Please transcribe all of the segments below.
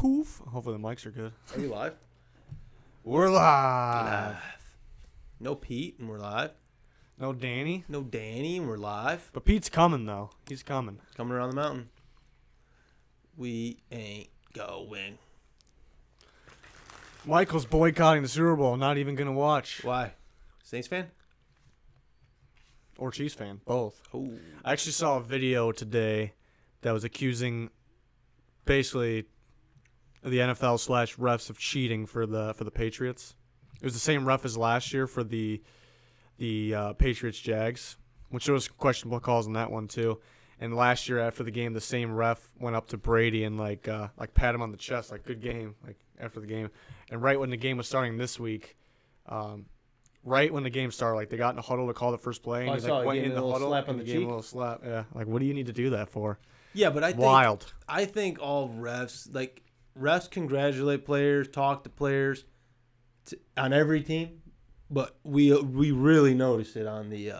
Poof. Hopefully the mics are good. Are you live? We're live. No Pete, and we're live. No Danny. No Danny, and we're live. But Pete's coming, though. He's coming. He's coming around the mountain. We ain't going. Michael's boycotting the Super Bowl. Not even going to watch. Why? Saints fan? Or Chiefs fan. Both. Oh. I actually saw a video today that was accusing basically the NFL / refs of cheating for the Patriots. It was the same ref as last year for the Patriots Jags, which there was questionable calls on that one too. And last year after the game, the same ref went up to Brady and like pat him on the chest, like good game, like after the game. And right when the game was starting this week, right when the game started, like they got in a huddle to call the first play, and he like went in the huddle slap on and the gave him cheek. a little slap. Yeah, like what do you need to do that for? Yeah, but I I think all refs congratulate players, talk to players on every team, but we really noticed it on the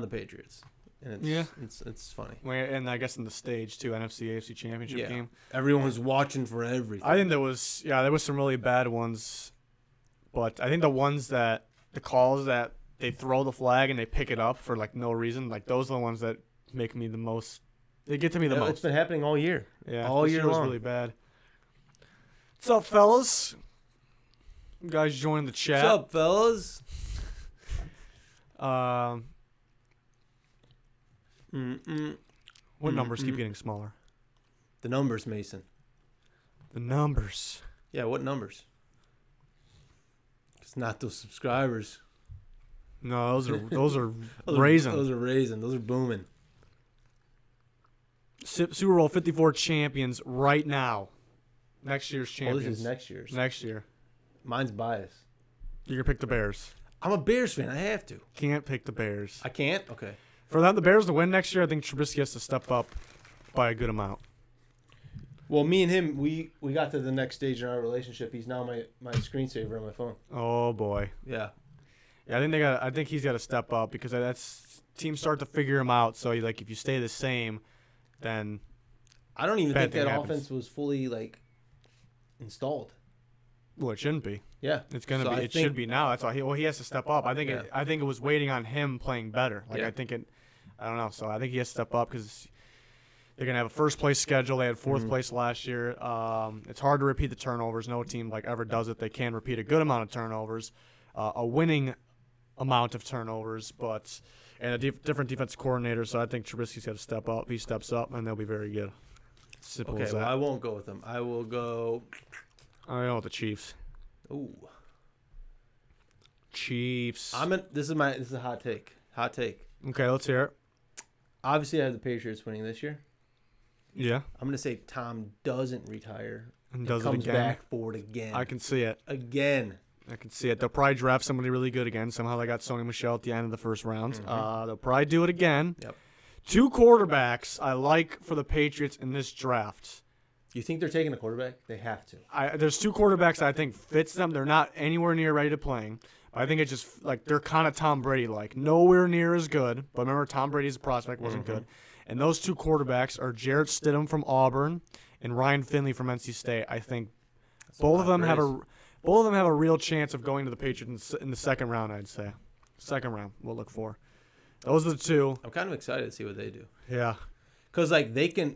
Patriots. And it's funny. And I guess in the stage too, NFC AFC Championship game. Everyone was watching for everything. I think there was some really bad ones, but I think the calls that they throw the flag and they pick it up for like no reason, like those are the ones that make me the most. They get to me the most. It's been happening all year. Yeah, all year long. Was really bad. What's up, fellas? You guys join the chat. What's up, fellas? What numbers keep getting smaller? The numbers, Mason. The numbers. Yeah, what numbers? It's not those subscribers. No, those are raising. Those are raising. Those are booming. Super Bowl 54 champions right now. Next year's champions. Oh, this is next year's. Next year. Mine's biased. You're going to pick the Bears. I'm a Bears fan. I have to. Can't pick the Bears. I can't? Okay. For the Bears to win next year, I think Trubisky has to step up by a good amount. Well, me and him, we got to the next stage in our relationship. He's now my screensaver on my phone. Oh, boy. Yeah. Yeah, I think he's got to step up because that's teams start to figure him out. So, like, if you stay the same, then I don't even think that happens. offense was fully, like, installed. Well, it shouldn't be. Yeah. It's going to be. It should be now. That's why he has to step up. I think it was waiting on him playing better. Like, I don't know. So, I think he has to step up because they're going to have a first-place schedule. They had fourth place last year. It's hard to repeat the turnovers. No team, like, ever does it. They can repeat a good amount of turnovers, a winning amount of turnovers, and a different defense coordinator. So I think Trubisky's got to step up. He steps up, and they'll be very good. Simple as that. Well, I won't go with them. I will go. I know the Chiefs. Ooh. Chiefs. This is a hot take. Hot take. Okay, let's hear it. Obviously, I have the Patriots winning this year. Yeah. I'm gonna say Tom doesn't retire and comes back for it again. I can see it. Again. I can see it. They'll probably draft somebody really good again. Somehow they got Sony Michel at the end of the first round. They'll probably do it again. Yep. 2 quarterbacks I like for the Patriots in this draft. You think they're taking a quarterback? They have to. There's 2 quarterbacks I think fits them. They're not anywhere near ready to playing. I think it's just like they're kind of Tom Brady-like. Nowhere near as good. But remember, Tom Brady's prospect wasn't good. And those 2 quarterbacks are Jarrett Stidham from Auburn and Ryan Finley from NC State. I think both of them have a real chance of going to the Patriots in the second round, I'd say. Second round, we'll look for. Those are the 2. I'm kind of excited to see what they do. Yeah. Because, like, they can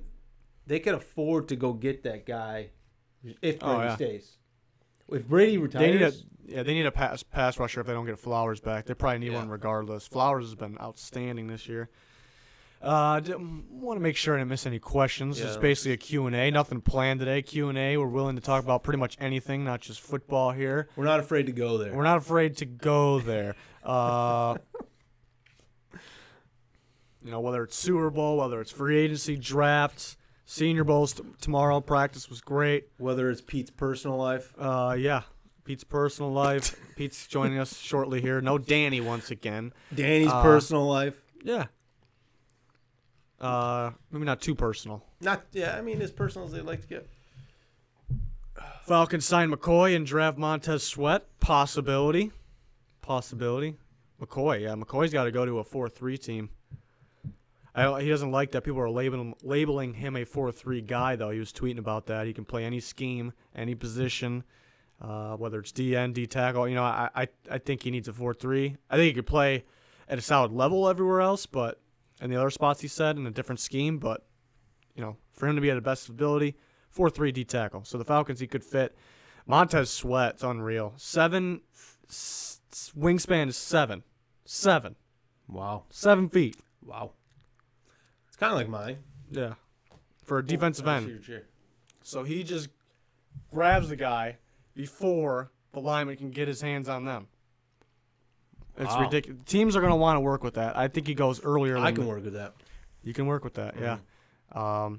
afford to go get that guy if Brady stays. If Brady retires... They need a pass rusher if they don't get Flowers back. They probably need one regardless. Flowers has been outstanding this year. Want to make sure I didn't miss any questions. It's basically a Q&A. Nothing planned today. Q&A. We're willing to talk about pretty much anything, not just football here. We're not afraid to go there. We're not afraid to go there. Whether it's Super Bowl, whether it's free agency, drafts, Senior Bowls tomorrow. Practice was great. Whether it's Pete's personal life. Yeah. Pete's personal life. Pete's joining us shortly here. No Danny once again. Danny's personal life. Yeah. Maybe not too personal. As personal as they'd like to get. Falcons sign McCoy and draft Montez Sweat. Possibility. McCoy, yeah. McCoy's got to go to a 4-3 team. He doesn't like that people are labeling him a 4-3 guy, though. He was tweeting about that. He can play any scheme, any position, whether it's DN, D tackle. You know, I think he needs a 4-3. I think he could play at a solid level everywhere else, but in the other spots he said in a different scheme. But you know, for him to be at the best ability, 4-3 D tackle. So the Falcons he could fit. Montez Sweat, it's unreal. Wingspan is 7. 7. Wow. 7 feet. Wow. It's kind of like mine. Yeah. For a defensive end. So he just grabs the guy before the lineman can get his hands on them. It's ridiculous. Teams are going to want to work with that. I think he goes earlier. I can work with that. You can work with that, yeah. I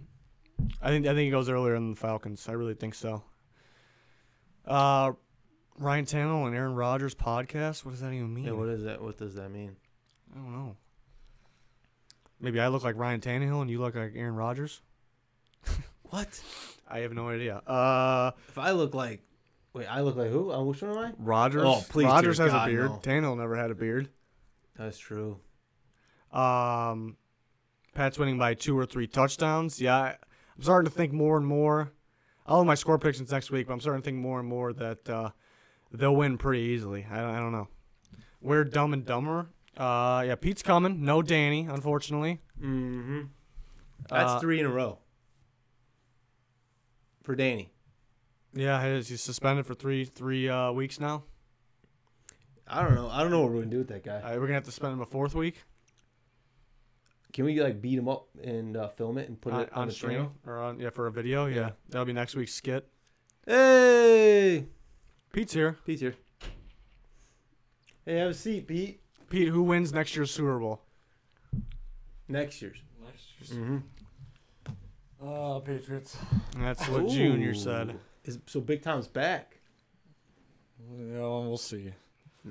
think he goes earlier than the Falcons. I really think so. Ryan Tannehill and Aaron Rodgers podcast? What does that even mean? Yeah, what is that? What does that mean? I don't know. Maybe I look like Ryan Tannehill and you look like Aaron Rodgers? What? I have no idea. If I look like... Wait, I look like who? Which one am I? Rodgers. Oh, please, Rodgers dear has God, a beard. no. Tannehill never had a beard. That's true. Pat's winning by 2 or 3 touchdowns. Yeah, I'm starting to think more and more. I'll have my score predictions next week, but I'm starting to think more and more that they'll win pretty easily. I don't know. We're Dumb and Dumber. Yeah, Pete's coming. No Danny, unfortunately. Mm-hmm. That's 3 in a row. For Danny. Yeah, he's suspended for three weeks now. I don't know. I don't know what we're going to do with that guy. We're going to have to spend him a 4th week. Can we like beat him up and film it and put it on the stream channel? Or for a video? Yeah. That'll be next week's skit. Hey! Pete's here. Pete's here. Hey, have a seat, Pete. Pete, who wins next year's Super Bowl? Next year's. Mm-hmm. Patriots. That's what Junior said. So Big Tom's back. Yeah, we'll see.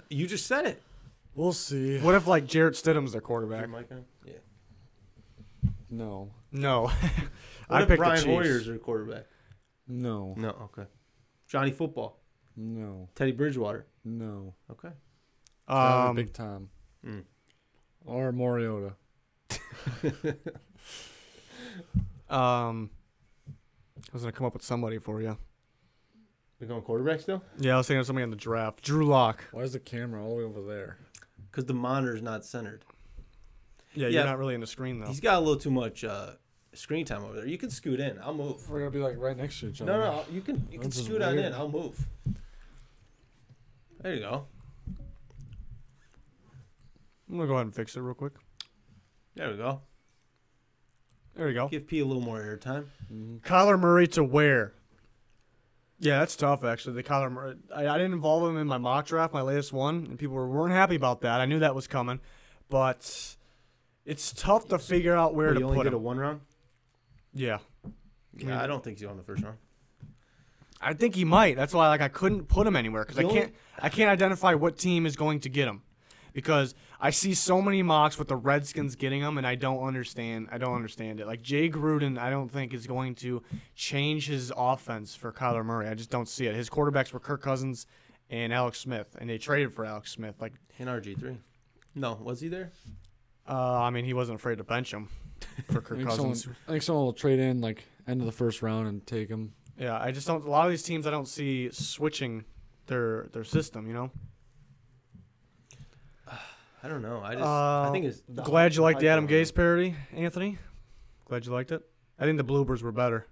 You just said it. We'll see. What if like Jarrett Stidham's their quarterback? Is your mic on? Yeah. No. No. What I if picked Brian the Chiefs. Hoyer's their quarterback? No. No, okay. Johnny Football. No. Teddy Bridgewater. No. Okay. Big Tom. Mm. Or Mariota. I was gonna come up with somebody for you. We going quarterback still? Yeah, I was thinking of somebody in the draft. Drew Lock. Why is the camera all the way over there? Because the monitor's not centered. Yeah, you're not really in the screen though. He's got a little too much screen time over there. You can scoot in. I'll move. We're gonna be like right next to each other. No, you can scoot on in. I'll move. There you go. I'm gonna go ahead and fix it real quick. There we go. There we go. Give P a little more airtime. Mm-hmm. Kyler Murray to where? Yeah, that's tough actually. The Kyler Murray. I didn't involve him in my mock draft, my latest one, and people weren't happy about that. I knew that was coming, but it's tough to figure out where to you only put did him. a 1 round? Yeah. Yeah, I don't think he's on the first round. I think he might. That's why I couldn't put him anywhere because I can't identify what team is going to get him because I see so many mocks with the Redskins getting him and I don't understand it. Like Jay Gruden, I don't think is going to change his offense for Kyler Murray. I just don't see it. His quarterbacks were Kirk Cousins and Alex Smith, and they traded for Alex Smith. Like in RG3. No, was he there? I mean, he wasn't afraid to bench him for Kirk Cousins. I think someone will trade in like end of the first round and take him. Yeah, I just don't. A lot of these teams, I don't see switching their system. You know. I don't know. I think it's. Glad you liked the Adam Gase parody, Anthony. Glad you liked it. I think the bloopers were better.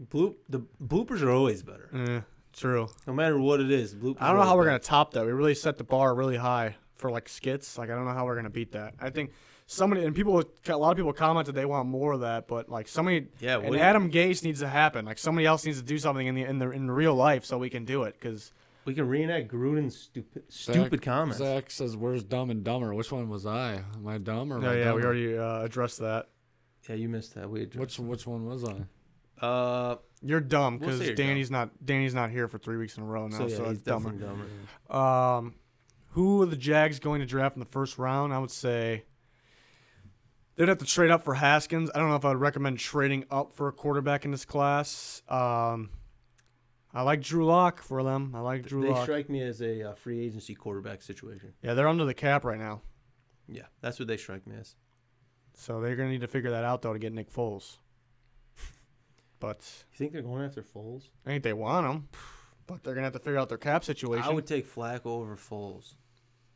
The bloopers are always better. True. No matter what it is, bloopers. I don't know how we're gonna top that. We really set the bar really high for like skits. Like I don't know how we're gonna beat that. I think a lot of people commented they want more of that, but like somebody. Yeah. And Adam Gase needs to happen. Like somebody else needs to do something in the real life so we can do it because. We can reenact Gruden's stupid comments. Zach says, "Where's Dumb and Dumber?" Which one was I? Am I dumb or? No, yeah, we already addressed that. Yeah, you missed that. Which one was I? You're dumb because we'll Danny's not here for 3 weeks in a row now, so he's it's dumber. dumber. Who are the Jags going to draft in the first round? I would say they'd have to trade up for Haskins. I don't know if I would recommend trading up for a quarterback in this class. I like Drew Lock for them. They strike me as a free agency quarterback situation. Yeah, they're under the cap right now. Yeah, that's what they strike me as. So they're going to need to figure that out, though, to get Nick Foles. But You think they're going after Foles? I think they want him. But they're going to have to figure out their cap situation. I would take Flacco over Foles.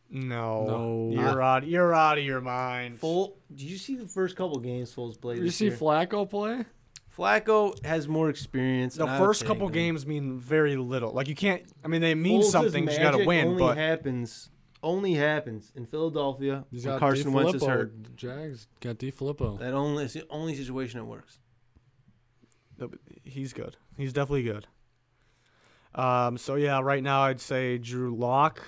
No. No. You're out of your mind. Did you see the first couple games Foles played Did you this see year? Flacco play? Flacco has more experience. The and I first would couple take him. games mean very little. Like, you can't – I mean, they mean Foles' something. You got to magic win. only happens in Philadelphia He's when got Carson Wentz is DiFilippo. hurt. The Jags got DiFilippo. It's the only situation it works. He's good. He's definitely good. So, yeah, right now I'd say Drew Lock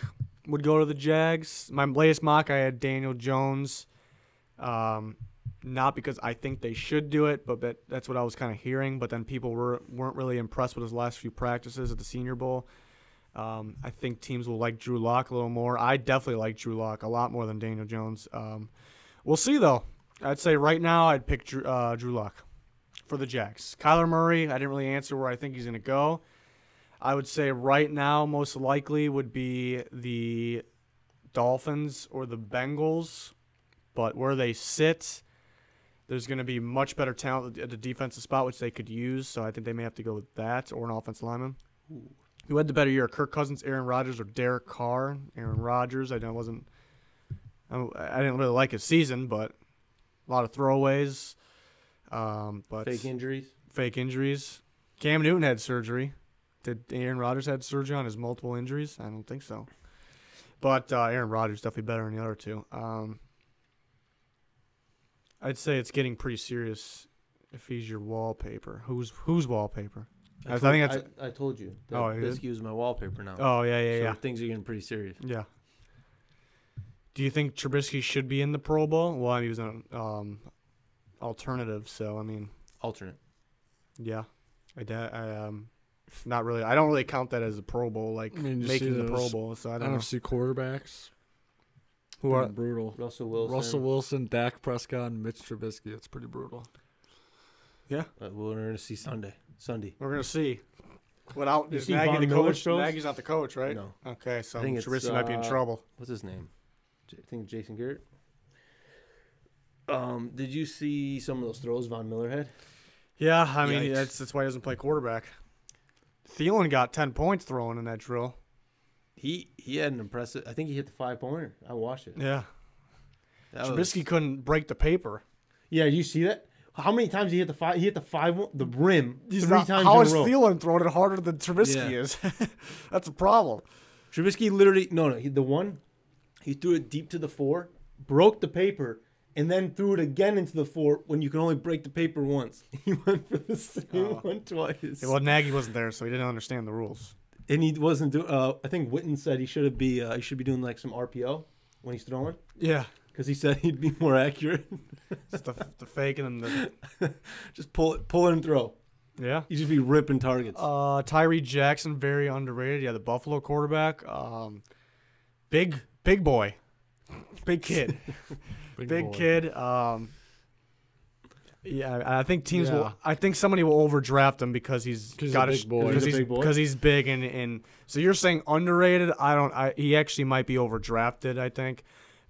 would go to the Jags. My latest mock, I had Daniel Jones. Not because I think they should do it, but that's what I was kind of hearing. But then people weren't really impressed with his last few practices at the Senior Bowl. I think teams will like Drew Lock a little more. I definitely like Drew Lock a lot more than Daniel Jones. We'll see, though. I'd say right now I'd pick Drew Lock for the Jags. Kyler Murray, I didn't really answer where I think he's going to go. I would say right now most likely would be the Dolphins or the Bengals. But where they sit, there's going to be much better talent at the defensive spot, which they could use. So I think they may have to go with that or an offensive lineman. Ooh. Who had the better year, Kirk Cousins, Aaron Rodgers, or Derek Carr? Aaron Rodgers, I didn't really like his season, but a lot of throwaways. But Fake injuries. Cam Newton had surgery. Did Aaron Rodgers had surgery on his multiple injuries? I don't think so. But Aaron Rodgers definitely better than the other two. I'd say it's getting pretty serious if he's your wallpaper. Who's wallpaper? I told you. Oh, you did? Biscuit is my wallpaper now. Oh, yeah, So things are getting pretty serious. Yeah. Do you think Trubisky should be in the Pro Bowl? Well, he was an alternative, so, I mean. Alternate. Yeah. Not really. I don't really count that as a Pro Bowl, making the Pro Bowl, so I don't know. NFC quarterbacks. Who are brutal? Russell Wilson, Dak Prescott, and Mitch Trubisky. It's pretty brutal. Yeah. We're going to see Sunday. We're going to see. Without You is see Nagy Von the Miller coach? throws? Nagy's not the coach, right? No. Okay, so I think it's, Trubisky might be in trouble. What's his name? I think Jason Garrett. Did you see some of those throws Von Miller had? Yeah, I mean, Yikes. that's why he doesn't play quarterback. Thielen got 10 points thrown in that drill. He had an impressive. I think he hit the 5-pointer. I watched it. Yeah. Trubisky couldn't break the paper. Yeah, you see that? How many times he hit the five? He hit the rim He's 3 not, times how in is a row. Thielen throwing it harder than Trubisky is? That's a problem. Trubisky literally he threw it deep to the 4, broke the paper, and then threw it again into the 4 when you can only break the paper once. He went for the same one twice. Yeah, well, Nagy wasn't there, so he didn't understand the rules. And he wasn't doing. I think Witten said he should be doing like some RPO when he's throwing. Yeah. Because he said he'd be more accurate. Just the fake and then Just pull it and throw. yeah. He'd just be ripping targets. Tyree Jackson, very underrated. Yeah, the Buffalo quarterback. Big boy. Big kid. Big boy. kid. Yeah, I think teams Yeah. will. I think somebody will overdraft him because he's got a big boy. Because He's a big boy? because he's big and so you're saying underrated. He actually might be overdrafted. I think,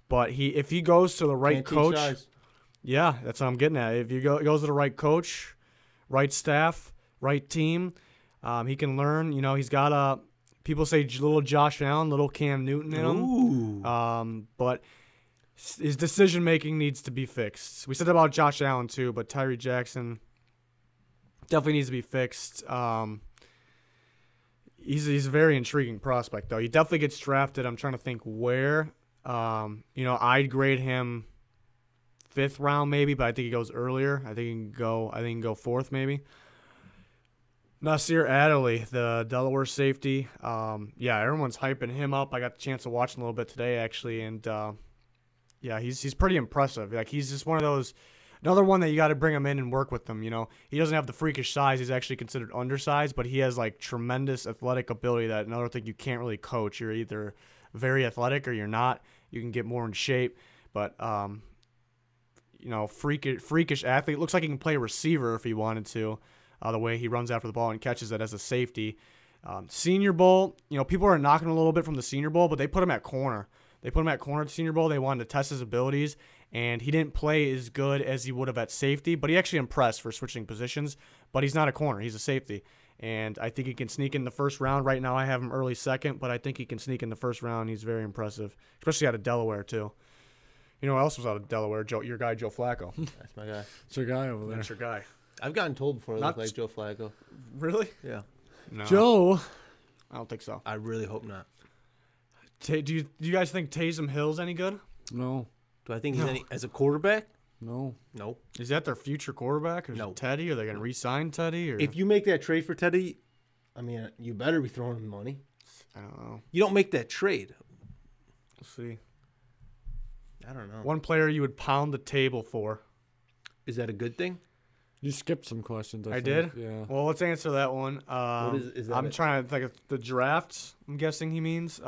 but if he goes to the right Can't teach coach, size. yeah, that's what I'm getting at. If he goes to the right coach, right staff, right team, he can learn. You know, he's got people say little Josh Allen, little Cam Newton in him. Ooh. But his decision-making needs to be fixed. We said about Josh Allen, too, but Tyree Jackson definitely needs to be fixed. He's a very intriguing prospect, though. He definitely gets drafted. I'm trying to think where. I'd grade him 5th round maybe, but I think he goes earlier. I think he can go 4th maybe. Nasir Adderley, the Delaware safety. Everyone's hyping him up. I got the chance to watch him a little bit today, actually, and yeah, he's pretty impressive. Like, he's just one of those, another one that you got to bring him in and work with him. You know, he doesn't have the freakish size. He's actually considered undersized, but he has like tremendous athletic ability. That another thing you can't really coach. You're either very athletic or you're not. You can get more in shape, but freakish athlete. Looks like he can play receiver if he wanted to. The way he runs after the ball and catches it as a safety. Senior Bowl, people are knocking a little bit from the Senior Bowl, but they put him at corner. They put him at corner at the Senior Bowl. They wanted to test his abilities, and he didn't play as good as he would have at safety, but he actually impressed for switching positions. But he's not a corner; he's a safety, and I think he can sneak in the first round. Right now, I have him early second, but I think he can sneak in the first round. He's very impressive, especially out of Delaware too. You know who else was out of Delaware? Your guy Joe Flacco. That's my guy. It's your guy over there. That's your guy. I've gotten told before I Not look like Joe Flacco. Really? Yeah. No, Joe. I don't think so. I really hope not. Do you guys think Taysom Hill's any good? No. Do I think he's any as a quarterback? No. No. Is that their future quarterback? Or is No. it Teddy? Are they going to re-sign Teddy? Or If you make that trade for Teddy, I mean, you better be throwing him money. I don't know. You don't make that trade. We'll see. I don't know. One player you would pound the table for. Is that a good thing? You skipped some questions. I think. did? Yeah. Well, let's answer that one. What is that I'm it? trying to think of the drafts. I'm guessing he means.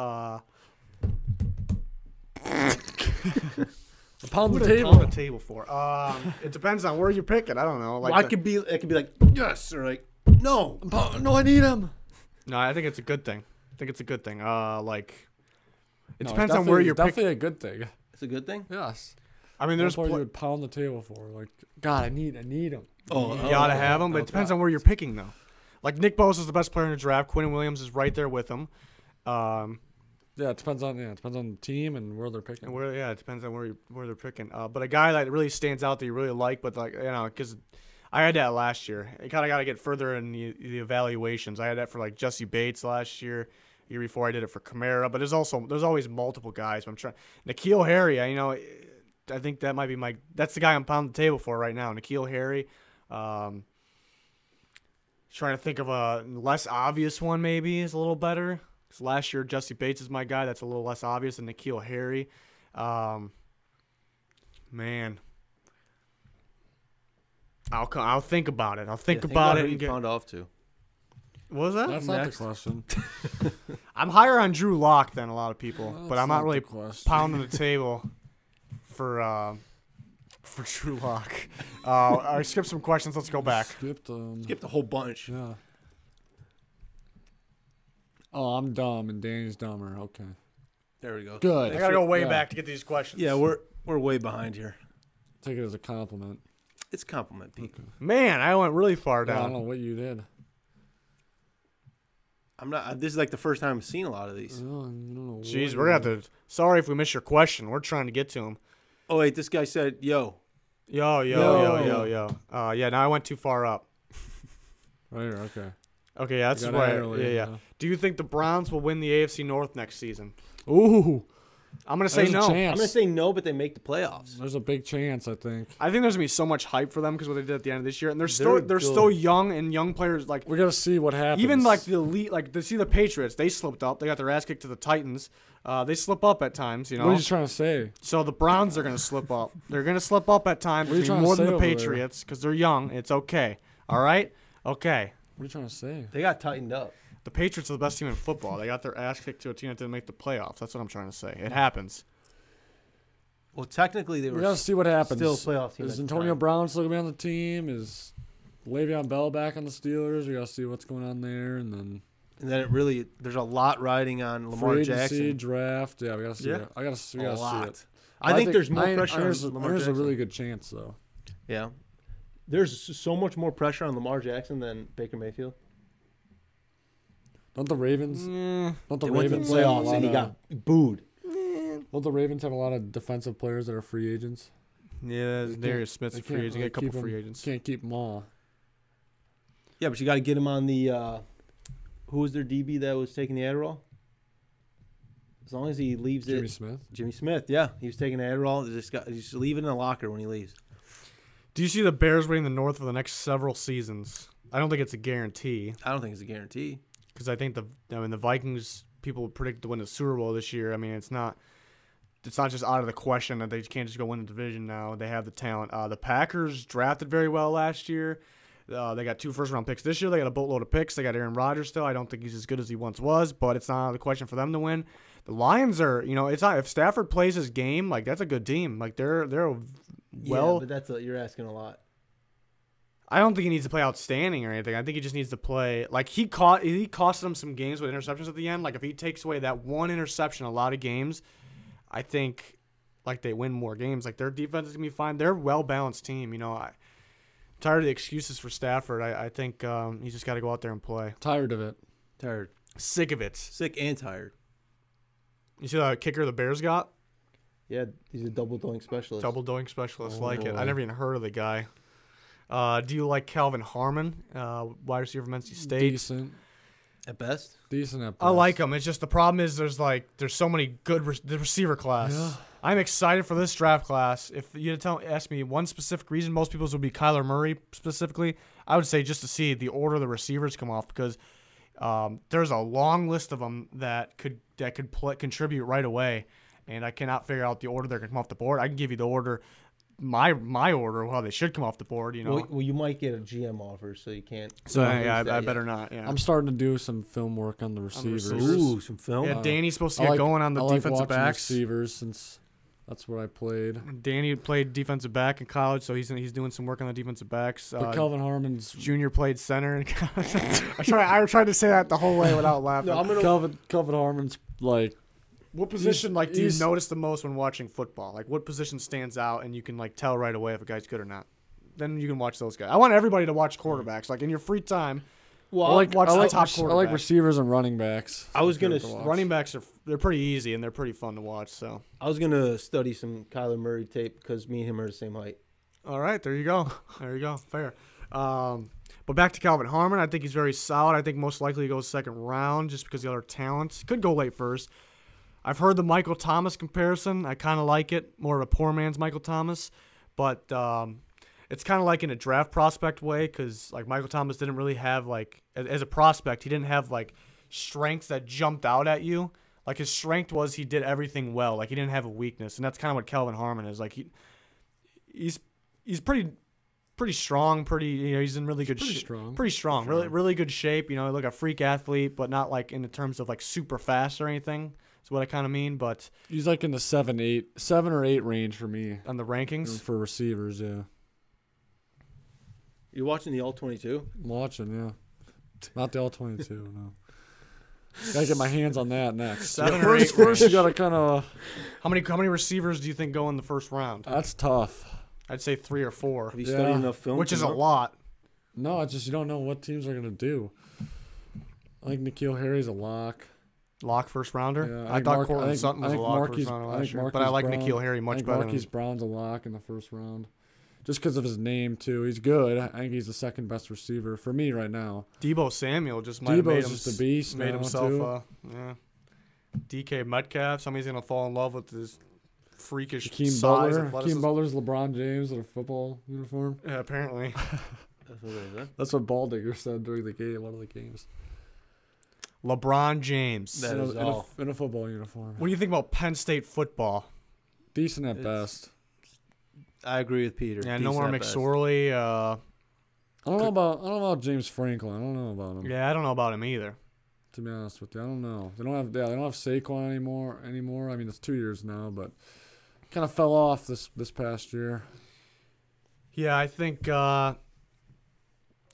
Pound Who the would I table. pound the table for? It depends on where you're picking. I don't know. Like Well, the- it could be like yes or like no. No, I need him. No, I think it's a good thing. It depends No, on where you're picking. Definitely a good thing. It's a good thing. Yes. I mean, there's What you pl- would pound the table for. Like, God, I need him. you gotta have them, but it depends on where you're picking though. Like Nick Bosa is the best player in the draft. Quinn Williams is right there with him. Yeah, it depends on the team and where they're picking. And it depends on where they're picking. But a guy that really stands out that you really like, but because I had that last year. You kind of got to get further in the evaluations. I had that for like Jesse Bates last year. Year before I did it for Kamara. But there's always multiple guys. But I'm trying N'Keal Harry. I think that might be that's the guy I'm pounding the table for right now. N'Keal Harry. Trying to think of a less obvious one maybe is a little better. Because last year Jesse Bates is my guy. That's a little less obvious than N'Keal Harry. Man. I'll think about it. I'll think about it. Who And you pound off to. What was that? That's Next. not the question. I'm higher on Drew Lock than a lot of people, Well, but that's I'm not not really the question. pounding the table for Drew Lock. I skipped some questions. Let's go back. Skipped a whole bunch. Yeah. Oh, I'm dumb and Danny's dumber. Okay. There we go. Good. I gotta go way Yeah. back to get these questions. Yeah, we're way behind here. Take it as a compliment. It's a compliment, Pete. Man, I went really far Yeah, I don't down. know what you did. I'm not. This is like the first time I've seen a lot of these. I don't know Jeez, what we're you gonna have to. Sorry if we missed your question. We're trying to get to him. Oh wait, this guy said, "Yo, Yo. Yeah, now I went too far up. Right here, okay. Okay, yeah, that's You got right. early, Yeah. Do you think the Browns will win the AFC North next season? Ooh. I'm gonna say There's a no. chance. I'm gonna say no, but they make the playoffs." There's a big chance, I think. I think there's gonna be so much hype for them because what they did at the end of this year, and they're good. still young and young players like. We got to see what happens. Even like the elite, like to see the Patriots, they slipped up. They got their ass kicked to the Titans. They slip up at times, you know. What are you trying to say? So the Browns are going to slip up. They're going to slip up at times. What are you Maybe trying to more than say the over there? Patriots because they're young. It's okay. All right. Okay. What are you trying to say? They got tightened up. The Patriots are the best team in football. They got their ass kicked to a team that didn't make the playoffs. That's what I'm trying to say. It happens. Well, technically they We were. got to see what happens. still a playoff team Is at the Antonio time. Brown still going to be on the team? Is Le'Veon Bell back on the Steelers? We got to see what's going on there. And then And then there's a lot riding on Lamar free agency, Jackson. draft. Yeah, we got to see Yeah. it. We got to see lot. it. I think there's more pressure on there's Lamar There's a Jackson. really good chance, though. Yeah. There's so much more pressure on Lamar Jackson than Baker Mayfield. Don't the Ravens? Don't the They went to the Ravens have a playoffs lot and he of- got booed. Don't the Ravens have a lot of defensive players that are free agents? Yeah, They Darius Smith's a They free can't agent. Get a couple keep 'em- free agents. Can't keep them all. Yeah, but you got to get him on the. Who was their DB that was taking the Adderall? As long as he leaves Jimmy it. Smith. Jimmy Smith, yeah, he was taking the Adderall. Just leave it in the locker when he leaves. Do you see the Bears winning the North for the next several seasons? I don't think it's a guarantee I don't think it's a guarantee. because I think the Vikings people predict to win the Super Bowl this year. I mean, it's not just out of the question that they can't just go win the division now. They have the talent. The Packers drafted very well last year. They got 2 first-round picks this year. They got a boatload of picks. They got Aaron Rodgers still. I don't think he's as good as he once was, but it's not out of the question for them to win. The Lions are, it's not if Stafford plays his game, like that's a good team. Like they're well. Yeah, but you're asking a lot. I don't think he needs to play outstanding or anything. I think he just needs to play like he cost them some games with interceptions at the end. Like if he takes away that one interception, a lot of games, I think like they win more games. Like their defense is gonna be fine. They're a well-balanced team. You know, I'm tired of the excuses for Stafford. I think he's just got to go out there and play. Tired of it. Tired. Sick of it. Sick and tired. You see the kicker the Bears got? Yeah, he's a double doink specialist. Double doing specialist, Oh, like it. boy. I never even heard of the guy. Do you like Calvin Harmon, wide receiver from NC State? Decent. At best. Decent at best. I like him. It's just the problem is there's so many good the receiver class. Yeah. I'm excited for this draft class. If you had to ask me one specific reason, most people's would be Kyler Murray specifically. I would say just to see the order the receivers come off because there's a long list of them that could contribute right away, and I cannot figure out the order they're gonna come off the board. I can give you the order, my order of how they should come off the board. You know. Well, you might get a GM offer, so you can't. So yeah, I yet. better not. Yeah. I'm starting to do some film work on the receivers. receivers. Ooh, some film. Yeah, Danny's supposed to I get like- going on the I like defensive watching backs. receivers since that's what I played. Danny played defensive back in college, so he's doing some work on the defensive backs. But Kelvin Harmon's Junior played center in college. I tried to say that the whole way without laughing. No, I'm gonna. Kelvin Harmon's like What position do you he's- notice the most when watching football? Like what position stands out and you can like tell right away if a guy's good or not? Then you can watch those guys. I want everybody to watch quarterbacks. Like in your free time, Well, I like watch I the like, top I like quarterbacks. receivers and running backs. I was They're gonna good to watch. running backs they're pretty easy and they're pretty fun to watch. So I was gonna study some Kyler Murray tape because me and him are the same height. all right, there you go. There you go. Fair. But back to Calvin Harmon. I think he's very solid. I think most likely he goes second round just because of the other talents. Could go late first. I've heard the Michael Thomas comparison. I kind of like it. More of a poor man's Michael Thomas. But it's kind of like in a draft prospect way because like Michael Thomas didn't really have like as a prospect, he didn't have like strengths that jumped out at you. Like his strength was he did everything well. Like he didn't have a weakness, and that's kind of what Calvin Harmon is. Like he's pretty strong. He's in really good pretty shape. strong. Pretty strong. Really good shape. You know, like a freak athlete, but not like in the terms of like super fast or anything. That's what I kind of mean. But He's like in the 7 or 8 range for me on the rankings, for receivers. Yeah, You watching the All-22? I'm watching. Yeah, not the all 22. No, gotta get my hands on that next. 7 or 8 First, you range. gotta kind of. How many receivers do you think go in the first round? That's tough. I'd say 3 or 4, Have you Yeah. studied enough film? which to is a know? lot. No, it's just you don't know what teams are gonna do. I think N'Keal Harry's a lock. Lock first rounder. Yeah, I thought Cortland Sutton was a lock Marquise- first rounder I last think year, but I Marquise like Brown- N'Keal Harry I much think better. Marquise Brown's a lock in the first round, just because of his name too. He's good. I think he's the second best receiver for me right now. Debo Samuel just might have made, Debo's just a beast made now, himself. too. Yeah. DK Metcalf. Somebody's gonna fall in love with his freakish Hakeem size. Butler. athleticism. Hakeem Butler's LeBron James in a football uniform. Yeah, apparently. That's what it is. That's what Baldinger said during the game, one of the games. LeBron James. That is all. In a football uniform. What do you think about Penn State football? Decent at It's- best. I agree with Peter. Yeah, Decent no more at best. McSorley. I don't know about James Franklin. I don't know about him. Yeah, I don't know about him either. To be honest with you, I don't know. They don't have Saquon anymore. I mean, it's 2 years now, but kind of fell off this past year. Yeah, I think.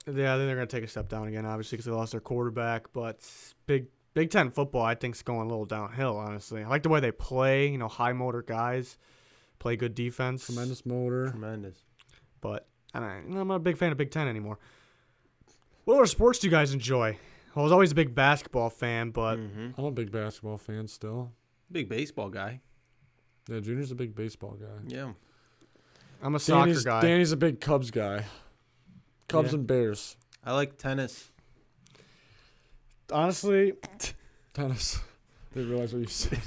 Yeah, they're going to take a step down again, obviously, because they lost their quarterback. But Big Ten football, I think, is going a little downhill. Honestly, I like the way they play. You know, high motor guys play good defense. Tremendous motor. Tremendous. But I'm not a big fan of Big Ten anymore. What other sports do you guys enjoy? Well, I was always a big basketball fan, but I'm a big basketball fan still. Big baseball guy. Yeah, Junior's a big baseball guy. Yeah. I'm a soccer guy. Danny's a big Cubs guy. Cubs Yeah. and Bears. I like tennis. Honestly, Tennis. Didn't realize what you said.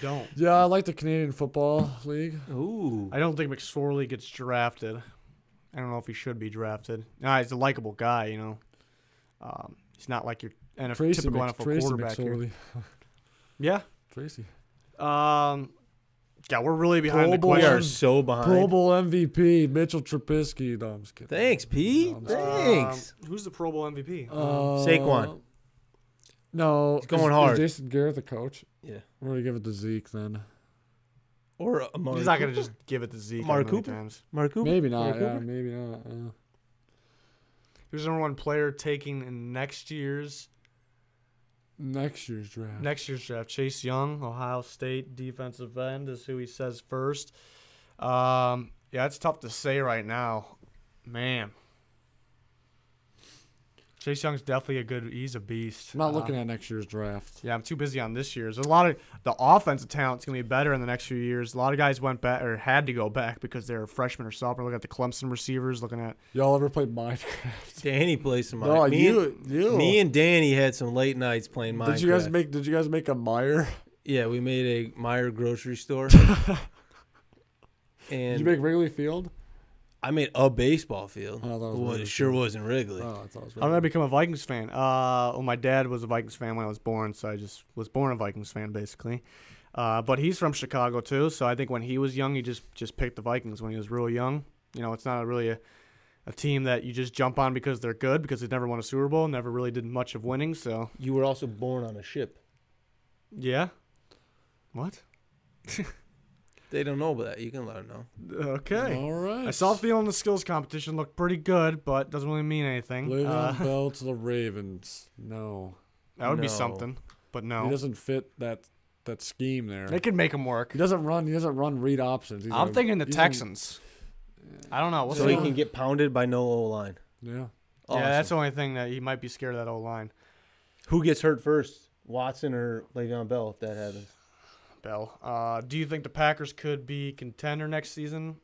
don't. Yeah, I like the Canadian Football League. Ooh. I don't think McSorley gets drafted. I don't know if he should be drafted. Nah, he's a likable guy, you know. He's not like your typical NFL quarterback here. McSorley. Yeah. Tracy. Yeah, we're really behind the Pro Bowl We question. are so behind. Pro Bowl MVP, Mitchell Trubisky. No, I'm just kidding. Thanks, P. No, I'm Thanks. Who's the Pro Bowl MVP? Saquon. No. He's going hard. Is Jason Garrett the coach? Yeah. We're going to give it to Zeke then. Or Amari He's not going to Cooper? just give it to Zeke Amari many Cooper? times. Mark Cooper? Maybe not. Amari Yeah, Cooper? maybe not. Yeah. Who's the number one player taking in next year's Next year's draft. Next year's draft, Chase Young, Ohio State defensive end is who he says first. Yeah, it's tough to say right now. Man. Chase Young's definitely he's a beast. I'm not looking at next year's draft. Yeah, I'm too busy on this year's. There's a lot of the offensive talent's going to be better in the next few years. A lot of guys went back or had to go back because they're freshmen or sophomore. Looking at the Clemson receivers, looking at. Y'all ever played Minecraft? Danny plays some No, Minecraft. Me and Danny had some late nights playing Minecraft. Did you guys make a mire? Yeah, we made a Meyer grocery store. Did you make Wrigley Field? I made a baseball field. Oh, it sure wasn't Wrigley. Oh, I thought it was I'm going to become a Vikings fan. Well, my dad was a Vikings fan when I was born, so I just was born a Vikings fan, basically. But he's from Chicago, too, so I think when he was young, he just picked the Vikings when he was real young. You know, it's not really a team that you just jump on because they're good, because they never won a Super Bowl, never really did much of winning, so. You were also born on a ship. Yeah? What? They don't know about that. You can let them know. Okay. All right. I saw Thielen in the skills competition looked pretty good, but doesn't really mean anything. Le'Veon Bell to the Ravens. No. That would be something, but no. He doesn't fit that scheme there. They could make him work. He doesn't run read options. I'm thinking the Texans. I don't know. So he can get pounded by no O-line. Yeah. Awesome. Yeah, that's the only thing that he might be scared of that O-line. Who gets hurt first, Watson or Le'Veon Bell, if that happens? Bell. Do you think the Packers could be contender next season,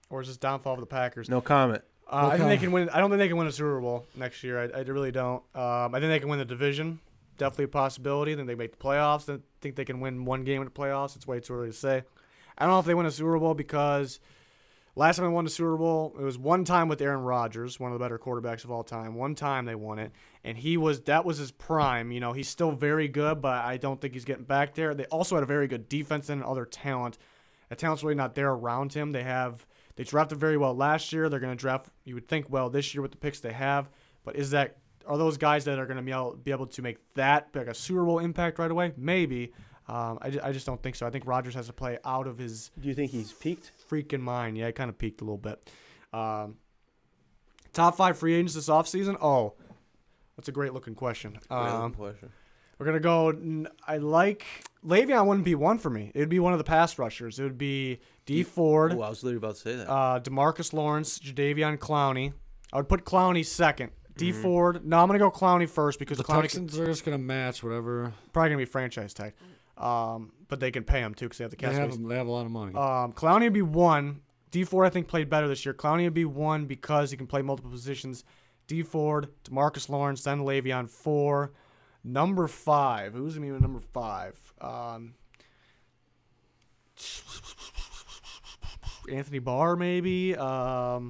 or is this downfall of the Packers? No comment. I think they can win. I don't think they can win a Super Bowl next year. I really don't. I think they can win the division. Definitely a possibility. I think they make the playoffs. I think they can win one game in the playoffs. It's way too early to say. I don't know if they win a Super Bowl because last time they won the Super Bowl, it was one time with Aaron Rodgers, one of the better quarterbacks of all time. One time they won it, and that was his prime. You know, he's still very good, but I don't think he's getting back there. They also had a very good defense and other talent. The talent's really not there around him. They drafted very well last year. They're going to draft, you would think, well this year with the picks they have. But are those guys that are going to be able to make that like a Super Bowl impact right away? Maybe. I just don't think so. I think Rodgers has to play out of his. Do you think he's peaked? Freaking mind. Yeah, he kind of peaked a little bit. Top 5 free agents this offseason? Oh, that's a great looking question. We're going to go. I like Le'Veon wouldn't be one for me. It would be one of the pass rushers. It would be D. Ford. Oh, I was literally about to say that. DeMarcus Lawrence, Jadeveon Clowney. I would put Clowney second. D. Ford. No, I'm going to go Clowney first because the Clowney Texans are just going to match whatever. Probably going to be franchise tag. But they can pay him too because they have the cap space. They have a lot of money. Clowney would be 1. D. Ford, I think, played better this year. Clowney would be 1 because he can play multiple positions. D. Ford, DeMarcus Lawrence, then Le'Veon 4. Number 5. Who's going to be number 5? Anthony Barr, maybe. I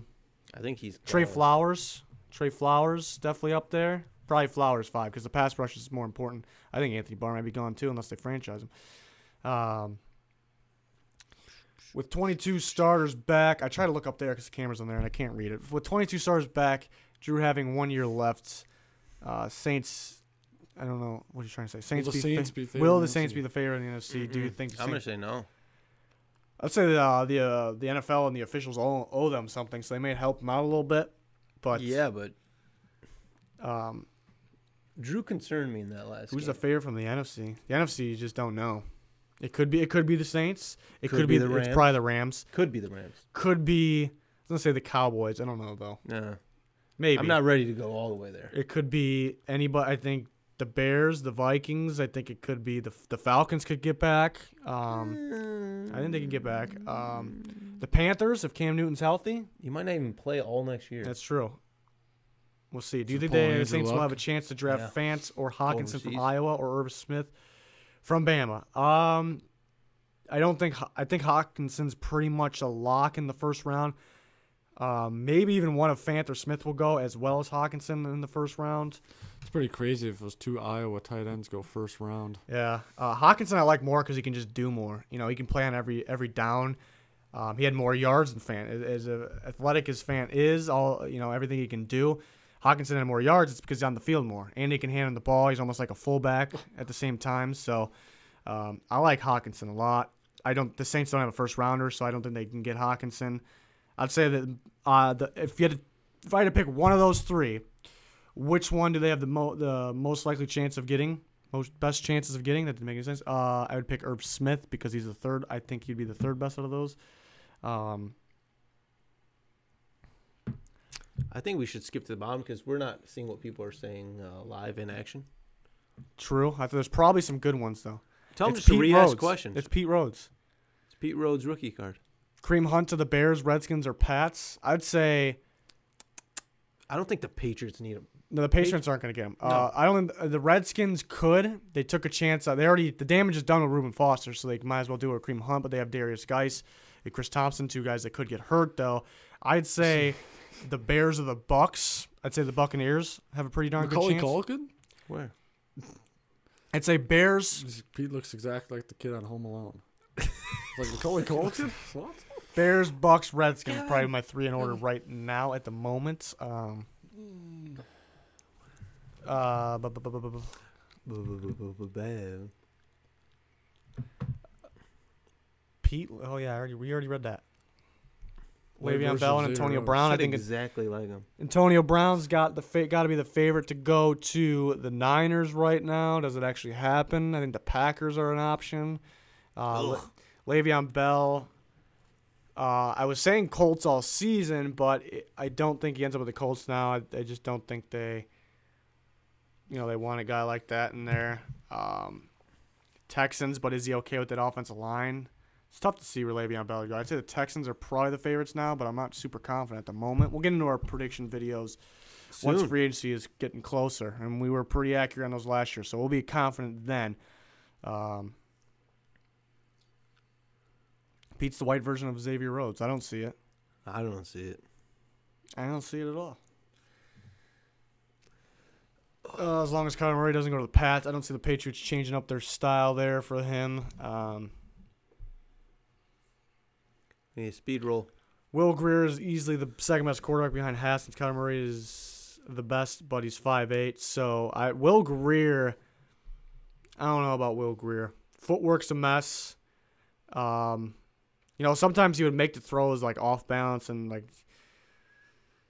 think he's Trey Flowers. Trey Flowers, definitely up there. Probably Flowers 5 because the pass rush is more important. I think Anthony Barr might be gone too unless they franchise him. With 22 starters back, I try to look up there because the camera's on there and I can't read it. With 22 starters back, Drew having 1 year left, Saints, I don't know. What are you trying to say? Will the Saints be the favorite in the NFC? Mm-hmm. Do you think? I'm going to say no. I'd say the NFL and the officials owe them something, so they may help them out a little bit. But Drew concerned me in that last game. Who's the favorite from the NFC? The NFC, you just don't know. It could be the Saints. It could be the Rams. It's probably the Rams. Could be the Rams. Could be. I was gonna say the Cowboys. I don't know though. No. Maybe. I'm not ready to go all the way there. It could be anybody. I think the Bears, the Vikings. I think it could be the Falcons could get back. I think they can get back. The Panthers, if Cam Newton's healthy. You might not even play all next year. That's true. We'll see. Do you think the Saints will have a chance to draft Fant or Hawkinson overseas from Iowa or Irv Smith from Bama? I think Hawkinson's pretty much a lock in the first round. Maybe even one of Fant or Smith will go as well as Hawkinson in the first round. It's pretty crazy if those 2 Iowa tight ends go first round. Yeah. Hawkinson I like more because he can just do more. You know, he can play on every down. He had more yards than Fant. As athletic as Fant is, everything he can do. Hawkinson had more yards. It's because he's on the field more. And he can hand him the ball. He's almost like a fullback at the same time. So I like Hawkinson a lot. The Saints don't have a first rounder, so I don't think they can get Hawkinson. I'd say that if I had to pick one of those 3, which one do they have the most likely chance of getting? best chances of getting. That didn't make any sense. I would pick Irv Smith because he's the third. I think he'd be the third best out of those. I think we should skip to the bottom because we're not seeing what people are saying live in action. True. There's probably some good ones though. Tell them It's just to Pete re-ask Rhodes. questions. It's Pete Rhodes. It's Pete Rhodes' rookie card. Kareem Hunt to the Bears, Redskins, or Pats. I'd say I don't think the Patriots need him. no, the Patriots aren't going to get him. No. I don't. The Redskins could. They took a chance. The damage is done with Reuben Foster, so they might as well do it with Kareem Hunt. But they have Darius Geis and Chris Thompson, two guys that could get hurt though. I'd say the Bears or the Bucks. I'd say the Buccaneers have a pretty darn Macaulay good chance. Culkin? Where? I'd say Bears. Pete looks exactly like the kid on Home Alone. Like Macaulay Culkin? What? Bears, Bucks, Redskins, probably my three in order right now at the moment. Pete. Oh yeah, we already read that. Le'Veon Bell and Antonio Brown. I think exactly like him. Antonio Brown's got to be the favorite to go to the Niners right now. Does it actually happen? I think the Packers are an option. Le'Veon Bell. I was saying Colts all season, but I don't think he ends up with the Colts now. I just don't think they want a guy like that in there. Texans, but is he okay with that offensive line? It's tough to see where Le'Veon Bell go. I'd say the Texans are probably the favorites now, but I'm not super confident at the moment. We'll get into our prediction videos once free agency is getting closer, and we were pretty accurate on those last year, so we'll be confident then. Pete's the white version of Xavier Rhodes. I don't see it. I don't see it. I don't see it at all. As long as Kyler Murray doesn't go to the Pats, I don't see the Patriots changing up their style there for him. Yeah, speed roll. Will Grier is easily the second best quarterback behind Haskins. Kyler Murray is the best, but he's 5'8". So Will Grier, I don't know about Will Grier. Footwork's a mess. Sometimes he would make the throws like off balance and like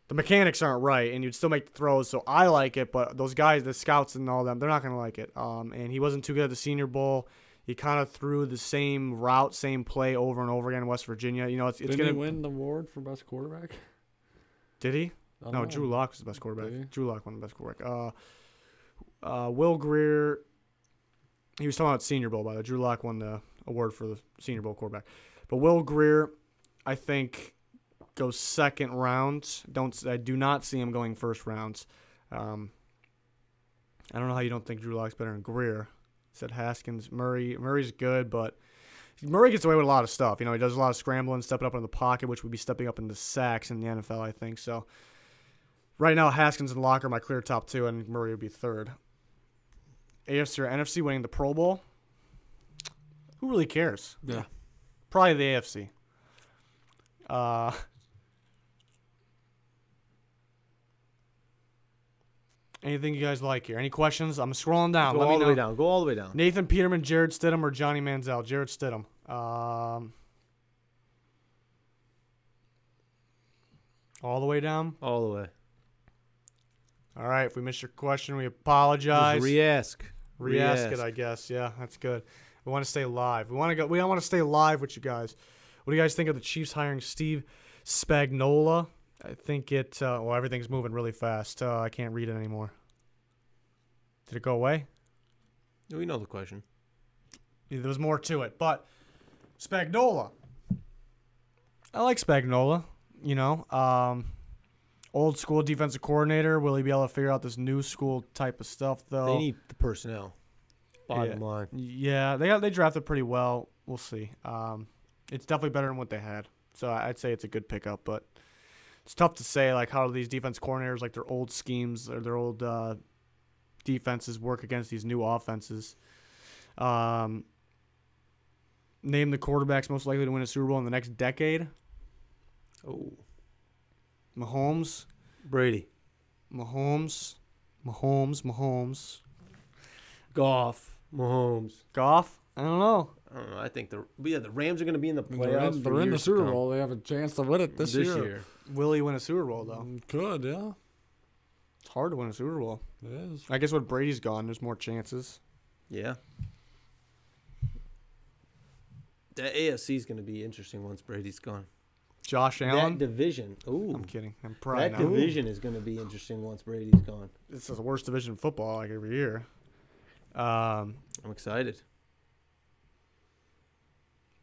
the mechanics aren't right, and you'd still make the throws. So I like it, but those guys, the scouts and all them, they're not going to like it. And he wasn't too good at the Senior Bowl. He kind of threw the same route, same play over and over again in West Virginia. Didn't he win the award for best quarterback? Did he? No, Drew Lock was the best quarterback. Drew Lock won the best quarterback. Will Grier, he was talking about Senior Bowl, by the way. Drew Lock won the award for the Senior Bowl quarterback. But Will Grier, I think, goes second round. I do not see him going first rounds. I don't know how you don't think Drew Lock's better than Grier. Said Haskins. Murray's good, but Murray gets away with a lot of stuff. He does a lot of scrambling, stepping up in the pocket, which would be stepping up into sacks in the NFL, I think. So right now, Haskins and Lock are my clear top two, and Murray would be third. AFC or NFC winning the Pro Bowl? Who really cares? Yeah. Probably the AFC. Anything you guys like here? Any questions? I'm scrolling down. Go all the way down. Go all the way down. Nathan Peterman, Jared Stidham, or Johnny Manziel? Jared Stidham. All the way down? All the way. All right. If we missed your question, we apologize. Just re-ask. Re-ask it, I guess. Yeah, that's good. We want to stay live. We don't want to stay live with you guys. What do you guys think of the Chiefs hiring Steve Spagnuolo? I think everything's moving really fast. I can't read it anymore. Did it go away? We know the question. There was more to it, but Spagnuolo. I like Spagnuolo. Old school defensive coordinator. Will he be able to figure out this new school type of stuff, though? They need the personnel. Bottom line. Yeah, they drafted pretty well. We'll see. It's definitely better than what they had. So I'd say it's a good pickup, but it's tough to say like how do these defense coordinators, like their old schemes or their old defenses work against these new offenses. Name the quarterbacks most likely to win a Super Bowl in the next decade. Oh. Mahomes. Brady. Mahomes. Goff. Mahomes. Goff? I don't know. I think the Rams are going to be in the playoffs. They're in the Super Bowl. They have a chance to win it this year. Will he win a Super Bowl, though? Could, yeah. It's hard to win a Super Bowl. It is. I guess when Brady's gone, there's more chances. Yeah. The AFC is going to be interesting once Brady's gone. Josh Allen. That division. Ooh. I'm kidding. I'm probably That not. division is going to be interesting once Brady's gone. This is the worst division in football like every year. I'm excited.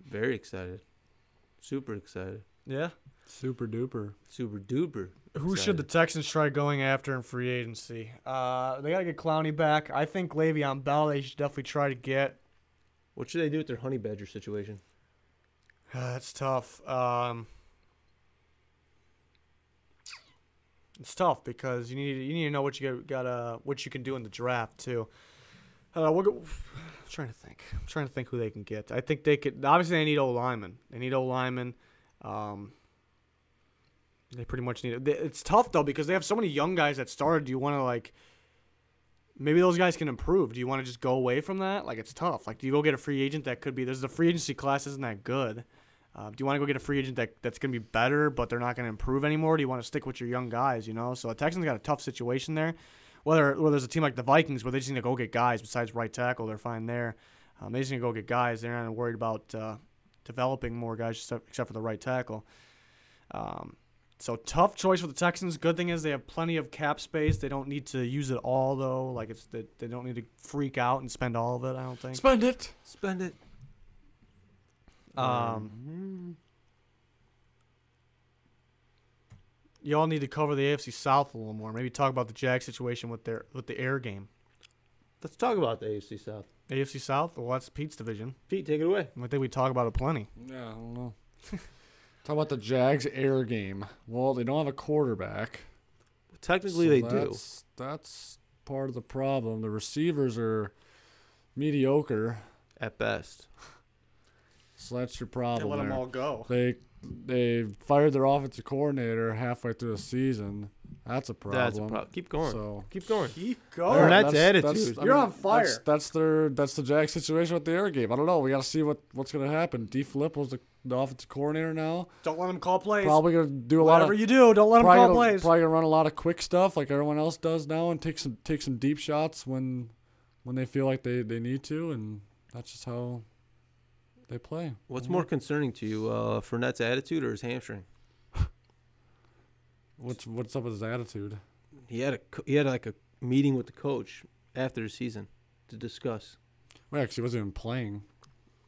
Very excited. Super excited. Yeah. Super duper. Super duper. Who should the Texans try going after in free agency? They got to get Clowney back. I think Le'Veon Bell they should definitely try to get. What should they do with their honey badger situation? That's tough. It's tough because you need to know what you what you can do in the draft too. I'm trying to think. I'm trying to think who they can get. I think they could. Obviously, they need O-linemen. They need O-linemen. They pretty much need it. It's tough though because they have so many young guys that started. Do you want to maybe those guys can improve? Do you want to just go away from that? It's tough. Do you go get a free agent that could be? There's the free agency class isn't that good. Do you want to go get a free agent that's going to be better, but they're not going to improve anymore? Do you want to stick with your young guys? So the Texans got a tough situation there. Whether there's a team like the Vikings where they just need to go get guys besides right tackle, they're fine there. They just need to go get guys. They're not worried about developing more guys except for the right tackle. So tough choice for the Texans. Good thing is they have plenty of cap space. They don't need to use it all though. They don't need to freak out and spend all of it. I don't think. Spend it. Spend it. You all need to cover the AFC South a little more. Maybe talk about the Jags situation with the air game. Let's talk about the AFC South. AFC South? Well, that's Pete's division. Pete, take it away. I think we talk about it plenty. Yeah, I don't know. Talk about the Jags air game. Well, they don't have a quarterback. Technically, they do. That's part of the problem. The receivers are mediocre. At best. So that's your problem. They let them there. all go. They fired their offensive coordinator halfway through the season. That's a problem. That's a problem. Keep going. So Keep going. Keep going. That's attitude. You're on fire. That's the Jags situation with the air game. I don't know. We got to see what's going to happen. D. Flip was the offensive coordinator now. Don't let him call plays. Probably going to do Whatever you do, don't let him call plays. Probably going to run a lot of quick stuff like everyone else does now and take some deep shots when they feel like they need to, and that's just how they play. What's more concerning to you, Fournette's attitude or his hamstring? What's up with his attitude? He had a meeting with the coach after the season to discuss. Well, actually, he wasn't even playing.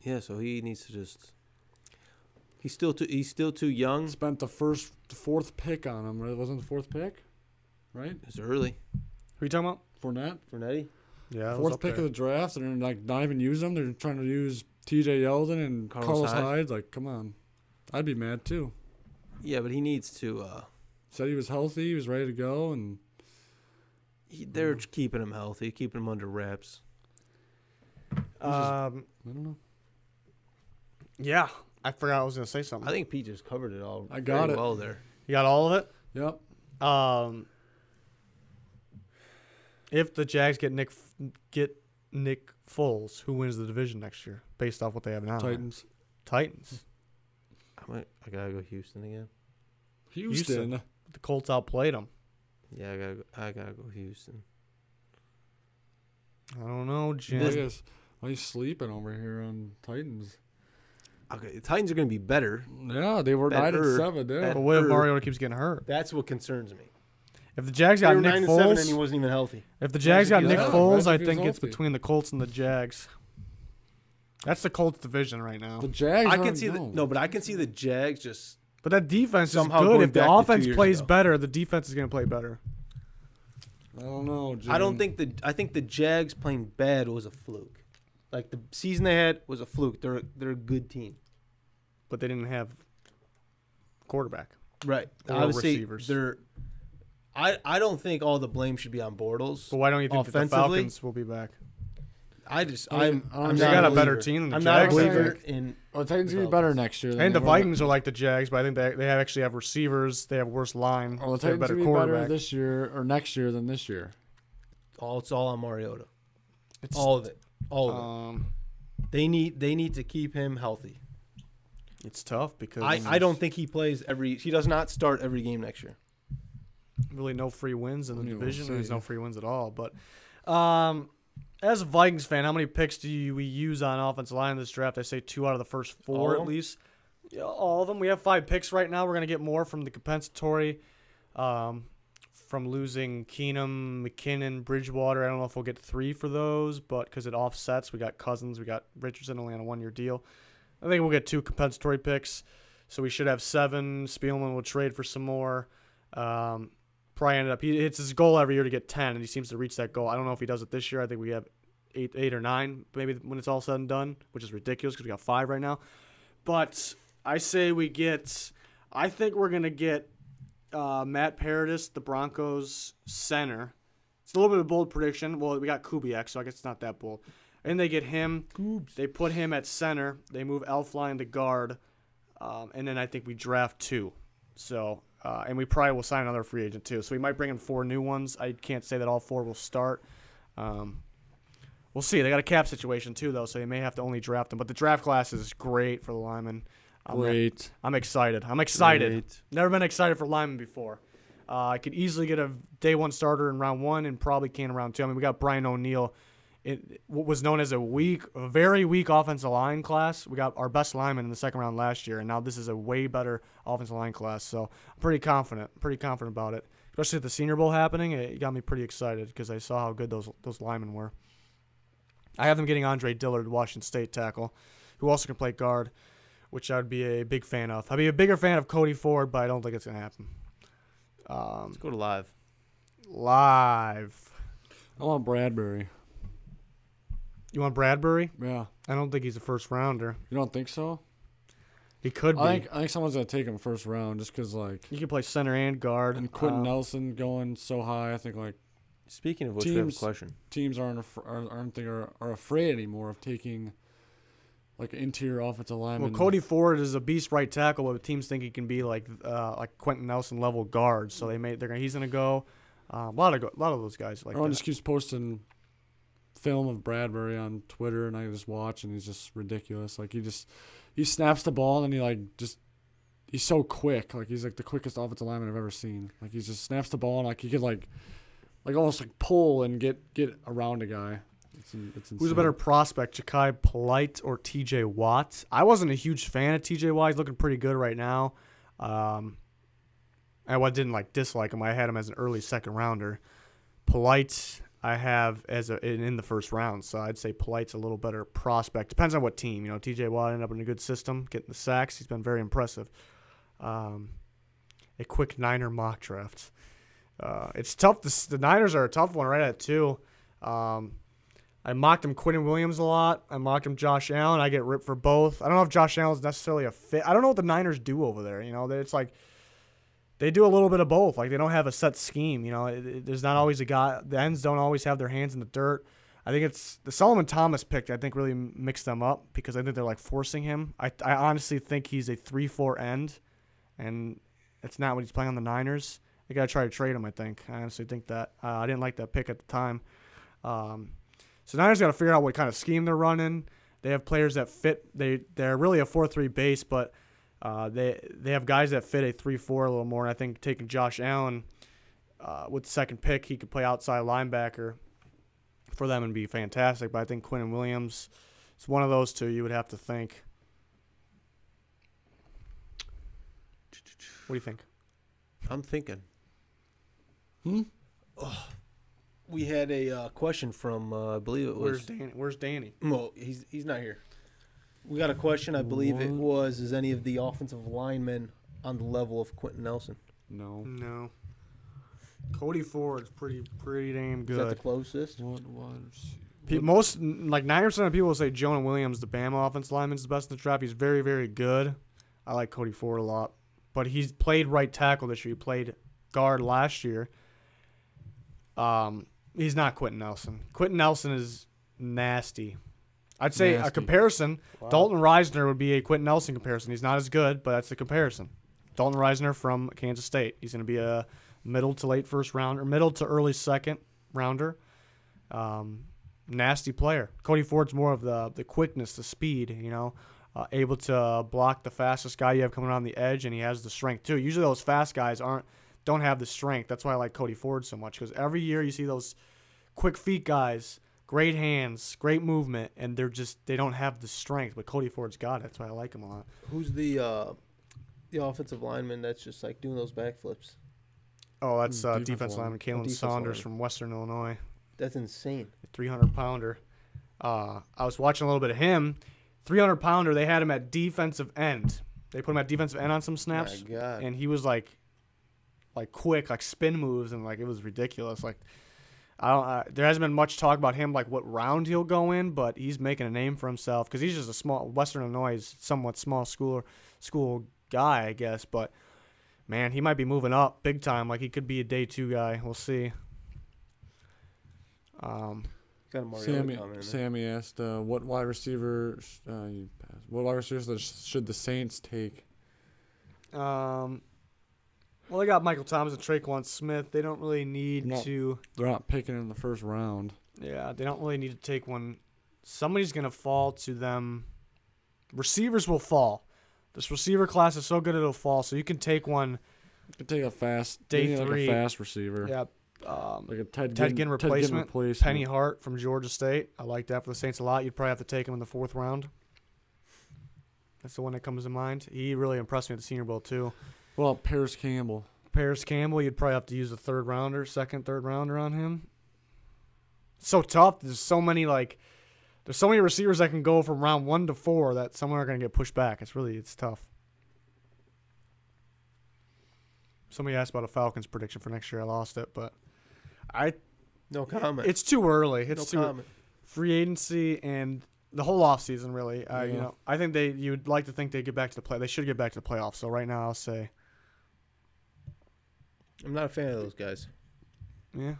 Yeah, so he needs to just. He's still too young. Spent the fourth pick on him. Right? Wasn't the fourth pick, right? It's early. Who are you talking about? Fournette. Yeah, fourth pick of the draft, and they're not even use them. They're trying to use T.J. Yeldon and Carlos Hyde. Come on, I'd be mad too. Yeah, but he needs to. Said he was healthy, he was ready to go, and they're keeping him healthy, keeping him under wraps. I don't know. Yeah, I forgot I was going to say something. I think Pete just covered it all. I got very it. well there. You got all of it? Yep. If the Jags get Nick Foles, who wins the division next year based off what they have now? Titans. I gotta go Houston again. Houston. The Colts outplayed them. Yeah, I gotta go Houston. I don't know, Jim. Why are you sleeping over here on Titans? Okay, the Titans are gonna be better. Yeah, they were 9-7. Yeah. But what if Mariota keeps getting hurt? That's what concerns me. If the Jags got Nick 9-7 Foles, and he wasn't even healthy. If the Jags got Nick Foles, I Imagine if he was think it's healthy. between the Colts and the Jags. That's the Colts division right now. The Jags. I can see but I can see the Jags just. But that defense is Somehow good. going If the back to 2 offense years plays ago. better, the defense is going to play better. I don't know. Jim. I think the Jags playing bad was a fluke. Like the season they had was a fluke. They're a good team. But they didn't have quarterback. Right. Or Obviously, receivers. I don't think all the blame should be on Bortles. But why don't you think that the Offensively? Falcons will be back? I'm They not got a better believer. team than the I'm not a Jags, I believer think. in. Oh, the Titans will be better next year. I than think the they were. Vikings are like the Jags, but I think they actually have receivers. They have worse line. Oh, the they have Titans better will be better quarterback. this year or next year than this year. It's all on Mariota. It's, All of it. All of it. They need to keep him healthy. It's tough because I don't think he plays he does not start every game next year. really no free wins in the I mean, we'll division. see. There's no free wins at all. But As a Vikings fan, how many picks do we use on offensive line in this draft? I say 2 out of the first 4 at least. Yeah, all of them. We have 5 picks right now. We're going to get more from the compensatory, from losing Keenum, McKinnon, Bridgewater. I don't know if we'll get 3 for those, but because it offsets, we got Cousins, we got Richardson only on a 1-year deal. I think we'll get 2 compensatory picks, so we should have 7. Spielman will trade for some more. Probably ended up, it's his goal every year to get 10, and he seems to reach that goal. I don't know if he does it this year. I think we have 8 or 9 maybe when it's all said and done, which is ridiculous because we got 5 right now. But I say I think we're going to get Matt Paradis, the Broncos center. It's a little bit of a bold prediction. Well, we got Kubiak, so I guess it's not that bold. And they get him. Coobs. They put him at center. They move Elflein to guard. And then I think we draft 2. So, and we probably will sign another free agent too. So we might bring in 4 new ones. I can't say that all 4 will start. We'll see. They got a cap situation too, though, so you may have to only draft them. But the draft class is great for the linemen. Great. I'm excited. Great. Never been excited for linemen before. I could easily get a day 1 starter in round 1 and probably can in round 2. I mean, we got Brian O'Neill. What was known as a very weak offensive line class. We got our best lineman in the second round last year, and now this is a way better offensive line class. So I'm pretty confident about it. Especially with the Senior Bowl happening, it got me pretty excited because I saw how good those linemen were. I have them getting Andre Dillard, Washington State tackle, who also can play guard, which I would be a big fan of. I'd be a bigger fan of Cody Ford, but I don't think it's going to happen. Let's go to live. Live. I want Bradbury. You want Bradbury? Yeah. I don't think he's a first rounder. You don't think so? He could be. I think someone's gonna take him first round just because he can play center and guard. And Quentin Nelson going so high. I think Speaking of which, we have a question. Teams aren't afraid anymore of taking interior offensitive linemen. Well, Cody Ford is a beast right tackle, but teams think he can be like Quentin Nelson level guard. So he's gonna go. A lot of those guys like. Everyone just keeps posting film of Bradbury on Twitter, and I just watch, and he's just ridiculous. He snaps the ball, and he's so quick. He's the quickest offensive lineman I've ever seen. He just snaps the ball, and he could almost pull and get around a guy. It's insane. Who's a better prospect, Ja'Kai Polite or T.J. Watt? I wasn't a huge fan of T.J. Watt. He's looking pretty good right now. I didn't dislike him. I had him as an early second rounder. Polite I have in the first round, so I'd say Polite's a little better prospect. Depends on what team. T.J. Watt ended up in a good system, getting the sacks. He's been very impressive. A quick Niner mock draft. It's tough. The Niners are a tough one right at 2. I mocked him Quentin Williams a lot. I mocked him Josh Allen. I get ripped for both. I don't know if Josh Allen's necessarily a fit. I don't know what the Niners do over there. It's they do a little bit of both. They don't have a set scheme. There's not always a guy. The ends don't always have their hands in the dirt. I think it's the Solomon Thomas pick. I think really mixed them up because I think they're forcing him. I honestly think he's a 3-4 end, and it's not when he's playing on the Niners. They got to try to trade him, I think. I honestly think that. I didn't like that pick at the time. So Niners got to figure out what kind of scheme they're running. They have players that fit. They're really a 4-3 base, but they have guys that fit a 3-4 a little more. And I think taking Josh Allen with the second pick, he could play outside linebacker for them and be fantastic. But I think Quentin Williams is one of those two you would have to think. What do you think? I'm thinking. We had a question from, I believe it was. Where's Danny? Well, he's not here. We got a question, I believe it was, is any of the offensive linemen on the level of Quentin Nelson? No. Cody Ford's pretty damn good. Is that the closest? Most 90% of people will say Jonah Williams, the Bama offensive lineman, is the best in the draft. He's very, very good. I like Cody Ford a lot. But he's played right tackle this year. He played guard last year. He's not Quentin Nelson. Quentin Nelson is nasty. I'd say a comparison, Dalton Reisner would be a Quentin Nelson comparison. He's not as good, but that's the comparison. Dalton Reisner from Kansas State. He's going to be a middle to late first rounder, middle to early second rounder. Nasty player. Cody Ford's more of the quickness, the speed, able to block the fastest guy you have coming around the edge, and he has the strength too. Usually those fast guys don't have the strength. That's why I like Cody Ford so much, because every year you see those quick feet guys great hands, great movement, and they don't have the strength. But Cody Ford's got it. That's why I like him a lot. Who's the offensive lineman that's just like doing those backflips? Oh, that's defense lineman Kenan Sinan from Western Illinois. That's insane. 300-pounder. I was watching a little bit of him. 300-pounder. They had him at defensive end. They put him at defensive end on some snaps. My God. And he was like quick, like spin moves, and like it was ridiculous. Like there hasn't been much talk about him, like what round he'll go in, but he's making a name for himself because he's just a small Western Illinois, is somewhat small school guy, I guess. But man, he might be moving up big time. Like he could be a day 2 guy. We'll see. Sammy asked, what wide receivers should the Saints take? Well, they got Michael Thomas and Traquan Smith. They don't really need to. They're not picking in the first round. Yeah, they don't really need to take one. Somebody's going to fall to them. Receivers will fall. This receiver class is so good it'll fall. So you can take one. You can take a fast day 3, like a fast receiver. Yeah, like a Ted Ginn replacement. Penny Hart from Georgia State. I like that for the Saints a lot. You'd probably have to take him in the 4th round. That's the one that comes to mind. He really impressed me at the Senior Bowl too. Well, Paris Campbell, you'd probably have to use a 3rd rounder, 2nd, 3rd rounder on him. It's so tough. There's so many receivers that can go from round 1 to 4 that some are going to get pushed back. It's tough. Somebody asked about a Falcons prediction for next year. I lost it, but no comment. It's too early. It's no comment. Free agency and the whole offseason, really. I think you'd like to think they get back to the play. They should get back to the playoffs. So right now, I'll say. I'm not a fan of those guys. Yeah.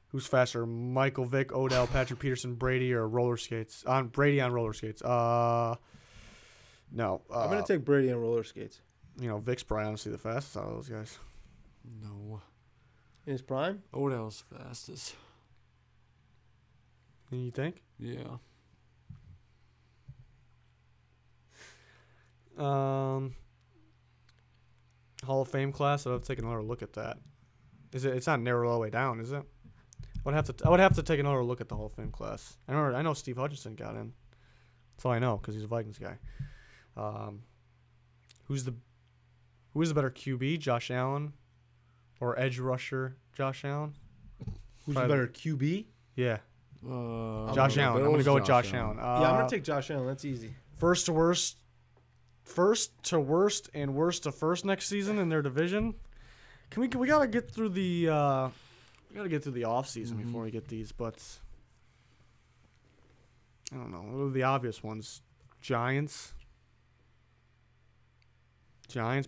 Who's faster, Michael Vick, Odell, Patrick Peterson, Brady, or roller skates? Brady on roller skates. No. I'm gonna take Brady on roller skates. Vick's probably honestly the fastest out of those guys. No. In his prime? Odell's fastest. You think? Yeah. Hall of Fame class. I'd have to take another look at that. It's not narrowed all the way down, is it? I would have to take another look at the Hall of Fame class. I know Steve Hutchinson got in. That's all I know because he's a Vikings guy. Who's the better QB, Josh Allen, or edge rusher, Josh Allen? Who's the better QB? Yeah. Josh Allen. I'm going to go with Josh Allen. I'm going to take Josh Allen. That's easy. First to worst and worst to first next season in their division. We got to get through the off season before we get these, but I don't know. What are the obvious ones? Giants,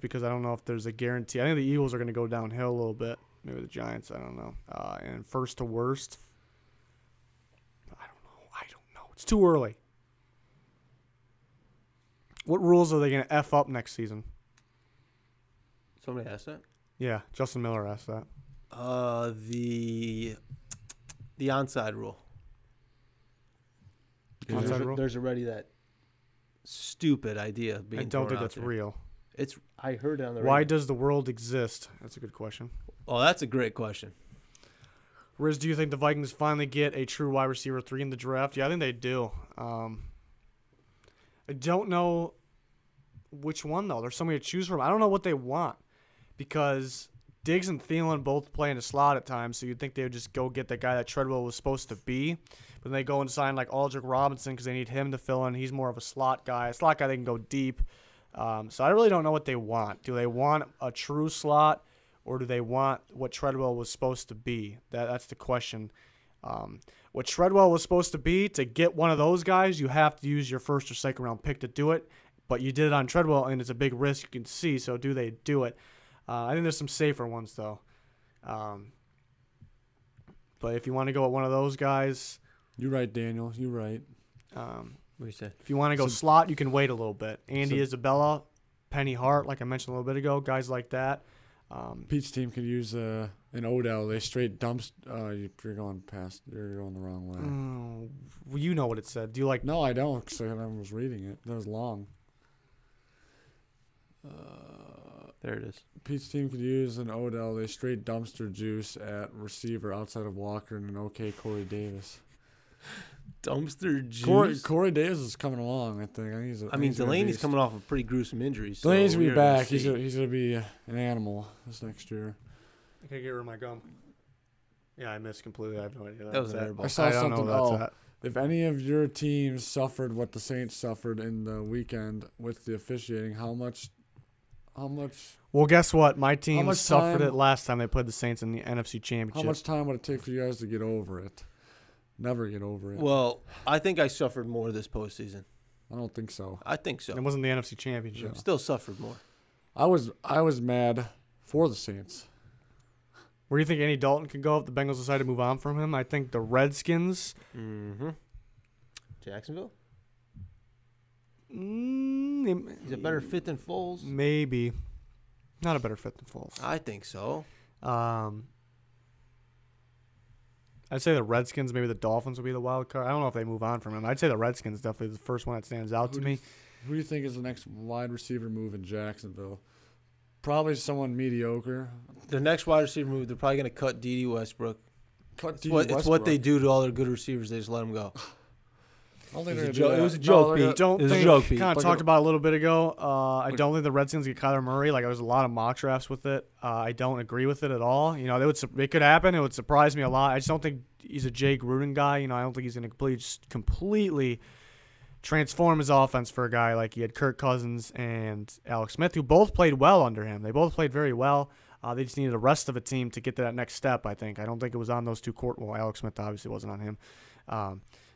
because I don't know if there's a guarantee. I think the Eagles are going to go downhill a little bit. Maybe the Giants, I don't know. And first to worst, I don't know. It's too early. What rules are they going to F up next season? Somebody asked that? Yeah, Justin Miller asked that. The onside rule. There's already that stupid idea being I don't think thrown that's out there. real. I heard it on the radio. Why does the world exist? That's a good question. Oh, that's a great question. Riz, do you think the Vikings finally get a true wide receiver 3 in the draft? Yeah, I think they do. I don't know which one, though. There's so many to choose from. I don't know what they want because Diggs and Thielen both play in the slot at times, so you'd think they would just go get the guy that Treadwell was supposed to be. But then they go and sign like Aldrick Robinson because they need him to fill in. He's more of a slot guy. A slot guy they can go deep. So I really don't know what they want. Do they want a true slot, or do they want what Treadwell was supposed to be? That's the question. What Treadwell was supposed to be, to get one of those guys, you have to use your 1st or 2nd round pick to do it. But you did it on Treadwell, and it's a big risk you can see. So do they do it? I think there's some safer ones, though. But if you want to go with one of those guys. You're right, Daniel. You're right. What do you say? If you want to go slot, you can wait a little bit. Andy Isabella, Penny Hart, like I mentioned a little bit ago, guys like that. Pete's team could use an Odell. They straight dumps. You're going the wrong way. Well, you know what it said. Do you like? No, I don't. Because I was reading it. That was long. There it is. Pete's team could use an Odell. They straight dumpster juice at receiver outside of Walker and an okay Corey Davis. Dumpster juice. Corey Davis is coming along, I think. I mean, Delaney's coming off of pretty gruesome injuries. So Delaney's going to be we're gonna back. He's see. going to be an animal this next year. I can't get rid of my gum. Yeah, I missed completely. I have no idea. That was an at. airball. I saw I don't something. know that's at. If any of your teams suffered what the Saints suffered in the weekend with the officiating, how much? Well, guess what? My team much suffered time- it last time they played the Saints in the NFC Championship. How much time would it take for you guys to get over it? Never get over it. Well, I think I suffered more this postseason. I don't think so. I think so. It wasn't the NFC Championship. Yeah. Still suffered more. I was mad for the Saints. Where do you think Andy Dalton could go if the Bengals decide to move on from him? I think the Redskins. Mm-hmm. Jacksonville? Mm, He's a better fit than Foles? Maybe. Not a better fit than Foles. I think so. I'd say the Redskins, maybe the Dolphins would be the wild card. I don't know if they move on from him. I'd say the Redskins definitely the first one that stands out to me. Who do you think is the next wide receiver move in Jacksonville? Probably someone mediocre. The next wide receiver move, they're probably going to cut D.D. Westbrook. Cut It's what they do to all their good receivers. They just let them go. I don't think It was they're a gonna do joke- it was that. a joke, they're Pete. gonna- Don't It was a think, joke, Pete. kind of Like talked a- about a little bit ago. I don't think the Redskins get Kyler Murray. Like, there's a lot of mock drafts with it. I don't agree with it at all. You know, it could happen. It would surprise me a lot. I just don't think he's a Jay Gruden guy. You know, I don't think he's going to completely transform his offense for a guy like he had Kirk Cousins and Alex Smith, who both played well under him. They both played very well. They just needed the rest of a team to get to that next step, I think. I don't think it was on those two court. Well, Alex Smith obviously wasn't on him.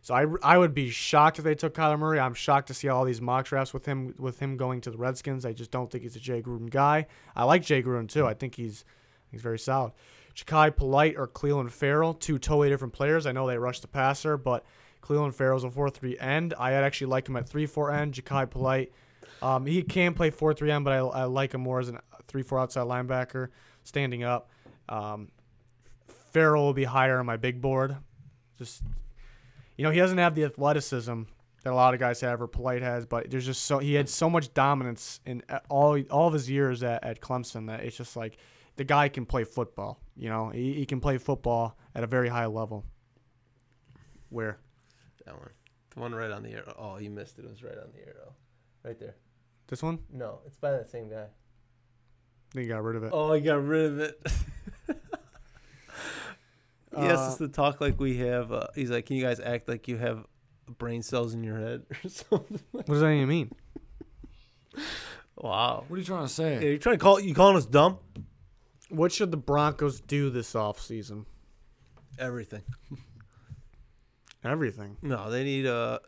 So I would be shocked if they took Kyler Murray. I'm shocked to see all these mock drafts with him going to the Redskins. I just don't think he's a Jay Gruden guy. I like Jay Gruden too. I think he's very solid. Ja'Kai Polite or Cleveland Farrell, two totally different players. I know they rush the passer, but Cleveland Farrell's a 4-3 end. I actually like him at 3-4 end. Ja'Kai Polite, he can play 4-3 end, but I like him more as a 3-4 outside linebacker, standing up. Farrell will be higher on my big board. Just, you know, he doesn't have the athleticism that a lot of guys have or Polite has, but there's just he had so much dominance in all of his years at Clemson that it's just like the guy can play football. You know, he can play football at a very high level. Where? That one. The one right on the arrow. Oh, you missed it. It was right on the arrow. Right there. This one? No, it's by that same guy. I think you got rid of it. Oh, I got rid of it. He asked us to talk like we have. He's like, "Can you guys act like you have brain cells in your head or something?" What does that even mean? Wow. What are you trying to Yeah, say? you trying to calling us dumb? What should the Broncos do this offseason? Everything. Everything. No, they need to.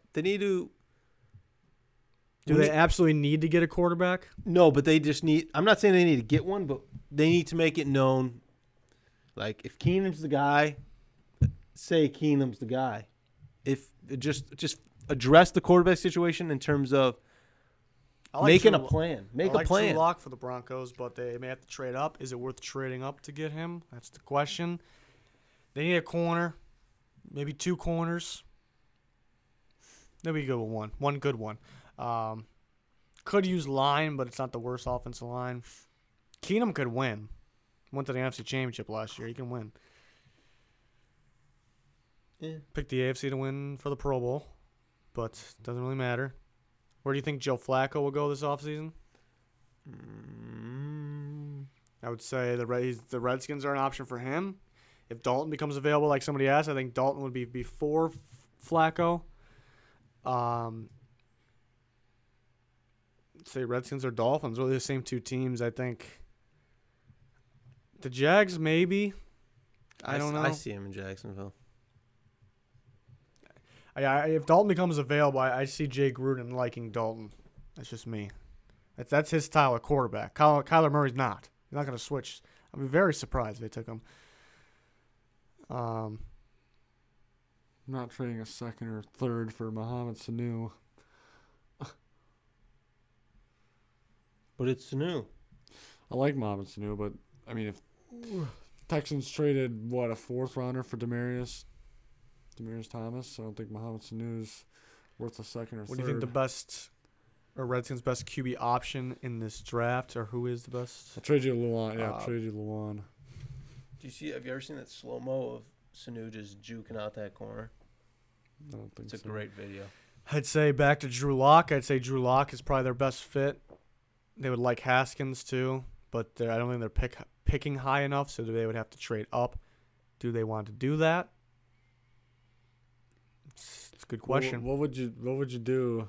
Do they absolutely need to get a quarterback? No, but they just need. I'm not saying they need to get one, but they need to make it known. Like, if Keenum's the guy, say Keenum's the guy. If just address the quarterback situation in terms of making a plan. Make a plan. Drew Lock for the Broncos, but they may have to trade up. Is it worth trading up to get him? That's the question. They need a corner, maybe two corners. Maybe go with one. One good one. Could use line, but it's not the worst offensive line. Keenum could win. Went to the NFC Championship last year. He can win. Yeah. Picked the AFC to win for the Pro Bowl, but doesn't really matter. Where do you think Joe Flacco will go this offseason? I would say the Redskins are an option for him. If Dalton becomes available, like somebody asked, I think Dalton would be before Flacco. Say Redskins or Dolphins, really the same two teams, I think. The Jags, maybe. I don't know. I see him in Jacksonville. If Dalton becomes available, I see Jay Gruden liking Dalton. That's just me. That's his style of quarterback. Kyler Murray's not. He's not going to switch. I'd be very surprised if they took him. Not trading a second or third for Mohamed Sanu. But it's new. I like Mohamed Sanu, but I mean, if Texans traded a fourth rounder for Demarius Thomas, I don't think Mohamed Sanu is worth a second or third. What do you think the best or Redskins' best QB option in this draft, or who is the best? I'll trade you Luan. Yeah, I'll trade you Luan. Have you ever seen that slow-mo of Sanu just juking out that corner? I don't think It's so. a great video. I'd say back to Drew Lock. I'd say Drew Lock is probably their best fit. They would like Haskins too, but I don't think they're picking high enough, so they would have to trade up. Do they want to do that? It's a good question. What would you do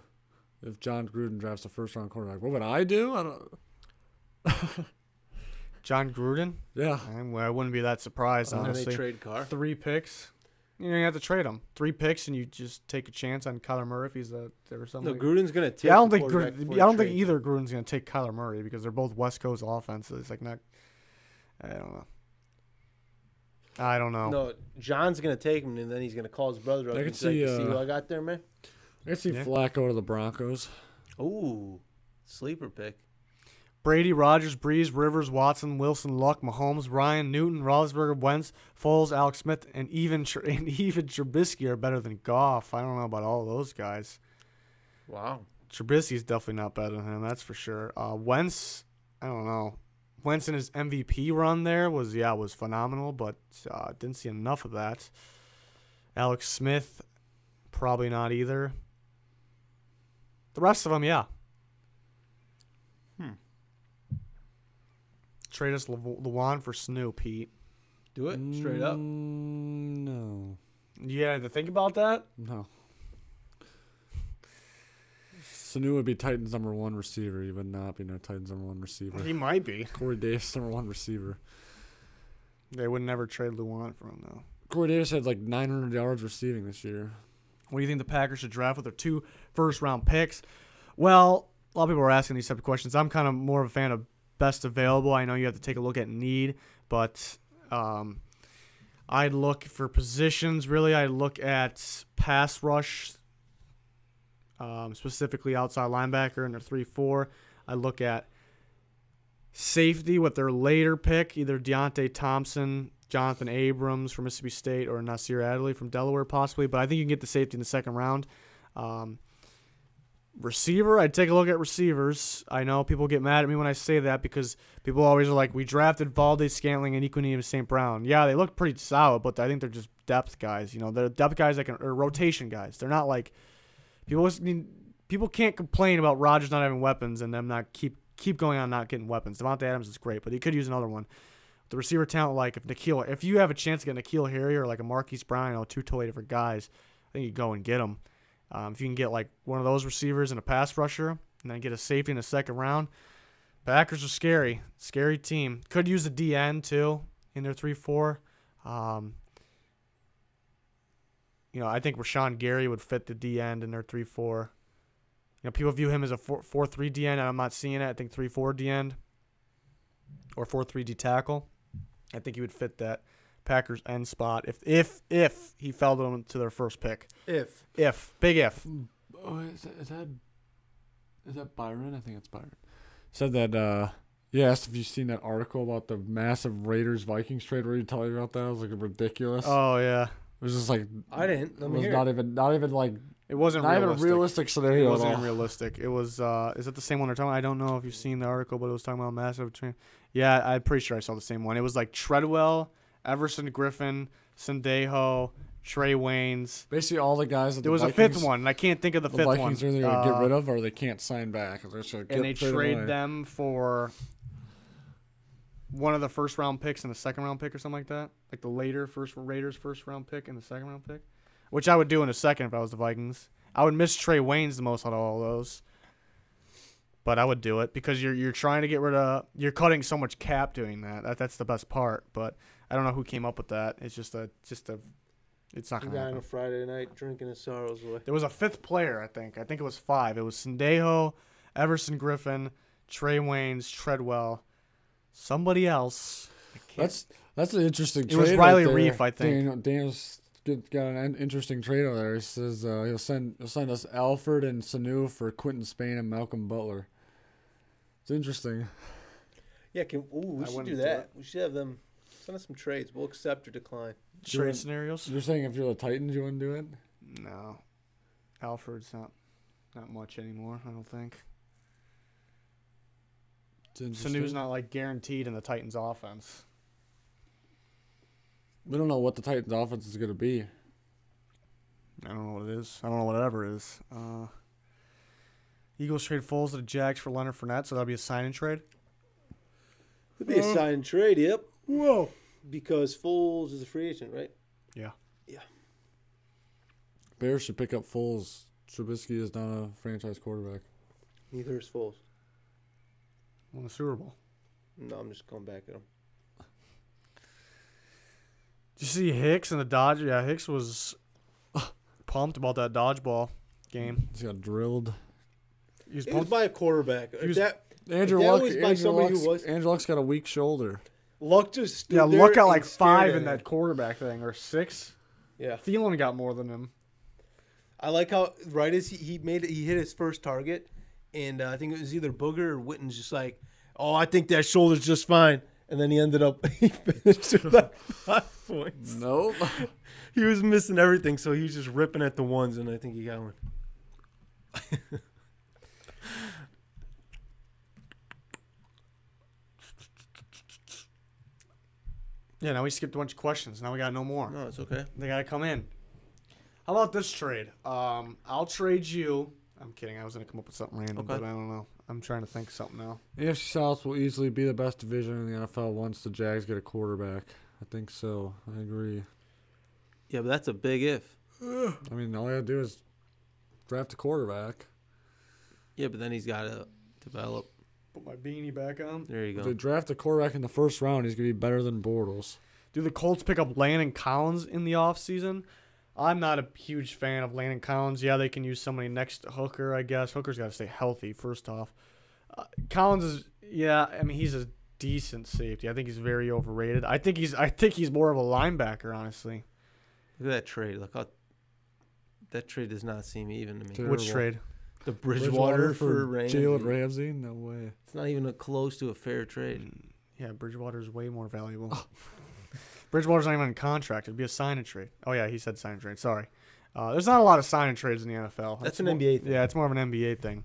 if John Gruden drafts a first-round quarterback? What would I do? I don't. John Gruden? Yeah. I wouldn't be that surprised, And then honestly. they trade Carr. 3 picks. You don't have to trade them. 3 picks, and you just take a chance on Kyler Murray if he's there or something. No, Gruden's gonna take. Yeah, I don't the think quarterback I before don't he think trades. either Gruden's gonna take Kyler Murray because they're both West Coast offenses. Like not, I don't know. No, John's gonna take him, and then he's gonna call his brother up. I and could say, see, "You see who I got there, man." I see Yeah. Flacco to the Broncos. Ooh, sleeper pick. Brady, Rodgers, Breeze, Rivers, Watson, Wilson, Luck, Mahomes, Ryan, Newton, Roethlisberger, Wentz, Foles, Alex Smith, and even Trubisky are better than Goff. I don't know about all those guys. Wow. Trubisky's definitely not better than him, that's for sure. Wentz, I don't know. Wentz in his MVP run there was phenomenal, but didn't see enough of that. Alex Smith, probably not either. The rest of them, yeah. Trade us Luan for Sanu, Pete. Do it straight up. No. You had to think about that? No. Sanu would be Titans' #1 receiver. He would not be no Titans' #1 receiver. He might be. Corey Davis, #1 receiver. They would never trade Luan for him, though. Corey Davis had like 900 yards receiving this year. What do you think the Packers should draft with their 2 first-round picks? Well, a lot of people are asking these type of questions. I'm kind of more of a fan of best available. I know you have to take a look at need, but I'd look for positions. Really, I'd look at pass rush, specifically outside linebacker in their 3-4. I look at safety with their later pick, either Deontay Thompson, Jonathan Abrams from Mississippi State, or Nasir Adderley from Delaware possibly. But I think you can get the safety in the second round. Receiver, I'd take a look at receivers. I know people get mad at me when I say that because people always are like, we drafted Valdes-Scantling and Equanimeous St. Brown. Yeah, they look pretty solid, but I think they're just depth guys. You know, they're depth guys or rotation guys. They're not like people can't complain about Rodgers not having weapons and them not keep going on not getting weapons. Devontae Adams is great, but he could use another one. The receiver talent, like if you have a chance to get N'Keal Harry or like a Marquise Brown, 2 totally different guys, I think you go and get them. If you can get like one of those receivers and a pass rusher, and then get a safety in the second round, Packers are scary team. Could use a DN too in their 3-4. I think Rashawn Gary would fit the D end in their 3-4. People view him as a 4-3 D end, and I'm not seeing it. I think 3-4 D end or 4-3 D tackle. I think he would fit that Packers end spot if he fell to their first pick. Big if. Oh, is that Byron? I think it's Byron. Said that he asked if you've seen that article about the massive Raiders-Vikings trade. Were you telling me about that? It was like ridiculous. Oh yeah. It was just like I didn't. It was not even like it wasn't not realistic. even a realistic scenario. It wasn't at all. realistic. It was. Is it the same one they're talking about? I don't know if you've seen the article, but it was talking about massive train. Yeah, I'm pretty sure I saw the same one. It was like Treadwell, Everson Griffin, Sendejo, Trey Waynes. Basically, all the guys that There was a fifth one, and I can't think of the fifth one. The Vikings are either going to get rid of or they can't sign back. And they trade them for one of the first-round picks and the second-round pick or something like that. Like the later Raiders first-round pick and the second-round pick. Which I would do in a second if I was the Vikings. I would miss Trey Waynes the most out of all those. But I would do it because you're trying to get rid of – you're cutting so much cap doing that. That's the best part. But I don't know who came up with that. It's just a it's not going to guy happen. on a Friday night drinking his sorrows away. There was a fifth player, I think. I think it was 5. It was Sendejo, Everson Griffin, Trey Waynes, Treadwell, somebody else. That's an interesting trade. It was Riley right Reif, I think. Daniel's got an interesting trade over there. He says he'll send us Alford and Sanu for Quentin Spain and Malcolm Butler. It's interesting. Yeah, we should do that. We should have them send us some trades. We'll accept or decline. Trade scenarios? You're saying if you're the Titans, you wouldn't do it? No. Alfred's not much anymore, I don't think. Sanu's not like guaranteed in the Titans offense. We don't know what the Titans offense is going to be. I don't know what it is. I don't know what it ever is. Eagles trade Foles to the Jags for Leonard Fournette, so that'll be a sign-in trade. It'd be a sign and trade, yep. Whoa. Because Foles is a free agent, right? Yeah. Bears should pick up Foles. Trubisky is not a franchise quarterback. Neither is Foles. Won the Super Bowl. No, I'm just going back at him. Did you see Hicks and the Dodgers? Yeah, Hicks was pumped about that dodgeball game. He got drilled. He was It was pumped. by a quarterback. Andrew that Luck. was by somebody who was- Andrew Luck's got a weak shoulder. Luck just stood Yeah, there Luck got and like stared 5 at in him. that quarterback thing, or 6. Yeah. Thielen got more than him. I like how right as he hit his first target, and I think it was either Booger or Witten's just like, oh, I think that shoulder's just fine. And then he finished with like 5 points. Nope. He was missing everything, so he was just ripping at the ones, and I think he got one. Yeah, now we skipped a bunch of questions. Now we got no more. No, it's okay. They got to come in. How about this trade? I'll trade you. I'm kidding. I was going to come up with something random, Okay. but I don't know. I'm trying to think of something now. AFC South will easily be the best division in the NFL once the Jags get a quarterback. I think so. I agree. Yeah, but that's a big if. I mean, all you got to do is draft a quarterback. Yeah, but then he's got to develop. Put my beanie back on. There you If go. they draft a quarterback in the first round, he's going to be better than Bortles. Do the Colts pick up Landon Collins in the offseason? I'm not a huge fan of Landon Collins. Yeah, they can use somebody next to Hooker, I guess. Hooker's got to stay healthy, first off. Collins is, yeah, I mean, he's a decent safety. I think he's very overrated. I think he's more of a linebacker, honestly. Look at that trade. Look how that trade does not seem even to me. Terrible. Which trade? The Bridgewater for Jalen Ramsey. Ramsey? No way. It's not even close to a fair trade. Yeah, Bridgewater's way more valuable. Bridgewater's not even on contract. It'd be a sign and trade. Oh, yeah, he said sign and trade. Sorry. There's not a lot of sign and trades in the NFL. That's It's an more- NBA thing. Yeah, it's more of an NBA thing.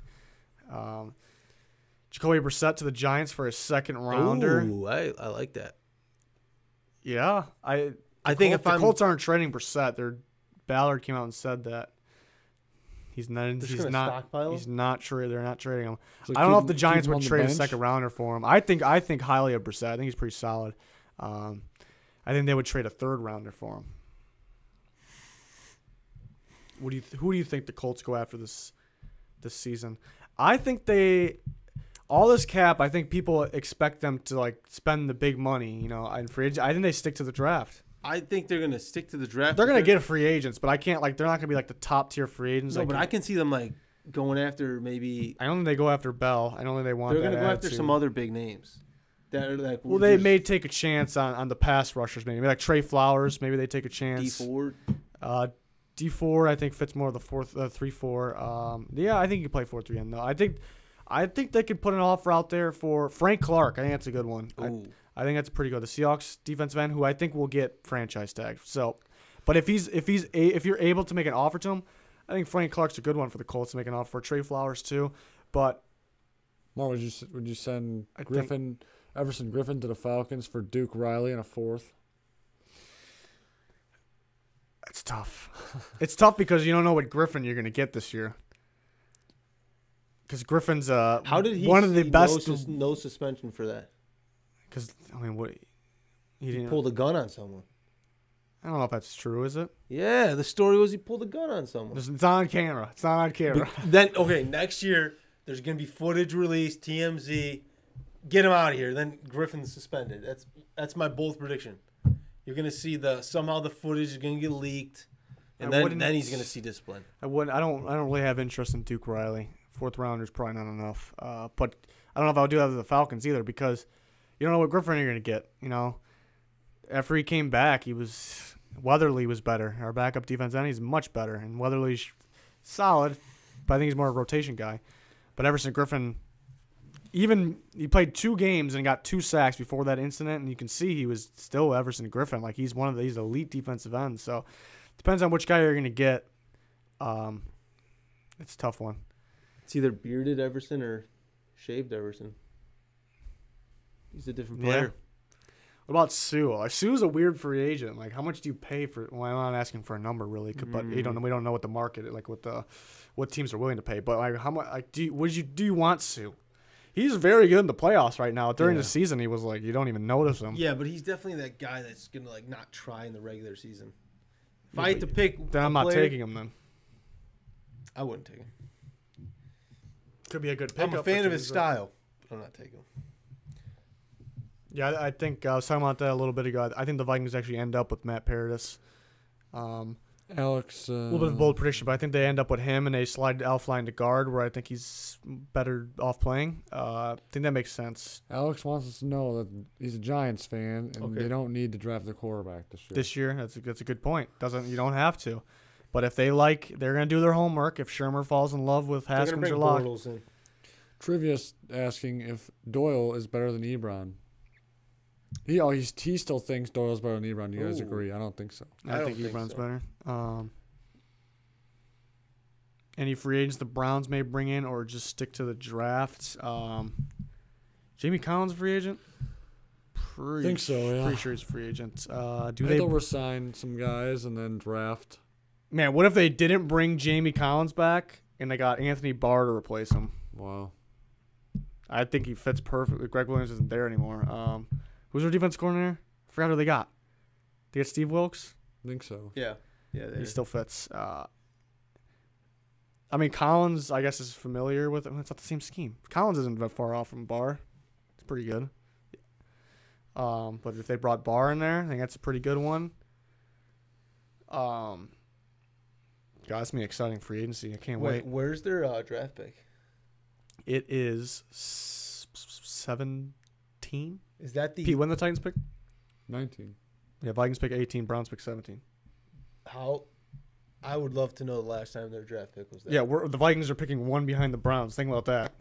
Jacoby Brissett to the Giants for a second rounder. Ooh, I like that. Yeah, I think if the I'm Colts aren't trading Brissett, Ballard came out and said that he's not. just He's gonna not. stockpile He's him? not trading. They're not trading him. So I don't know if keep- the Giants keep him would on the trade a bench? second rounder for him. I think highly of Brissett. I think he's pretty solid. I think they would trade a third rounder for him. Who do you think the Colts go after this season? I think all this cap. I think people expect them to like spend the big money. In free agent. I think they stick to the draft. I think they're gonna stick to the draft. They're gonna get free agents, but I can't they're not gonna be like the top tier free agents. No, but I can see them like going after maybe. I don't think they go after Bell. I don't think they want. They're that gonna go after attitude. some other big names. That are like. Well, they may take a chance on the pass rushers. Maybe like Trey Flowers. Maybe they take a chance. D4. D4 I think fits more of the 3-4. Yeah, I think you can play 4-3 though. I think they could put an offer out there for Frank Clark. I think that's a good one. Ooh. I think that's pretty good. The Seahawks defensive end, who I think will get franchise tag. So, but if you're able to make an offer to him, I think Frank Clark's a good one for the Colts to make an offer for Trey Flowers too. But Mark, would you send I think- Everson Griffin to the Falcons for Duke Riley and a fourth? it's tough. It's tough because you don't know what Griffin you're going to get this year. Because Griffin's How did he? one of the see best. No suspension for that. Because I mean, what he He didn't. pulled a gun on someone. I don't know if that's true. Is it? Yeah, the story was he pulled a gun on someone. It's not on camera. It's not on camera. Then next year there's gonna be footage released. TMZ, get him out of here. Then Griffin's suspended. That's my bold prediction. You're gonna see somehow the footage is gonna get leaked, and then he's gonna see discipline. I don't really have interest in Duke Riley. Fourth rounder is probably not enough. But I don't know if I would do that with the Falcons either because you don't know what Griffin you're gonna get. After he came back, Weatherly was better. Our backup defense end, he's much better, and Weatherly's solid, but I think he's more a rotation guy. But Everson Griffin, he played 2 games and got 2 sacks before that incident, and you can see he was still Everson Griffin. Like he's one of these elite defensive ends. So depends on which guy you're gonna get. It's a tough one. It's either bearded Everson or shaved Everson. He's a different Yeah. player. What about Sue? Like, Sue's a weird free agent. Like, how much do you pay for? Well, I'm not asking for a number really, but we don't know what the market, like what teams are willing to pay. But like, how much? Like, do you want Sue? He's very good in the playoffs right now. During the season, he was like, you don't even notice him. Yeah, but he's definitely that guy that's gonna like not try in the regular season. If I had to pick, Then I'm not taking him. Then I wouldn't take him. could be a good pickup. I'm a fan of his style. I'm not taking him. Yeah, I think I was talking about that a little bit ago. I think the Vikings actually end up with Matt Paradis. Alex. A little bit of a bold prediction, but I think they end up with him and they slide Alfline to guard, where I think he's better off playing. I think that makes sense. Alex wants us to know that he's a Giants fan, and they don't need to draft the quarterback this year. This year, that's a good point. You don't have to, but if they like, they're gonna do their homework. If Shermer falls in love with Haskins or Locke, Trivia's asking if Doyle is better than Ebron. He still thinks Doyle's better than Ebron. Do you guys agree? I don't think so. I think Ebron's better. Any free agents the Browns may bring in, or just stick to the drafts. Jamie Collins a free agent? Think so, yeah. Pretty sure he's a free agent. They'll resign some guys and then draft. Man, what if they didn't bring Jamie Collins back and they got Anthony Barr to replace him? Wow. I think he fits perfectly. Greg Williams isn't there anymore. Who's their defense coordinator? I forgot who they got. They got Steve Wilkes? I think so. Yeah. He still fits. I mean, Collins, I guess, is familiar with it. It's not the same scheme. Collins isn't that far off from Barr. It's pretty good. But if they brought Barr in there, I think that's a pretty good one. God, that's me exciting free agency. I can't wait. Where's their draft pick? It is 17. Is that the Pete, when the Titans pick? 19. Yeah, Vikings pick 18, Browns pick 17. how? I would love to know the last time their draft pick was there. Yeah, the Vikings are picking one behind the Browns. Think about that.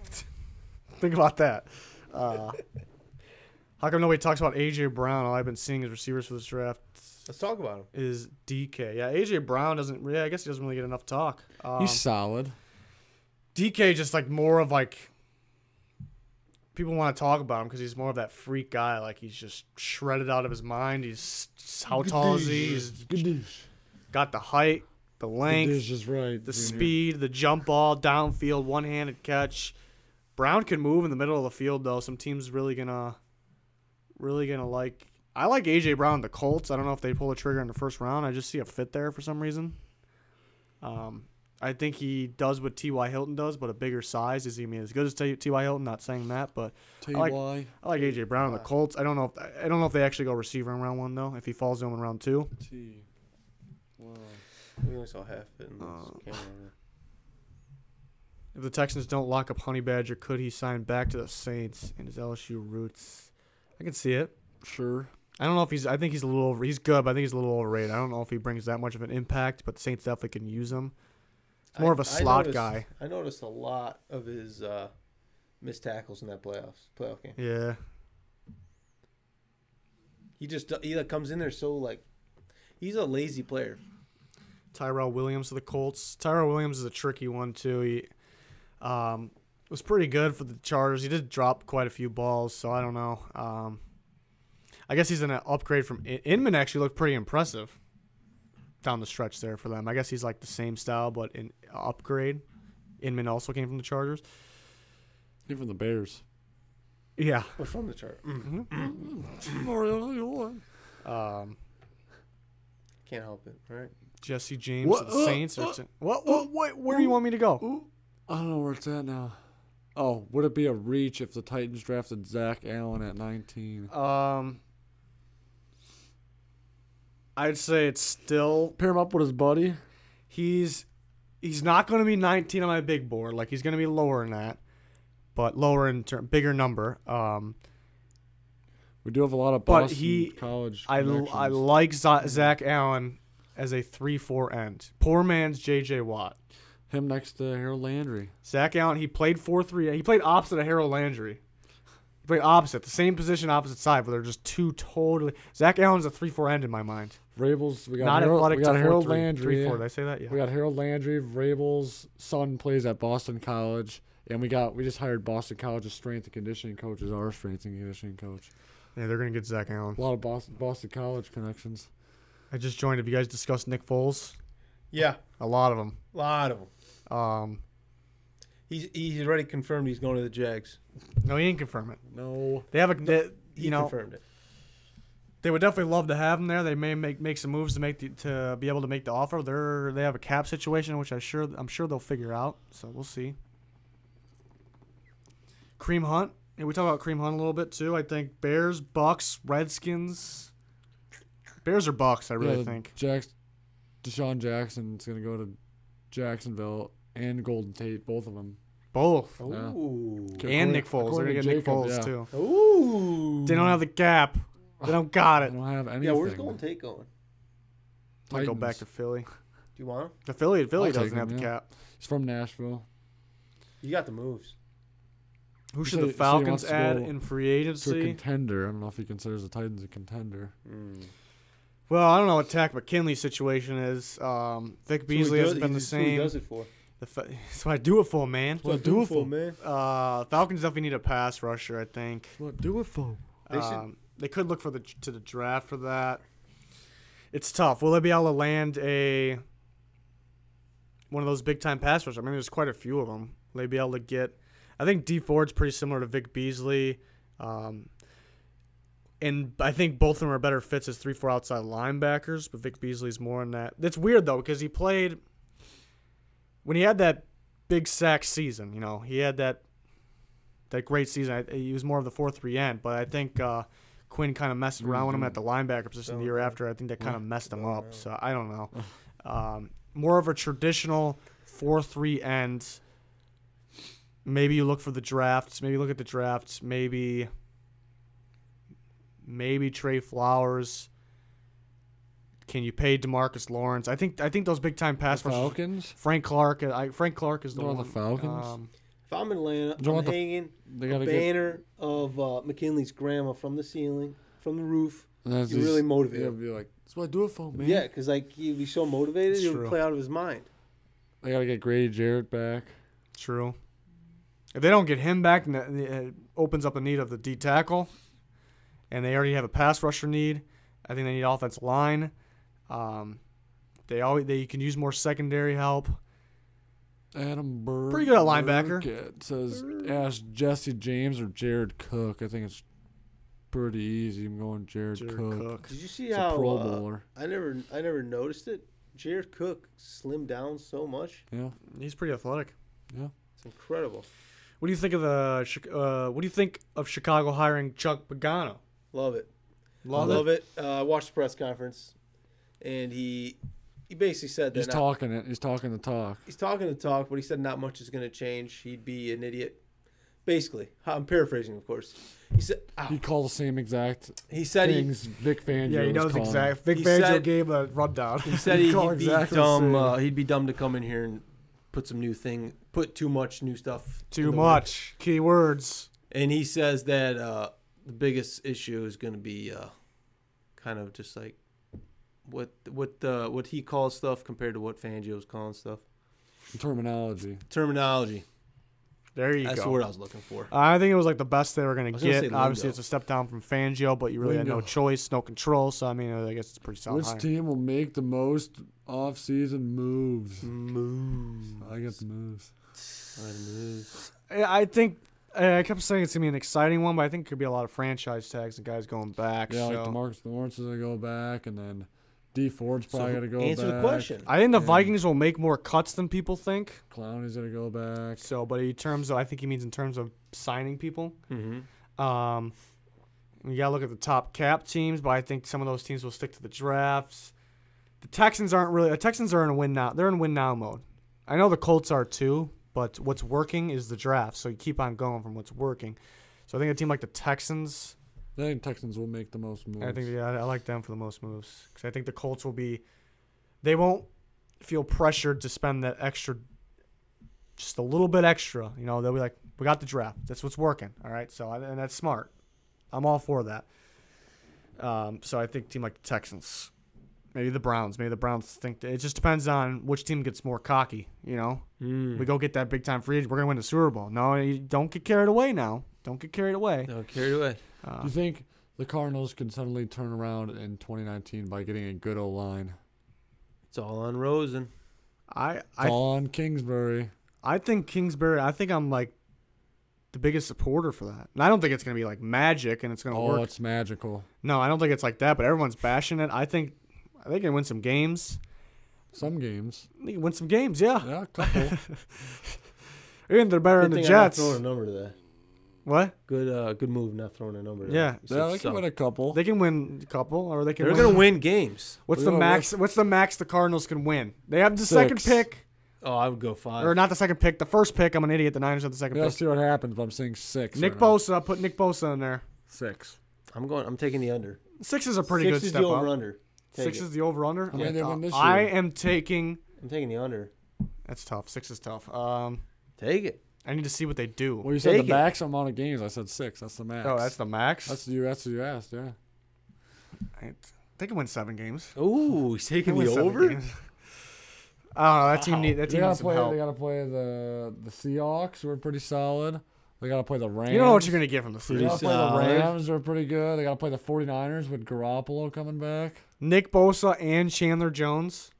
Think about that. How come nobody talks about A.J. Brown? All I've been seeing is receivers for this draft. Let's talk about him. Is DK. Yeah, A.J. Brown doesn't really, I guess he doesn't really get enough talk. He's solid. DK just like more of like, people want to talk about him because he's more of that freak guy. Like he's just shredded out of his mind. How tall is he? He's got the height, the length, Just right, the speed, the jump ball, downfield, one-handed catch. Brown can move in the middle of the field though. Some teams really gonna like. I like AJ Brown, the Colts. I don't know if they pull the trigger in the first round. I just see a fit there for some reason. I think he does what T.Y. Hilton does, but a bigger size. Is he as good as T.Y. Hilton? Not saying that, but I like A.J. Brown and the Colts. I don't know if they actually go receiver in round 1 though. If he falls to him in round 2. We only saw half it in this camera. If the Texans don't lock up Honey Badger, could he sign back to the Saints in his LSU roots? I can see it. Sure. I don't know if I think he's a little he's good, but I think he's a little overrated. I don't know if he brings that much of an impact, but the Saints definitely can use him. It's more of a slot guy. I noticed a lot of his missed tackles in that playoff game. Yeah. He comes in there so like he's a lazy player. Tyrell Williams of the Colts. Tyrell Williams is a tricky one too. He was pretty good for the Chargers. He did drop quite a few balls, so I don't know. I guess he's an upgrade from Inman. Actually looked pretty impressive down the stretch there for them. I guess he's like the same style, but an upgrade. Inman also came from the Chargers. Came from the Bears. Yeah. Or from the Chargers. Can't help it, right? Jesse James of the Saints. Where do you want me to go? I don't know where it's at now. Oh, would it be a reach if the Titans drafted Zach Allen at 19? I'd say it's still Pair him up with his buddy. He's not going to be 19 on my big board. Like he's going to be lower than that, but lower in bigger number. We do have a lot of Boston college. I like Zach Allen as a 3-4 end. Poor man's J.J. Watt. Him next to Harold Landry. Zach Allen, he played 4-3. He played opposite of Harold Landry. He played opposite, the same position, opposite side, but they're just two totally. Zach Allen's a 3-4 end in my mind. Vrabel's, we got Not Harold, athletic we got to Harold 4-3, Landry. 3-4. Did I say that? Yeah. We got Harold Landry. Vrabel's son plays at Boston College. And we just hired Boston College's strength and conditioning coach as our strength and conditioning coach. Yeah, they're gonna get Zach Allen. A lot of Boston College connections. I just joined. Have you guys discussed Nick Foles? Yeah, A lot of them. a lot of them. He's already confirmed he's going to the Jags. No, he didn't confirm it. No. They have He confirmed it. They would definitely love to have him there. They may make some moves to be able to make the offer. They have a cap situation, which I'm sure they'll figure out. So we'll see. Kareem Hunt. Yeah, we talk about Kareem Hunt a little bit too. I think Bears, Bucks, Redskins. Bears or Bucks, I really think. Deshaun Jackson's gonna go to Jacksonville and Golden Tate, both of them. Both. Yeah. Ooh. And Nick Foles. They're going to get Nick Foles, yeah. too. Ooh. They don't have the cap. They don't got I it. don't have anything. Yeah, where's Golden Tate going? Might go Titans. back to Philly. Do you want him? The Philly I'll doesn't take have him, the yeah. cap. He's from Nashville. You got the moves. Who He should said the he Falcons wants to add go in free To a agency? contender. I don't know if he considers the Titans a contender. Well, I don't know what Tack McKinley's situation is. Vic Beasley hasn't been the That's what he same. does it for. That's what I do it for, man. That's what I do it for, man. Falcons definitely need a pass rusher, I think. What do it for? They could look to the draft for that. It's tough. Will they be able to land one of those big time pass rushers? I mean, there's quite a few of them. Will they be able to get? I think D Ford's pretty similar to Vic Beasley, and I think both of them are better fits as 3-4 outside linebackers. But Vic Beasley's more in that. That's weird though because he played when he had that big sack season. You know, he had that great season. He was more of the 4-3 end, but I think Quinn kind of messed around with him at the linebacker position the year after. I think that kind of messed him up. So I don't know. More of a traditional 4-3 end. Maybe you look for the drafts. Maybe look at the drafts. Maybe Trey Flowers. Can you pay DeMarcus Lawrence? I think those big time pass The rushers. Falcons? Frank Clark. Frank Clark is the They're on one. the Falcons? If I'm in Atlanta, Do you I'm want the- hanging They a gotta get. banner of McKinley's grandma from the ceiling, from the roof. That's You really motivate Yeah, him. be like, that's what I do it for, man. Yeah, because like he'd be so motivated, It's he would true. play out of his mind. They gotta get Grady Jarrett back. True. If they don't get him back, then it opens up a need of the D tackle, and they already have a pass rusher need. I think they need offensive line. They can use more secondary help. Adam Burke. Pretty good at linebacker. It says ask Jesse James or Jared Cook. I think it's pretty easy. I'm going Jared Cook. Did you see He's a how Pro Bowler. I never noticed it? Jared Cook slimmed down so much. Yeah. He's pretty athletic. Yeah. It's incredible. What do you think of Chicago hiring Chuck Pagano? Love it. Love it. I watched the press conference, and he basically said that He's talking it. He's talking the talk. he's talking the talk, but he said not much is going to change. He'd be an idiot. Basically, I'm paraphrasing, of course. He said, He called the same exact he said things Vic Fangio Yeah, he was knows calling. exact. Vic He Fangio said- gave a rundown. he said He he'd called be exactly the dumb. same. He'd be dumb to come in here and put too much new stuff. Too in the much. Key words. And he says that the biggest issue is going to be kind of just like what he calls stuff compared to what Fangio's calling stuff. Terminology. Terminology. There you That's go. the word I was looking for. I think it was like the best they were going I to was gonna get. say lingo. Obviously, it's a step down from Fangio, but you really had no Lingo. choice, no control. So, I mean, I guess it's pretty solid. Which hire. team will make the most off-season moves? Moves. I got the moves. I think I kept saying it's going to be an exciting one, but I think it could be a lot of franchise tags and guys going back. Yeah, like so. DeMarcus Lawrence is going to go back, and then D Ford's probably going to go back. Answer the question. I think the Yeah. Vikings will make more cuts than people think. Clowney's going to go back. So, but in terms of, I think he means in terms of signing people. Mm-hmm. You got to look at the top cap teams, but I think some of those teams will stick to the drafts. The Texans aren't really. The Texans are in a win now. They're in win now mode. I know the Colts are too, but what's working is the draft. So you keep on going from what's working. So I think a team like the Texans. I think Texans will make the most moves. I think I like them for the most moves because I think the Colts will be. They won't feel pressured to spend that extra, just a little bit extra. You know, they'll be like, we got the draft. That's what's working. All right. So and that's smart. I'm all for that. So I think a team like the Texans. Maybe the Browns. Maybe the Browns think it just depends on which team gets more cocky. You know, we go get that big time free agent. We're gonna win the Super Bowl. No, you don't get carried away now. Don't get carried away. Don't carry it away. Do you think the Cardinals can suddenly turn around in 2019 by getting a good O-line? It's all on Rosen. It's all on Kingsbury. I think Kingsbury. I think I'm like the biggest supporter for that. And I don't think it's gonna be like magic and it's gonna work. Oh, it's magical. No, I don't think it's like that. But everyone's bashing it. I think they can win some games. Some games. They can win some games. Yeah. Yeah, a couple. Even they're better than the Jets. Throwing a number to that. What? Good move, not throwing a number. Yeah. Yeah, they can win a couple. They can win a couple, or they can. They're gonna win games. What's We're the gonna max? What's the max the Cardinals can win? They have the second 6. pick, Oh, I would go 5. or not the second pick, the first pick. I'm an idiot. The Niners have the second Yeah, pick. see what happens, but I'm saying 6. Nick right now. Bosa, put Nick Bosa in there. 6. I'm taking the under. 6 is a pretty 6 good is step the over up. under. 6 is the over under. How many they win this I year? am taking. I'm taking the under. That's tough. 6 is tough. Take it. I need to see what they do. Well, you said Take the it. max amount of games. I said 6. That's the max. Oh, that's the max. That's what you asked, yeah. They can win 7 games. Ooh, he's They taking can the win 7 over. games. I don't know. That team They needs gotta some play. help. They gotta play the Seahawks, who are pretty solid. They gotta play the Rams. You don't know what you're gonna get from the They Seahawks. gotta play the solid. Rams. They're pretty good. They gotta play the 49ers with Garoppolo coming back. Nick Bosa and Chandler Jones,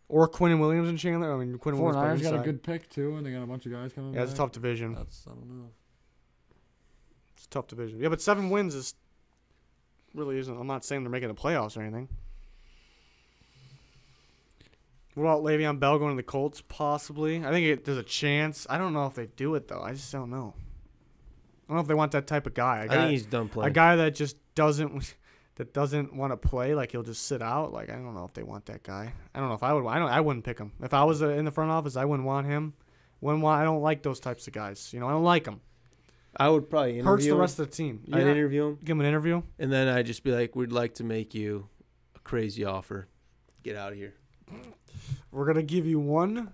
or Quinn Williams and Chandler. I mean, Quinn Williams. 49ers got a inside. good pick too, and they got a bunch of guys coming Yeah, back. it's a tough division. I don't know. It's a tough division. Yeah, but 7 wins is really isn't. I'm not saying they're making the playoffs or anything. What about Le'Veon Bell going to the Colts? Possibly. I think there's a chance. I don't know if they do it though. I just don't know. I don't know if they want that type of guy. I think he's done playing. A guy that just doesn't want to play. Like he'll just sit out. Like I don't know if they want that guy. I don't know if I would. I wouldn't pick him if I was in the front office. I wouldn't want him. I don't like those types of guys. You know, I don't like them. I would probably interview Hurts the him. rest of the team. I'd interview him. Give him an interview. And then I'd just be like, we'd like to make you a crazy offer. Get out of here. We're gonna give you $1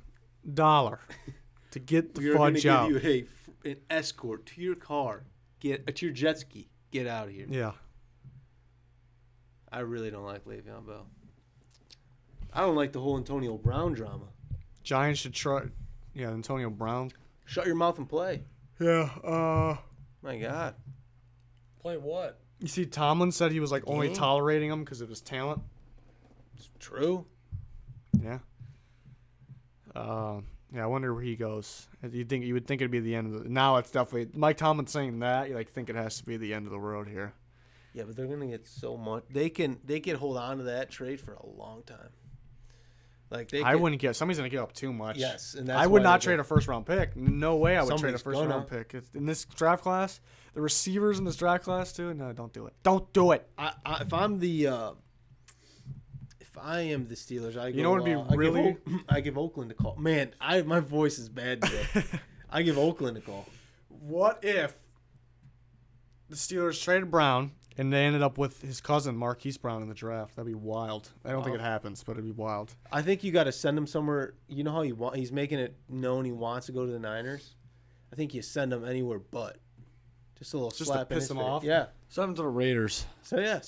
to get the We're going to fudge out. give you an escort to your car. To your jet ski. Get out of here. Yeah. I really don't like Le'Veon Bell. I don't like the whole Antonio Brown drama. Giants should try. Yeah, Antonio Brown. Shut your mouth and play. Yeah. My God. Play what? You see, Tomlin said he was like only Game? tolerating him because of his talent. It's true. Yeah. Yeah, I wonder where he goes. You would think it'd be the end of the. Now it's definitely Mike Tomlin saying that. You think it has to be the end of the road here. Yeah, but they're gonna get so much. They can hold on to that trade for a long time. Like I wouldn't get. Somebody's gonna give up too much. Yes, and that's I would why not they trade go- a first round pick. No way I would trade a Somebody's first gonna. round pick in this draft class. The receivers in this draft class too. No, don't do it. Don't do it. If I'm the, if I am the Steelers, I go. You know what would be really? I give Oakland a call. Man, my voice is bad today. I give Oakland a call. What if the Steelers traded Brown and they ended up with his cousin Marquise Brown in the draft? That'd be wild. I don't think it happens, but it'd be wild. I think you got to send him somewhere. You know how he's making it known he wants to go to the Niners. I think you send him anywhere but just a little Just to slap in piss his him face. off? Yeah. Send them to the Raiders. So yeah,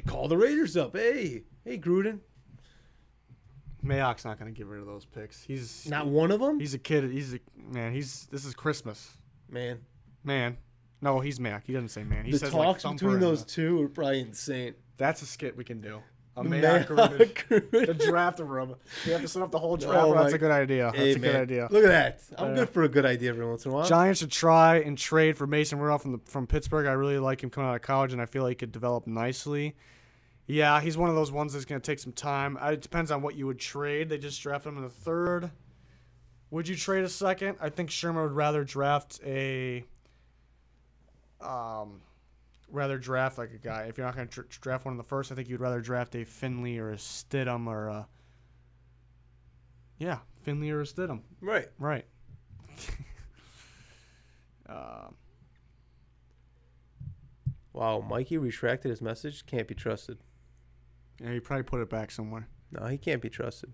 call the Raiders up. Hey Gruden. Mayock's not going to get rid of those picks. He's Not one of them. He's a kid. This is Christmas. Man, No, he's Mayock. He doesn't say man. He the says talks like between Thumper those and, two are probably insane. That's a skit we can do. A Mayock Mayock Gruden. the draft room. We have to set up the whole draft. Oh That's my- a good idea. That's Hey, a good man, idea. Look at that. I'm Yeah. good for a good idea every once in a while. Giants should try and trade for Mason Rudolph from Pittsburgh. I really like him coming out of college, and I feel like he could develop nicely. Yeah, he's one of those ones that's going to take some time. It depends on what you would trade. They just drafted him in the 3rd. Would you trade a second? I think Sherman would rather draft like a guy. If you're not going to draft one in the 1st, I think you'd rather draft a Finley or a Stidham or a Finley or a Stidham. Right. Right. Wow, Mikey retracted his message. Can't be trusted. Yeah, you probably put it back somewhere. No, he can't be trusted.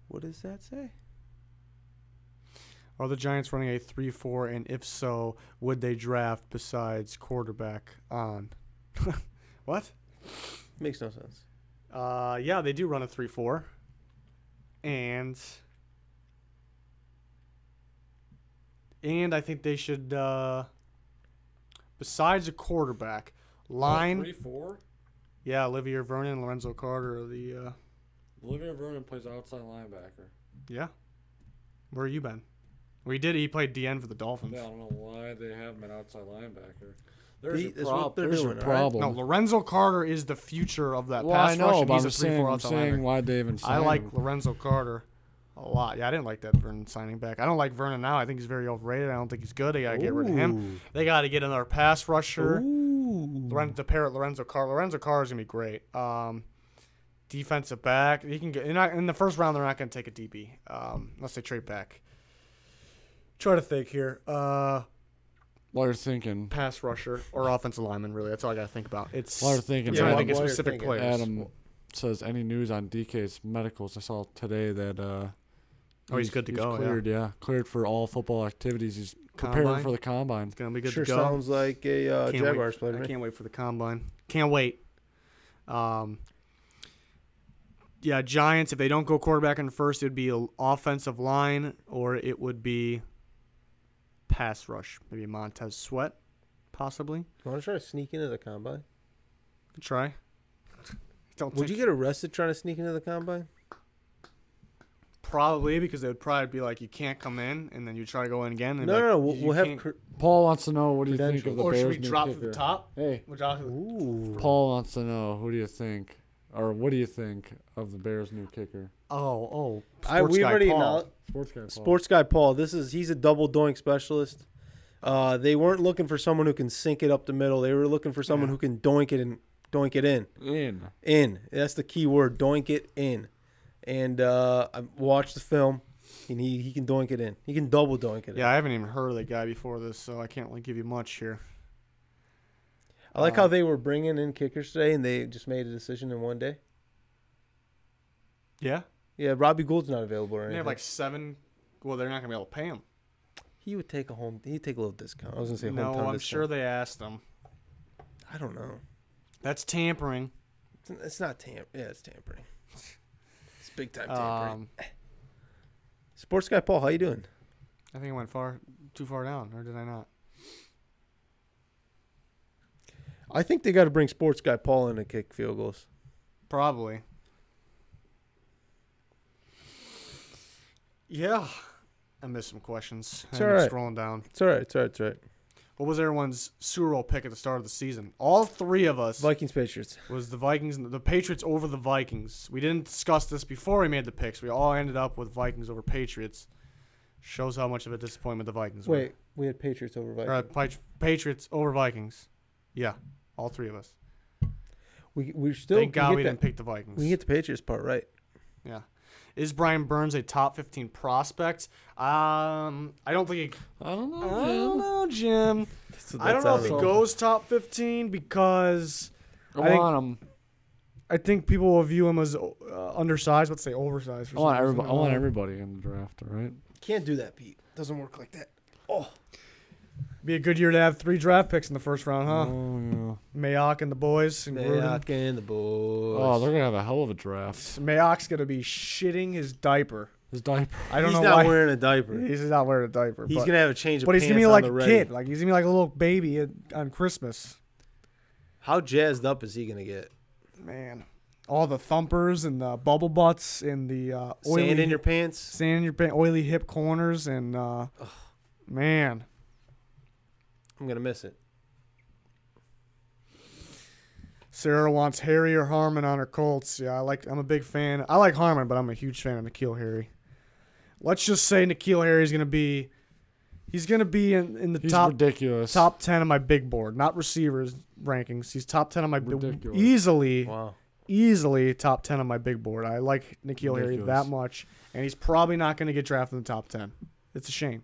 What does that say? Are the Giants running a 3-4, and if so, would they draft besides quarterback on? What? Makes no sense. Yeah, they do run a 3-4. And I think they should, besides a quarterback, line. 3-4? Yeah, Olivier Vernon and Lorenzo Carter are the. Olivier Vernon plays outside linebacker. Yeah. Where you been? Well, he played DN for the Dolphins. Yeah, I don't know why they have him an outside linebacker. That's what they're doing, right? problem. No, Lorenzo Carter is the future of that Well, pass I know, rush, and but he's I'm a 3-4 saying outside linebacker. why they even I signed like him. Lorenzo Carter a lot. Yeah, I didn't like that Vernon signing back. I don't like Vernon now. I think he's very overrated. I don't think he's good. They got to get rid of him. They got to get another pass rusher. To pair with Lorenzo Carter. Lorenzo Carter is going to be great. Defensive back. He can get in the first round. They're not going to take a DB unless they trade back. Try to think here. While you're thinking, Pass rusher or offensive lineman, really. That's all I got to think about. while you're thinking, I'm trying to think of while you're specific thinking. players. Adam says any news on DK's medicals. I saw today that He's good to go, yeah. Cleared, cleared for all football activities. He's preparing Combine? for the combine. It's going to be good Sure to go. sounds like a Can't Jaguars wait. player. I Right? can't wait for the combine. Can't wait. Yeah, Giants, if they don't go quarterback in the first, it would be an offensive line or it would be pass rush. Maybe Montez Sweat, possibly. You want to try to sneak into the combine? Could try. Would you get arrested trying to sneak into the combine? Probably, because they would probably be like, you can't come in, and then you try to go in again. And No, like, we'll have. Paul wants to know, what do you think of the or should Bears' we new drop kicker? to the top? Hey, Ooh. Paul wants to know, who do you think, or what do you think of the Bears' new kicker? Oh. We Guy already Paul. acknowledged. Sports guy Paul. Sports guy Paul. He's a double doink specialist. They weren't looking for someone who can sink it up the middle. They were looking for someone who can doink it in. In. That's the key word. Doink it in. And I watched the film, and he can doink it in. He can double doink it in. Yeah, I haven't even heard of the guy before this, so I can't really give you much here. I like how they were bringing in kickers today, and they just made a decision in one day. Yeah? Yeah, Robbie Gould's not available or They anything. have like 7. Well, they're not going to be able to pay him. He would take he'd take a little discount. I was gonna say No, hometown I'm discount. sure they asked him. I don't know. That's tampering. It's not it's tampering. It's big time tampering. Sports guy Paul, how you doing? I think I went too far down, or did I not? I think they got to bring sports guy Paul in to kick field goals. Probably. Yeah. I missed some questions. It's I'm all right. Scrolling down. It's all right. It's all right. It's all right. What was everyone's Super Bowl pick at the start of the season? All three of us Vikings Patriots. was the Vikings and the Patriots over the Vikings. We didn't discuss this before we made the picks. We all ended up with Vikings over Patriots. Shows how much of a disappointment the Vikings were. Wait, we had Patriots over Vikings. Patriots over Vikings. Yeah, all three of us. We still Thank God we didn't pick the Vikings. We can get the Patriots part right. Yeah. Is Brian Burns a top 15 prospect? I don't think I don't know. I don't know, Jim. I don't know if he goes top 15 because I want him. I think people will view him as undersized. Let's say oversized. I want everybody in the draft, all right? Can't do that, Pete. Doesn't work like that. Oh, Be a good year to have 3 draft picks in the first round, huh? Oh, Mayock and the boys. And Gruden. Mayock and the boys. Oh, they're going to have a hell of a draft. Mayock's going to be shitting his diaper. His diaper. I don't He's know not why. wearing a diaper. He's not wearing a diaper. He's but, gonna have a change of But pants he's going to be on like the a ready. kid. Like he's going to be like a little baby on Christmas. How jazzed up is he gonna get? Man. All the thumpers and the bubble butts and the oily Sand in your pants. sand in your pants, oily hip corners, and man. I'm gonna miss it. Sarah wants Harry or Harmon on her Colts. Yeah, I'm a big fan. I like Harmon, but I'm a huge fan of N'Keal Harry. Let's just say N'Keal Harry is going to be in the He's top ridiculous. top 10 of my big board, not receivers rankings. He's top 10 on my Ridiculous. easily top 10 on my big board. I like N'Keal Harry Ridiculous. that much, and he's probably not going to get drafted in the top 10. It's a shame.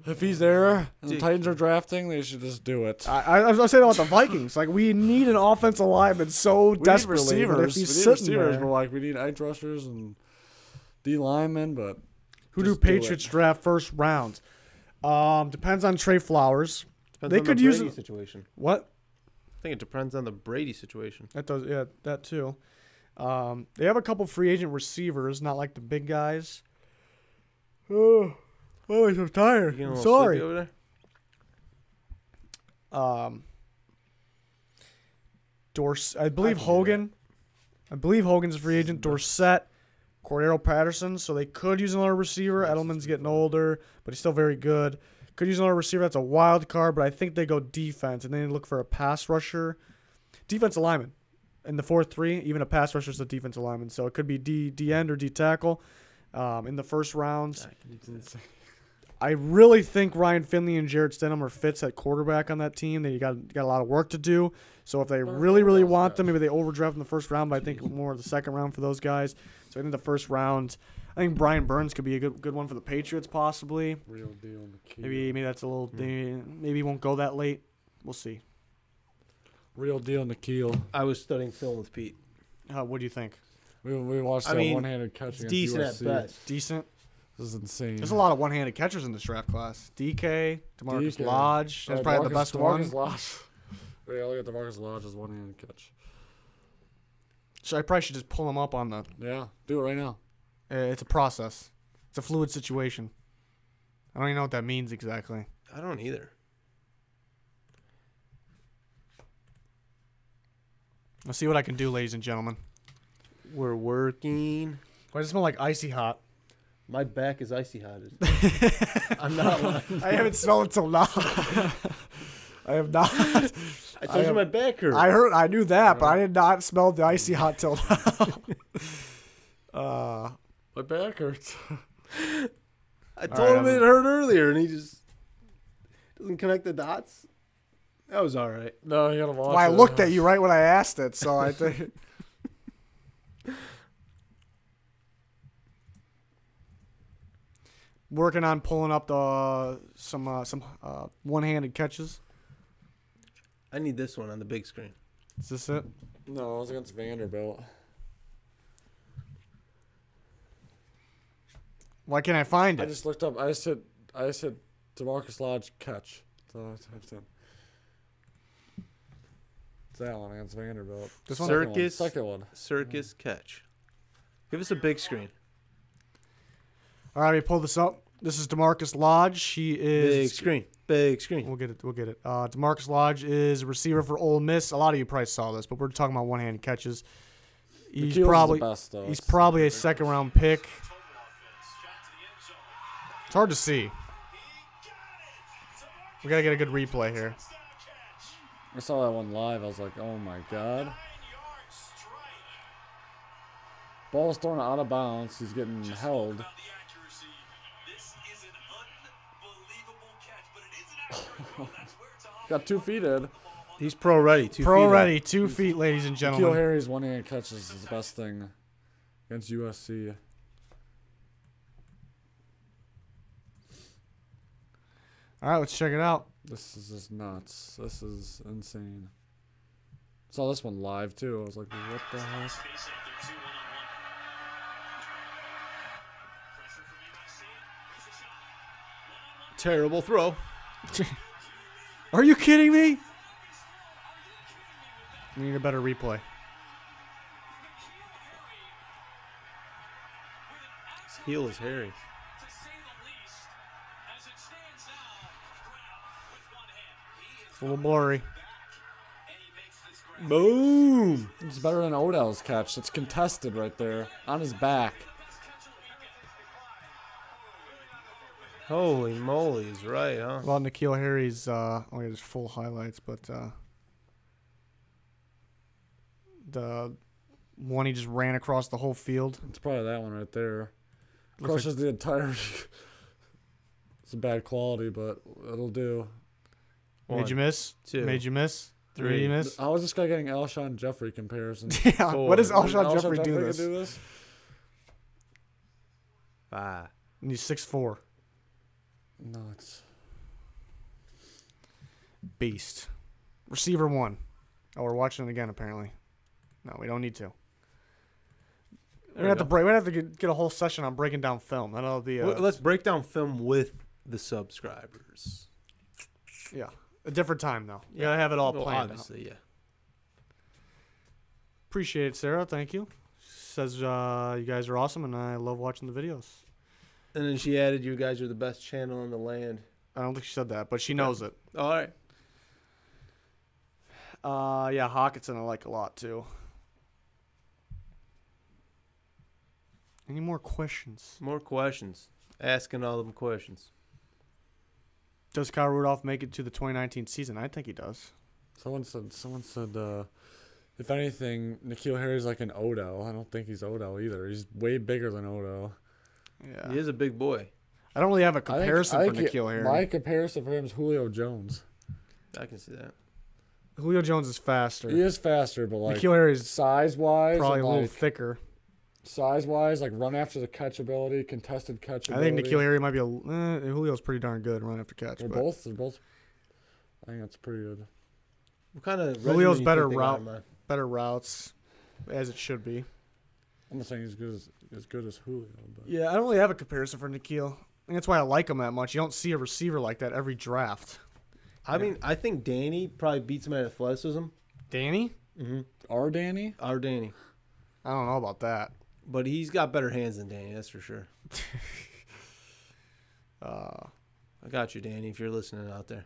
If he's there and the Titans are drafting, they should just do it. I was saying about the Vikings. Like, we need an offensive lineman so We need desperately. But if receivers. he's We need sitting receivers, there, but like we need edge rushers and D linemen. But Who do Just do Patriots it. draft first round? Depends on Trey Flowers. Depends They on could the use Brady it- situation. What? I think it depends on the Brady situation. That does, yeah, that too. They have a couple free agent receivers, not like the big guys. Oh, I'm You tired. getting a I'm little sorry. sleepy over there? I believe Hogan. I believe Hogan's a free agent. Dorsett, Cordero Patterson. So they could use another receiver. Edelman's getting older, but he's still very good. Could use another receiver. That's a wild card, but I think they go defense, and then they look for a pass rusher. Defensive lineman. In the 4-3, even a pass rusher is a defensive lineman. So it could be D end or D tackle in the first round. I really think Ryan Finley and Jarrett Stidham are fits at quarterback on that team. They got a lot of work to do. So if they really want them, maybe they overdraft in the first round. But I think more the second round for those guys. So I think the first round, I think Brian Burns could be a good one for the Patriots possibly. Real deal on the key. Maybe that's a little. Maybe he won't go that late. We'll see. Real deal on the keel. I was studying film with Pete. What do you think? We watched I that mean, one-handed catch It's against decent USC. at best. Decent. This is insane. There's a lot of one-handed catchers in this draft class. DK, DeMarcus DK. Lodge. That's probably the best one. DeMarcus Lodge. Yeah, look at DeMarcus Lodge's one-handed catch. So I probably should just pull him up on the. Yeah, do it right now. It's a process. It's a fluid situation. I don't even know what that means exactly. I don't either. Let's see what I can do, ladies and gentlemen. We're working. Why does it smell like icy hot? My back is icy hot. I'm not lying. I haven't smelled it till now. I have not. I told you my back hurt. I knew that, but I did not smell the icy hot till now. My back hurts. I told him it hurt earlier, and he just doesn't connect the dots. That was all right. No, you gotta watch Well, I it. looked at you right when I asked it, so I think. Working on pulling up some one-handed catches. I need this one on the big screen. Is this it? No, I was against Vanderbilt. Why can't I find I it? just looked up. I just hit DeMarcus Lodge catch. So I typed in. It's that one against Vanderbilt. This one? Circus. Second one. Circus catch. Give us a big screen. All right, let me pull this up. This is DeMarcus Lodge. He is Big screen. Big screen. We'll get it. DeMarcus Lodge is a receiver for Ole Miss. A lot of you probably saw this, but we're talking about one-handed catches. He's McKeel's probably the best, though. he's probably a second-round pick. It's hard to see. We gotta get a good replay here. I saw that one live. I was like, oh my god. Ball's thrown out of bounds. He's getting held. Got 2 feet in. He's pro ready. 2 Pro feet ready, 2 feet, ladies and Nikhil gentlemen. Harry's one-handed catches is the best thing against USC. All right, let's check it out. This is just nuts. This is insane. Saw this one live too. I was like, what the heck? Terrible throw. Are you kidding me? We need a better replay. His heel is hairy. It's a little blurry. Boom. It's better than Odell's catch. It's contested right there on his back. Holy moly, he's right, huh? Well, Nikhil Harry's only has full highlights, but the one he just ran across the whole field. It's probably that one right there. Looks Crushes the entirety. It's a bad quality, but it'll do. Made you miss? 2, Made you miss? 3. Made you miss? How is this guy getting Alshon Jeffrey comparison? Yeah. What does Four. Alshon Jeffrey Jeffrey do can this? do this? 5. And he's 6'4". Nuts. Beast. Receiver 1. Oh, we're watching it again, apparently. No, we don't need to. We're gonna have to get a whole session on breaking down film. That'll be Let's break down film with the subscribers. yeah, a different time though. You gotta have it all Well, planned. obviously, yeah. Appreciate it, Sarah. Thank you. Says you guys are awesome and I love watching the videos. And then she added, "You guys are the best channel in the land." I don't think she said that, but she knows it. All right. Yeah, Hawkinson I like a lot too. Any more questions? More questions. Asking all them questions. Does Kyle Rudolph make it to the 2019 season? I think he does. Someone said, if anything, N'Keal Harry's like an Odell. I don't think he's Odell either. He's way bigger than Odell. Yeah. He is a big boy. I don't really have a comparison I for think N'Keal Harry. My comparison for him is Julio Jones. I can see that. Julio Jones is faster. He is faster, but like N'Keal Harry's size-wise, probably a and, little like, thicker. size-wise, like run after the catch ability, contested catch I ability. think N'Keal Harry might be Julio's pretty darn good run after catch. They're but both. I think that's pretty good. What kind of Julio's regimen you better think they got route. him on? better routes, as it should be. I'm not saying he's as good as Julio, but Yeah, I don't really have a comparison for N'Keal. I think that's why I like him that much. You don't see a receiver like that every draft. I mean, I think Danny probably beats him at athleticism. Danny? Mm-hmm. our Danny. Our Danny. I don't know about that. But he's got better hands than Danny, that's for sure. I got you, Danny, if you're listening out there.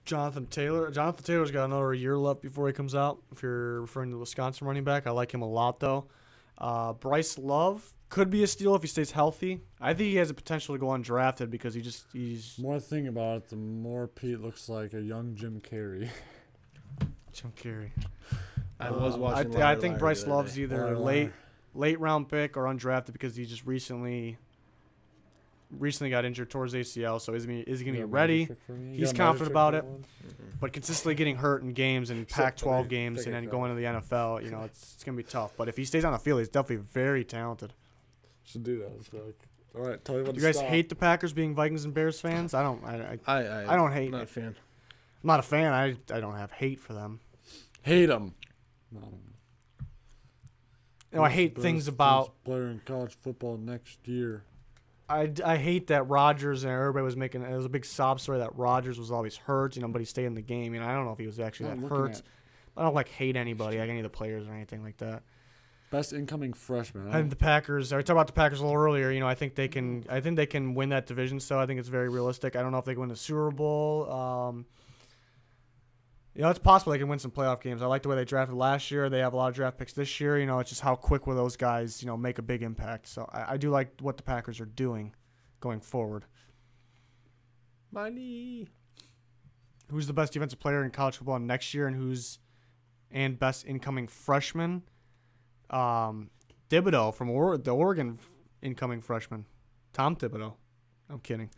Jonathan Taylor. Jonathan Taylor's got another year left before he comes out. If you're referring to the Wisconsin running back, I like him a lot though. Bryce Love could be a steal if he stays healthy. I think he has the potential to go undrafted because he's More thing about it, the more Pete looks like a young Jim Carrey. Jim Carrey. I was watching. I think Bryce the other Love's day. either late round pick or undrafted because he just recently got injured towards ACL. So is he gonna be ready? He's confident about it. But consistently getting hurt in games and Pac-12 games and then going to the NFL, it's going to be tough. But if he stays on the field, he's definitely very talented. Should do that. It's like, all right, tell you what. Do you guys hate the Packers being Vikings and Bears fans? I don't. I don't hate. Not a fan. I'm not a fan. I don't have hate for them. Hate them. I hate things about player in college football next year. I hate that Rodgers and everybody was making it was a big sob story that Rodgers was always hurt, but he stayed in the game. I don't know if he was actually that hurt. I don't hate anybody, like any of the players or anything like that. Best incoming freshman. And the Packers. I talked about the Packers a little earlier. I think they can win that division. So I think it's very realistic. I don't know if they can win the Super Bowl. It's possible they can win some playoff games. I like the way they drafted last year. They have a lot of draft picks this year. It's just how quick will those guys, make a big impact. So I do like what the Packers are doing going forward. Money. Who's the best defensive player in college football next year and best incoming freshman? Thibodeau from the Oregon incoming freshman. Tom Thibodeau. I'm kidding.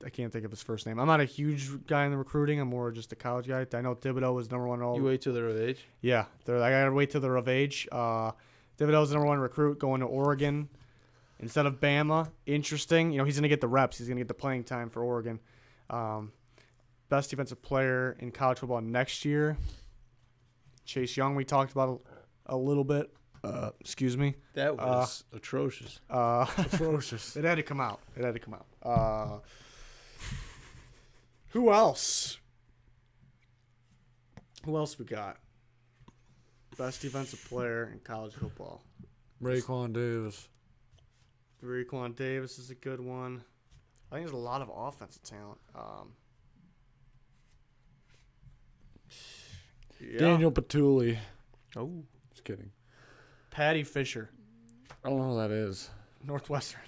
I can't think of his first name. I'm not a huge guy in the recruiting. I'm more just a college guy. I know Thibodeau was number one. You wait till they're of age? Yeah. I got to wait till they're of age. Thibodeau's the number one recruit going to Oregon instead of Bama. Interesting. He's going to get the reps. He's going to get the playing time for Oregon. Best defensive player in college football next year. Chase Young, we talked about a little bit. Excuse me. That was atrocious. Atrocious. It had to come out. Who else? Who else we got? Best defensive player in college football. Raekwon Davis. Raekwon Davis is a good one. I think there's a lot of offensive talent. Daniel Patulli. Oh. Just kidding. Patty Fisher. I don't know who that is. Northwestern.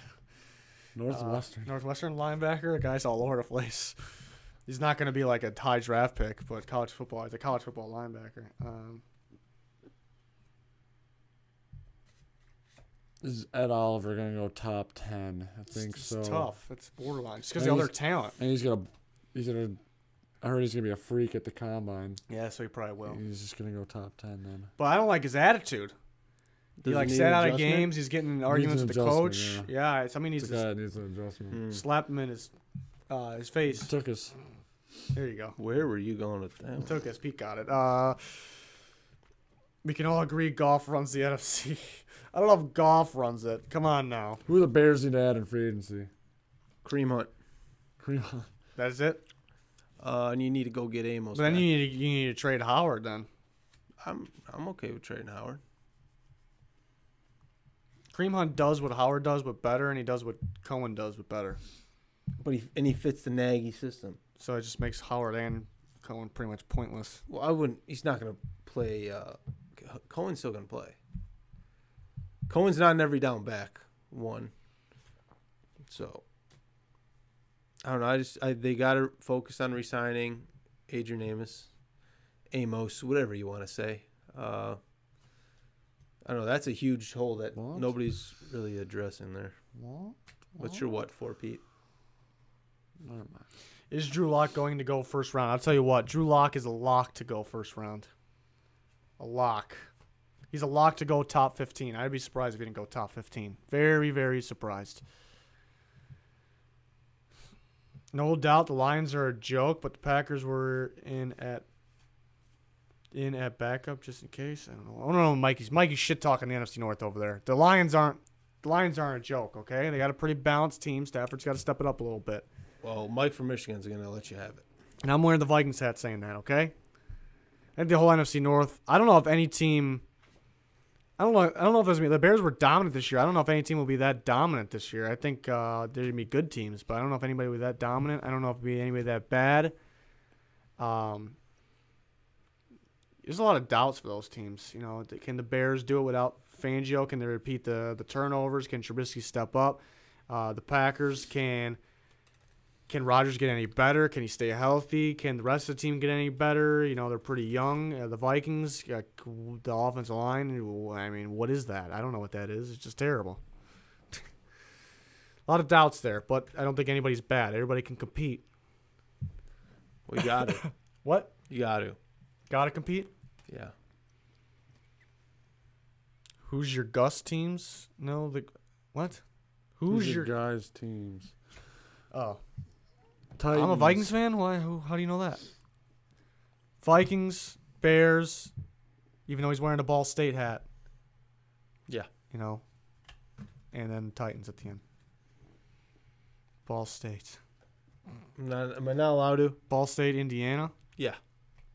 Northwestern linebacker. The guy's all over the place. He's not going to be like a high draft pick, but college football. He's a college football linebacker. Is Ed Oliver going to go top 10? I think so. It's tough. It's borderline. Just because of the other talent. And I heard he's going to be a freak at the combine. Yeah, so he probably will. He's just going to go top 10 then. But I don't like his attitude. He sat out of games. He's getting in arguments with the coach. Yeah, somebody needs the guy needs an adjustment. slap him in his face. Took his There you go. Where were you going with that? Took us. Pete got it. We can all agree Goff runs the NFC. I don't know if Goff runs it. Come on now. Who are the Bears need to add in free agency? Cream Hunt. That's it. And you need to go get Amos. But then back. you need to trade Howard then. I'm okay with trading Howard. Kareem Hunt does what Howard does, but better, and he does what Cohen does, but better. But he fits the Nagy system. So it just makes Howard and Cohen pretty much pointless. Well, I wouldn't. He's not going to play. Cohen's still going to play. Cohen's not an every down back one. So I don't know. They got to focus on re-signing Adrian Amos, whatever you want to say. I don't know. That's a huge hole that nobody's really addressing there. What's your what for, Pete? Never mind. Is Drew Lock going to go first round? I'll tell you what. Drew Lock is a lock to go first round. A lock. He's a lock to go top 15. I'd be surprised if he didn't go top 15. Very, very surprised. No doubt the Lions are a joke, but the Packers were in at backup just in case. I don't know. Mikey's shit talking the NFC North over there. The Lions aren't a joke, okay? They got a pretty balanced team. Stafford's got to step it up a little bit. Well, Mike from Michigan's going to let you have it. And I'm wearing the Vikings hat saying that, okay? And the whole NFC North. I don't know if any team. I don't know if there's the Bears were dominant this year. I don't know if any team will be that dominant this year. I think there's gonna be good teams, but I don't know if anybody will be that dominant. I don't know if it'll be anybody that bad. There's a lot of doubts for those teams. You know, can the Bears do it without Fangio? Can they repeat the turnovers? Can Trubisky step up? The Packers can Rodgers get any better? Can he stay healthy? Can the rest of the team get any better? You know, they're pretty young. The Vikings, the offensive line, I mean, what is that? I don't know what that is. It's just terrible. A lot of doubts there, but I don't think anybody's bad. Everybody can compete. Well, you got to. What? You got to. Got to compete? Yeah. Who's your Gus teams? No, what? Who's your guys' teams? Oh. Titans. I'm a Vikings fan? Why? How do you know that? Vikings, Bears, even though he's wearing a Ball State hat. Yeah. You know? And then Titans at the end. Ball State. Am I not allowed to? Ball State, Indiana? Yeah.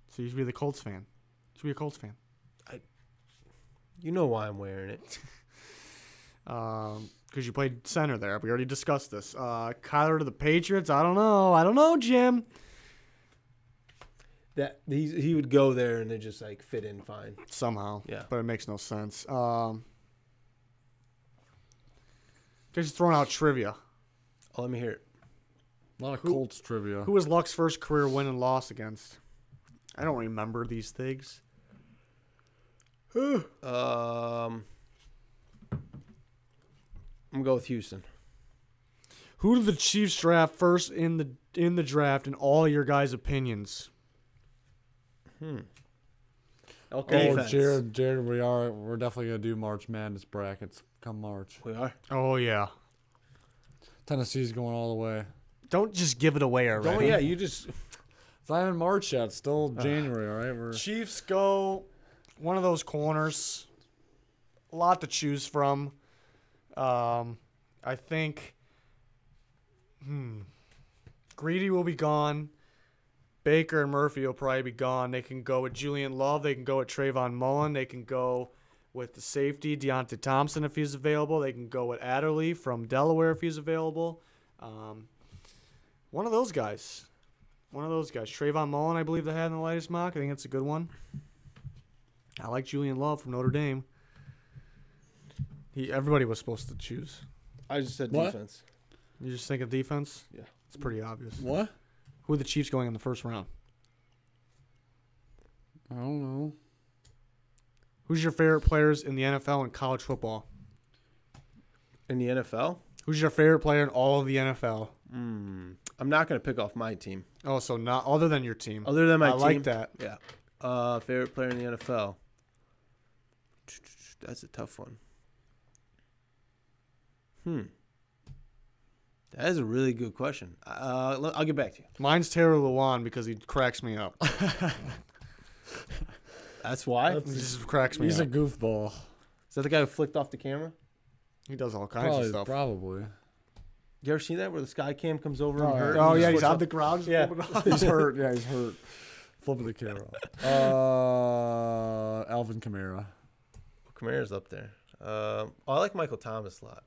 So you should be the Colts fan. You should be a Colts fan. You know why I'm wearing it. Because you played center there. We already discussed this. Kyler to the Patriots? I don't know, Jim. That he would go there and then just like fit in fine. Somehow. Yeah. But it makes no sense. Guys just throwing out trivia. Oh, let me hear it. A lot of Colts trivia. Who was Luck's first career win and loss against? I don't remember these things. I'm gonna go with Houston. Who did the Chiefs draft first in the draft in all your guys' opinions? Okay. Oh, Jared, we're definitely gonna do March Madness brackets come March. We are. Oh yeah. Tennessee's going all the way. Don't just give it away already. Oh yeah, you just. It's not even March yet. It's still January. All right. Chiefs go one of those corners. A lot to choose from. I think. Greedy will be gone. Baker and Murphy will probably be gone. They can go with Julian Love. They can go with Trayvon Mullen. They can go with the safety, Deontay Thompson, if he's available. They can go with Adderley from Delaware if he's available. One of those guys. Trayvon Mullen, I believe they had in the latest mock. I think that's a good one. I like Julian Love from Notre Dame. Everybody was supposed to choose. I just said What? defense. You just think of defense? Yeah. It's pretty obvious. What? Who are the Chiefs going in the first round? I don't know. Who's your favorite players in the NFL and college football? In the NFL? Who's your favorite player in all of the NFL? I'm not gonna pick off my team. Oh, so not other than your team. Other than my I team. like that. Yeah. Favorite player in the NFL. That's a tough one. That is a really good question. I'll get back to you. Mine's Taylor Lewan because he cracks me up. That's why? He just cracks me He's a up. goofball. Is that the guy who flicked off the camera? He does all kinds of stuff. Probably. You ever seen that where the sky cam comes over Oh, and hurt? Oh, and yeah, just he's flips on off? the ground. Just Yeah. flipping off. He's hurt. Yeah, he's hurt. Flipping the camera. Alvin Kamara. Kamara's up there. I like Michael Thomas a lot.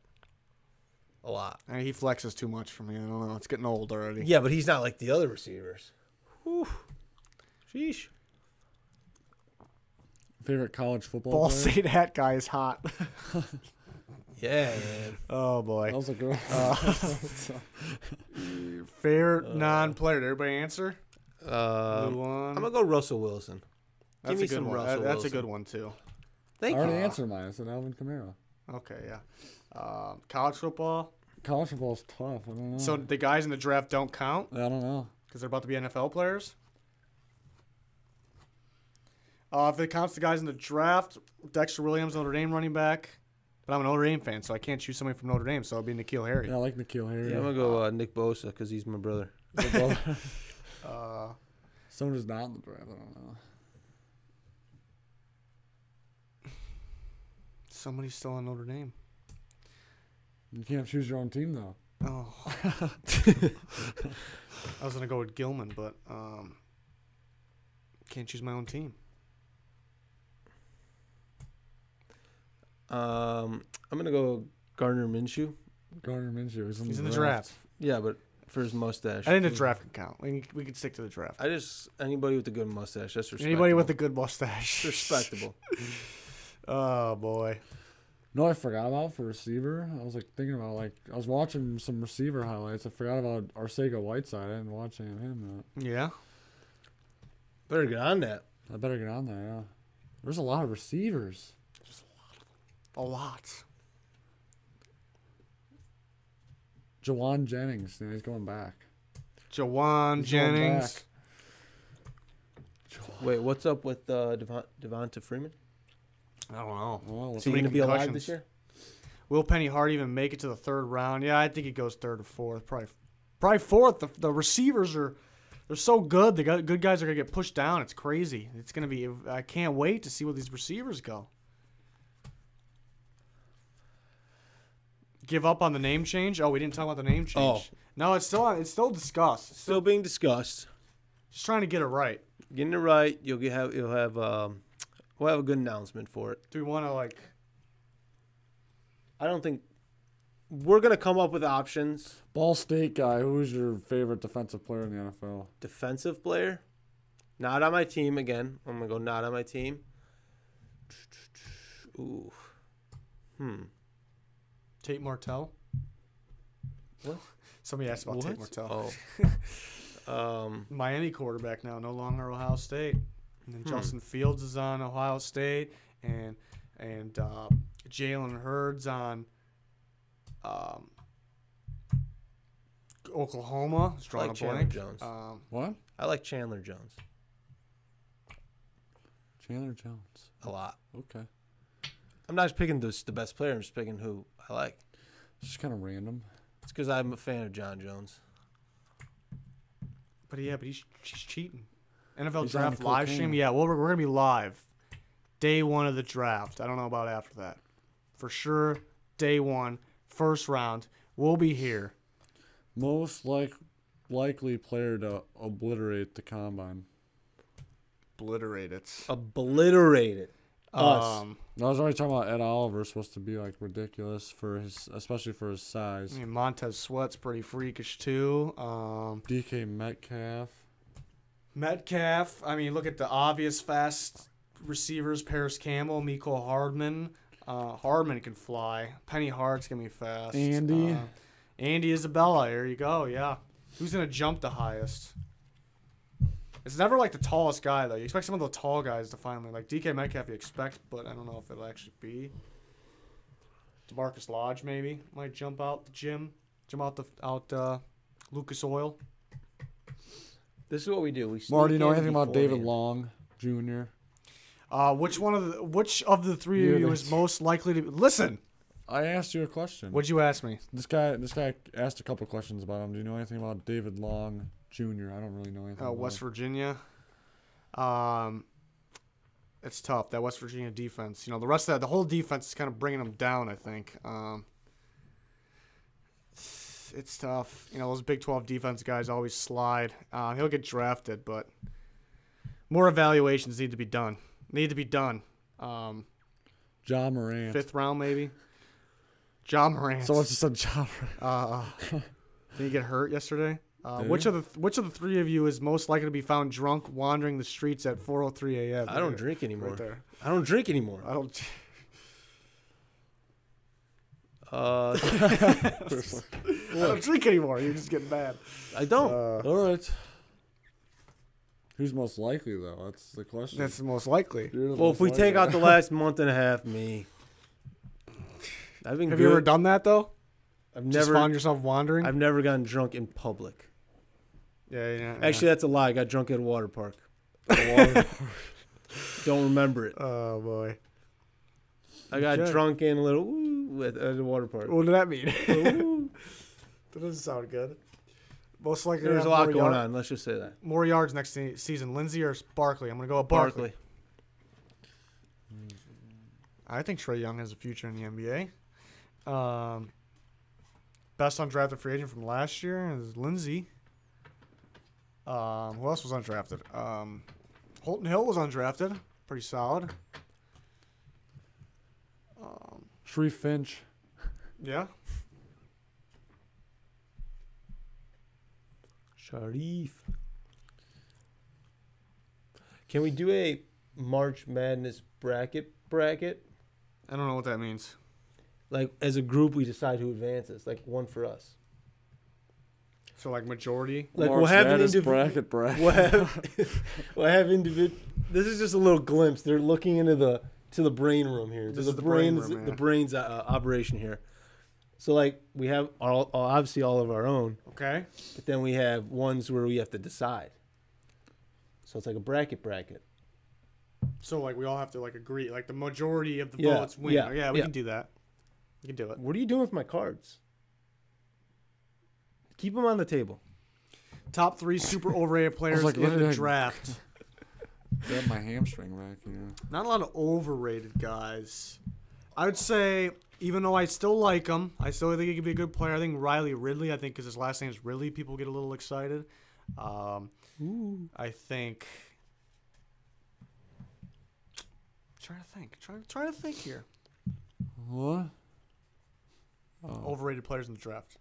A lot. I mean, he flexes too much for me. I don't know. It's getting old already. Yeah, but he's not like the other receivers. Whew. Sheesh. Favorite college football Ball player? State hat guy is hot. Yeah, man. Oh, boy. That was a good Fair non-player. Did everybody answer? I'm going to go Russell Wilson. That's Give me a good some one. Russell That's a Wilson. good one, too. Thank I already you. answered mine. I said Alvin Kamara. Okay, yeah. College football. College football is tough. I don't know. So the guys in the draft don't count I don't know. because they're about to be NFL players? If it counts the guys in the draft, Dexter Williams, Notre Dame running back. But I'm a Notre Dame fan, so I can't choose somebody from Notre Dame, so it'll be N'Keal Harry. Yeah, I like N'Keal Harry. Yeah, I'm going to go Nick Bosa because he's my brother. Someone who's not in the draft. I don't know. Somebody's still on Notre Dame. You can't choose your own team though. Oh. I was going to go with Gilman, but can't choose my own team. I'm going to go Gardner Minshew. Gardner Minshew. He's in the draft. Yeah, but for his mustache. I think the draft can count. We can stick to the draft. Anybody with a good mustache, that's respectable. Anybody with a good mustache. respectable. Oh, boy. No, I forgot about for receiver. I was like thinking about I was watching some receiver highlights. I forgot about Arcega Whiteside. I didn't watch any of him. Yeah? Better get on that. I better get on there. Yeah, there's a lot of receivers. A lot. Jawan Jennings. Yeah, he's going back. Jawan He's going Jennings. back. Wait, what's up with Devonta Freeman? I don't know. Well, Is he many going to be alive concussions. this year? Will Penny Hart even make it to the third round? Yeah, I think he goes third or fourth. Probably fourth. The receivers they're so good. The good guys are going to get pushed down. It's crazy. It's going to be. I can't wait to see where these receivers go. Give up on the name change? Oh, we didn't talk about the name change. Oh. No, it's still discussed. Still being discussed. Just trying to get it right. Getting it right, we'll have a good announcement for it. Do we want to I don't think we're gonna come up with options. Ball State guy. Who's your favorite defensive player in the NFL? Defensive player, not on my team again. I'm gonna go not on my team. Ooh, Tate Martell? What? Somebody asked about Tate Martell. Oh. Miami quarterback now, no longer Ohio State. And then Justin Fields is on Ohio State, and Jalen Hurd's on Oklahoma. It's drawing like a Chandler blank. Jones. What? I like Chandler Jones Chandler Jones. a lot. Okay. I'm not just picking the best player. I'm just picking who I like. It's just kind of random. It's because I'm a fan of John Jones. But he's cheating. NFL He's draft on live cocaine. stream. Yeah, well, we're gonna be live. Day one of the draft. I don't know about after that. For sure, day one, first round. We'll be here. Most likely player to obliterate the combine. Obliterate it. Obliterated. Us. I was already talking about Ed Oliver. Supposed to be ridiculous especially for his I size. mean, Montez Sweat's pretty freakish too. DK Metcalf. I mean, look at the obvious fast receivers: Paris Campbell, Mecole Hardman. Hardman can fly. Penny Hart's gonna be fast. Andy. Andy Isabella. Here you go. Yeah. Who's gonna jump the highest? It's never the tallest guy though. You expect some of the tall guys to finally DK Metcalf. You expect, but I don't know if it'll actually be. DeMarcus Lodge maybe might jump out the gym, Lucas Oil. This is what we do. We Marty, you know sneak in anything about David beforehand. Long Jr.? Which of the three of you is most likely to listen? I asked you a question. What'd you ask me? This guy asked a couple questions about him. Do you know anything about David Long Jr.? I don't really know anything. Oh, about West him. Virginia. It's tough, that West Virginia defense. You know, the rest of the whole defense is kind of bringing them down, I think. It's tough. You know, those Big 12 defense guys always slide. He'll get drafted, but more evaluations need to be done. John Morant. 5th round, maybe. John Morant. Someone just said John Morant. Did he get hurt yesterday? Did Which of the three of you is most likely to be found drunk wandering the streets at 4:03 a.m.? I don't drink anymore. Right there. I don't drink anymore. I don't. Uh, I don't drink anymore. You're just getting mad. I don't. All right. Who's most likely, though? That's the question. That's the most likely. You're the Well, most if we take likely. out the last month and a half, me. I've been Have good. you ever done that though? I've Just never. found yourself wandering? I've never gotten drunk in public. Yeah. Actually, that's a lie. I got drunk at a water park. Don't remember it. Oh boy. I got Okay. drunk in a little woo at a water park. What did that mean? Woo. That doesn't sound good. Most likely There's to a have lot more going yard- on. Let's just say that. More yards next season, Lindsey or Barkley? I'm gonna go with Barkley. I think Trae Young has a future in the NBA. Best undrafted free agent from last year is Lindsey. Who else was undrafted? Holton Hill was undrafted. Pretty solid. Sharif Finch. Yeah. Sharif. Can we do a March Madness bracket? I don't know what that means. Like, as a group, we decide who advances. Like, one for us. So like majority. Like, March we'll have an Madness individual. bracket. We'll have individual. This is just a little glimpse. They're looking into the brain room here. This To is the brain brains, room, yeah. the brains operation here. So like we have obviously all of our own, Okay. but then we have ones where we have to decide. So it's like a bracket. So like we all have to like agree. Like the majority of the Yeah, votes win. yeah, We yeah. can do that. We can do it. What are you doing with my cards? Keep them on the table. Top 3 super overrated players like, in look the at- draft. Got my hamstring back here. Not a lot of overrated guys. I would say, even though I still like him, I still think he could be a good player. I think Riley Ridley, because his last name is Ridley, people get a little excited. I think. Try to think here. What? Oh. Overrated players in the draft.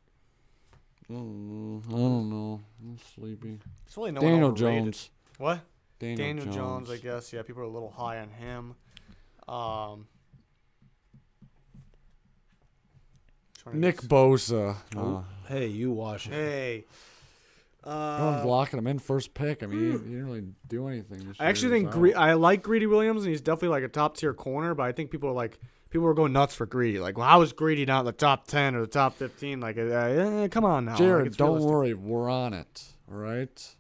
I don't know. I'm sleepy. It's really no one Daniel overrated. Jones. What? Daniel Jones, I guess. Yeah, people are a little high on him. Nick Bosa. Hey, you wash it. Hey. Everyone's locking him in first pick. I mean, he didn't really do anything this year. I actually think I like Greedy Williams, and he's definitely like a top tier corner. But I think people are going nuts for Greedy. Like, well, how is Greedy not in the top 10 or the top 15? Like, come on now. Jared, Like, it's don't realistic. worry. We're on it. All right?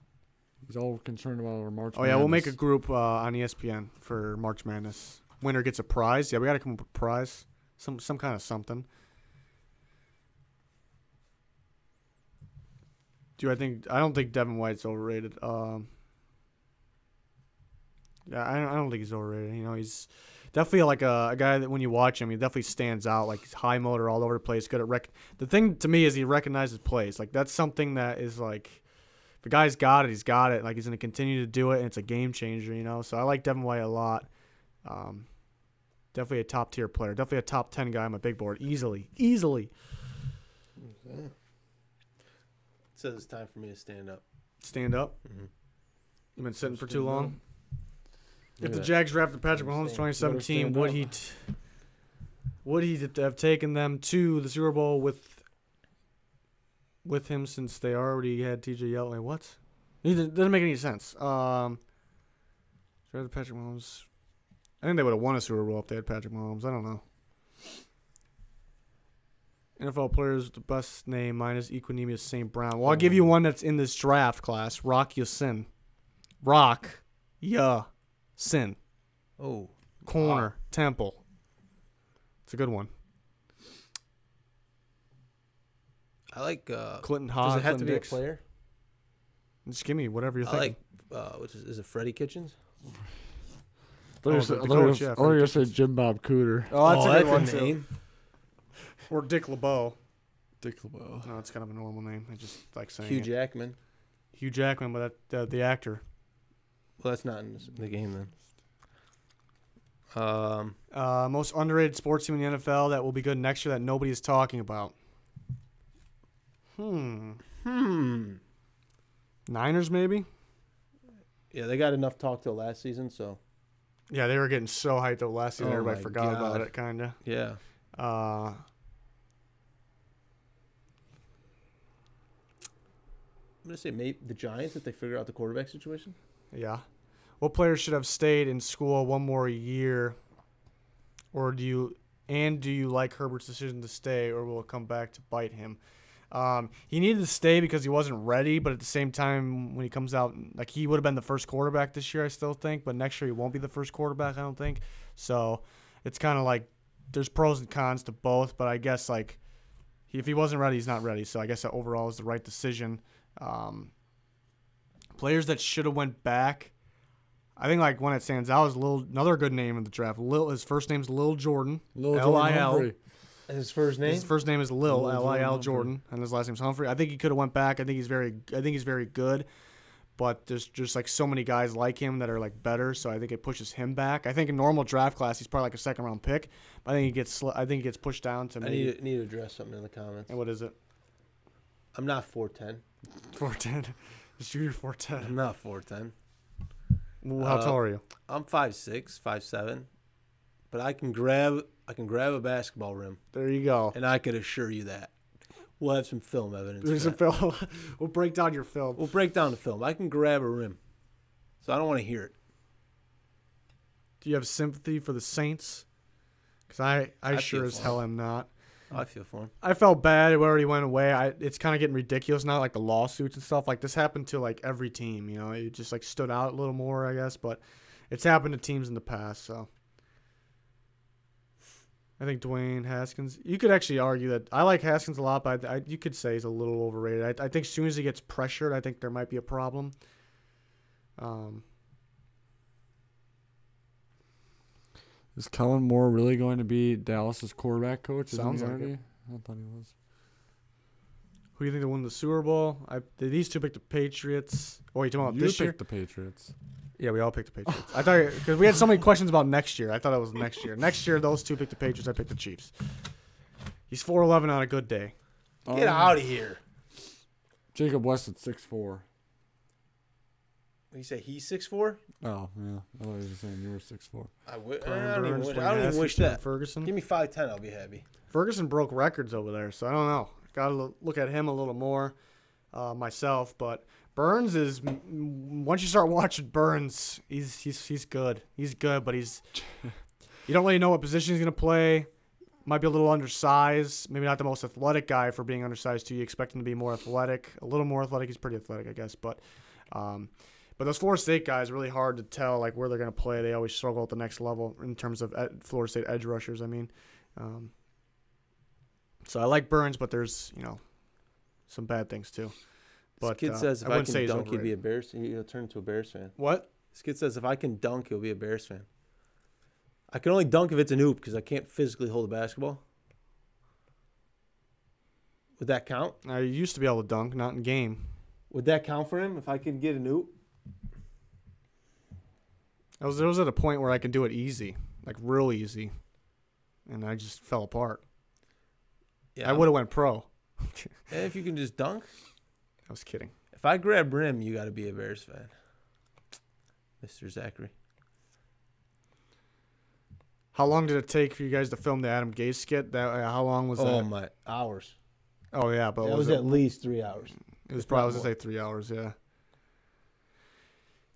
He's all concerned about our March Oh yeah, we'll make a Madness. group on ESPN for March Madness. Winner gets a prize. Yeah, we got to come up with a prize, some kind of something. I don't think Devin White's overrated. Yeah, I don't think he's overrated. You know, he's definitely like a guy that when you watch him, he definitely stands out. Like he's high motor all over the place. Good at The thing to me is he recognizes plays. Like that's something that is like, if the guy's got it, he's got it. Like he's gonna continue to do it, and it's a game changer. You know, so I like Devin White a lot. Definitely a top tier player. Definitely a top 10 guy on my big board. Easily. Okay. It says it's time for me to stand up. Stand up. Mm-hmm. You've been sitting for too long. If Look the at Jags drafted Patrick Mahomes Better 2017, stand would he have taken them to the Super Bowl with him since they already had TJ Yeldon? Wait, what? It doesn't make any sense. Drafted Patrick Mahomes. I think they would have won a Super Bowl if they had Patrick Mahomes. I don't know. NFL players with the best name minus Equinemius St. Brown. Well, I'll give you one that's in this draft class. Rock Ya-Sin. Rock Ya-Sin. Oh. Corner. Temple. It's a good one. I like. Clinton Does Haas. it have to be a Dix. player? Just give me whatever you're I thinking. like. Which is it Freddie Kitchens? I thought you the were coach, yeah, going to say Jim Bob Cooter. Oh, that's a good that's one a too. name. Or Dick LeBeau. Dick LeBeau. No, it's kind of a normal name. I just like saying Hugh it. Jackman. Hugh Jackman, but the actor. Well, that's not in the game then. Most underrated sports team in the NFL that will be good next year that nobody is talking about. Niners, maybe? Yeah, they got enough talk till last season, so Yeah, they were getting so hyped up last season. Oh Everybody my forgot about God. it, kind of. yeah. Uh, I'm gonna say maybe the Giants if they figure out the quarterback situation. yeah. What players should have stayed in school one more year? Or do you like Herbert's decision to stay, or will it come back to bite him? He needed to stay because he wasn't ready, but at the same time, when he comes out, like he would have been the first quarterback this year, I still think, but next year he won't be the first quarterback, I don't think. So it's kind of like there's pros and cons to both, but I guess like if he wasn't ready, he's not ready. So I guess that overall is the right decision. Players that should have went back, I think like one that stands out is another good name in the draft. His first name's Lil Jordan. Lil Jordan L-I-L. Humphrey. His first name. His first name is Lil Lil L-I-L Jordan Jordan, and his last name's Humphrey. I think he could have went back. I think he's very good, but there's just like so many guys like him that are like better. So I think it pushes him back. I think in normal draft class he's probably like a second round pick, but I think he gets pushed down to I maybe. need to address something in the comments. And what is it? I'm not 4'10". 4'10". Just junior 4'10". I'm not 4'10". Well, how tall are you? I'm 5'6", 5'7", but I can grab a basketball rim, There you go. and I can assure you that we'll have some film evidence. There's for a that. film. We'll break down your film. We'll break down the film. I can grab a rim, so I don't want to hear it. Do you have sympathy for the Saints? Because I sure feel as for hell am not. I feel for him. I felt bad. It already went away. It's kind of getting ridiculous now, like the lawsuits and stuff. Like this happened to like every team. You know, it just like stood out a little more, I guess. But it's happened to teams in the past. So I think Dwayne Haskins. You could actually argue that I like Haskins a lot, but you could say he's a little overrated. I think as soon as he gets pressured, I think there might be a problem. Is Kellen Moore really going to be Dallas's quarterback coach? Isn't Sounds he like already? it. I thought he was. Who do you think will win the Super Bowl? These two picked the Patriots. Oh, you talking about You this year? picked the Patriots. Yeah, we all picked the Patriots. I thought because we had so many questions about next year. I thought it was next year. Next year, those two picked the Patriots. I picked the Chiefs. He's 4'11" on a good day. Get out of here. Jacob West at 6'4". You say he's 6'4"? Oh, yeah. I thought you were saying you were 6'4". I Brian don't Burns, even Dwayne wish Haskins, that. Ferguson. Give me 5'10", I'll be happy. Ferguson broke records over there, so I don't know. Got to look at him a little more myself. But Burns is once you start watching Burns, he's good. He's good, but you don't really know what position he's gonna play. Might be a little undersized. Maybe not the most athletic guy for being undersized too. You expect him to be more athletic, a little more athletic. He's pretty athletic, I guess. But those Florida State guys, really hard to tell like where they're gonna play. They always struggle at the next level in terms of Florida State edge rushers. I mean. So I like Burns, but there's, some bad things too. But This kid says if I wouldn't can say he's dunk, he'll be a overrated. Bears. He'll turn into a Bears fan. What? This kid says if I can dunk, he'll be a Bears fan. I can only dunk if it's an oop because I can't physically hold a basketball. Would that count? I used to be able to dunk, not in game. Would that count for him if I could get an oop? I was at a point where I could do it easy, like real easy, and I just fell apart. Yeah, I would have went pro. And if you can just dunk, I was kidding. if I grab rim, you got to be a Bears fan, Mr. Zachary. How long did it take for you guys to film the Adam Gase skit? How long was Oh that? my hours! Oh yeah, but That was at least 3 hours. It was probably, I was going to say 3 hours, yeah.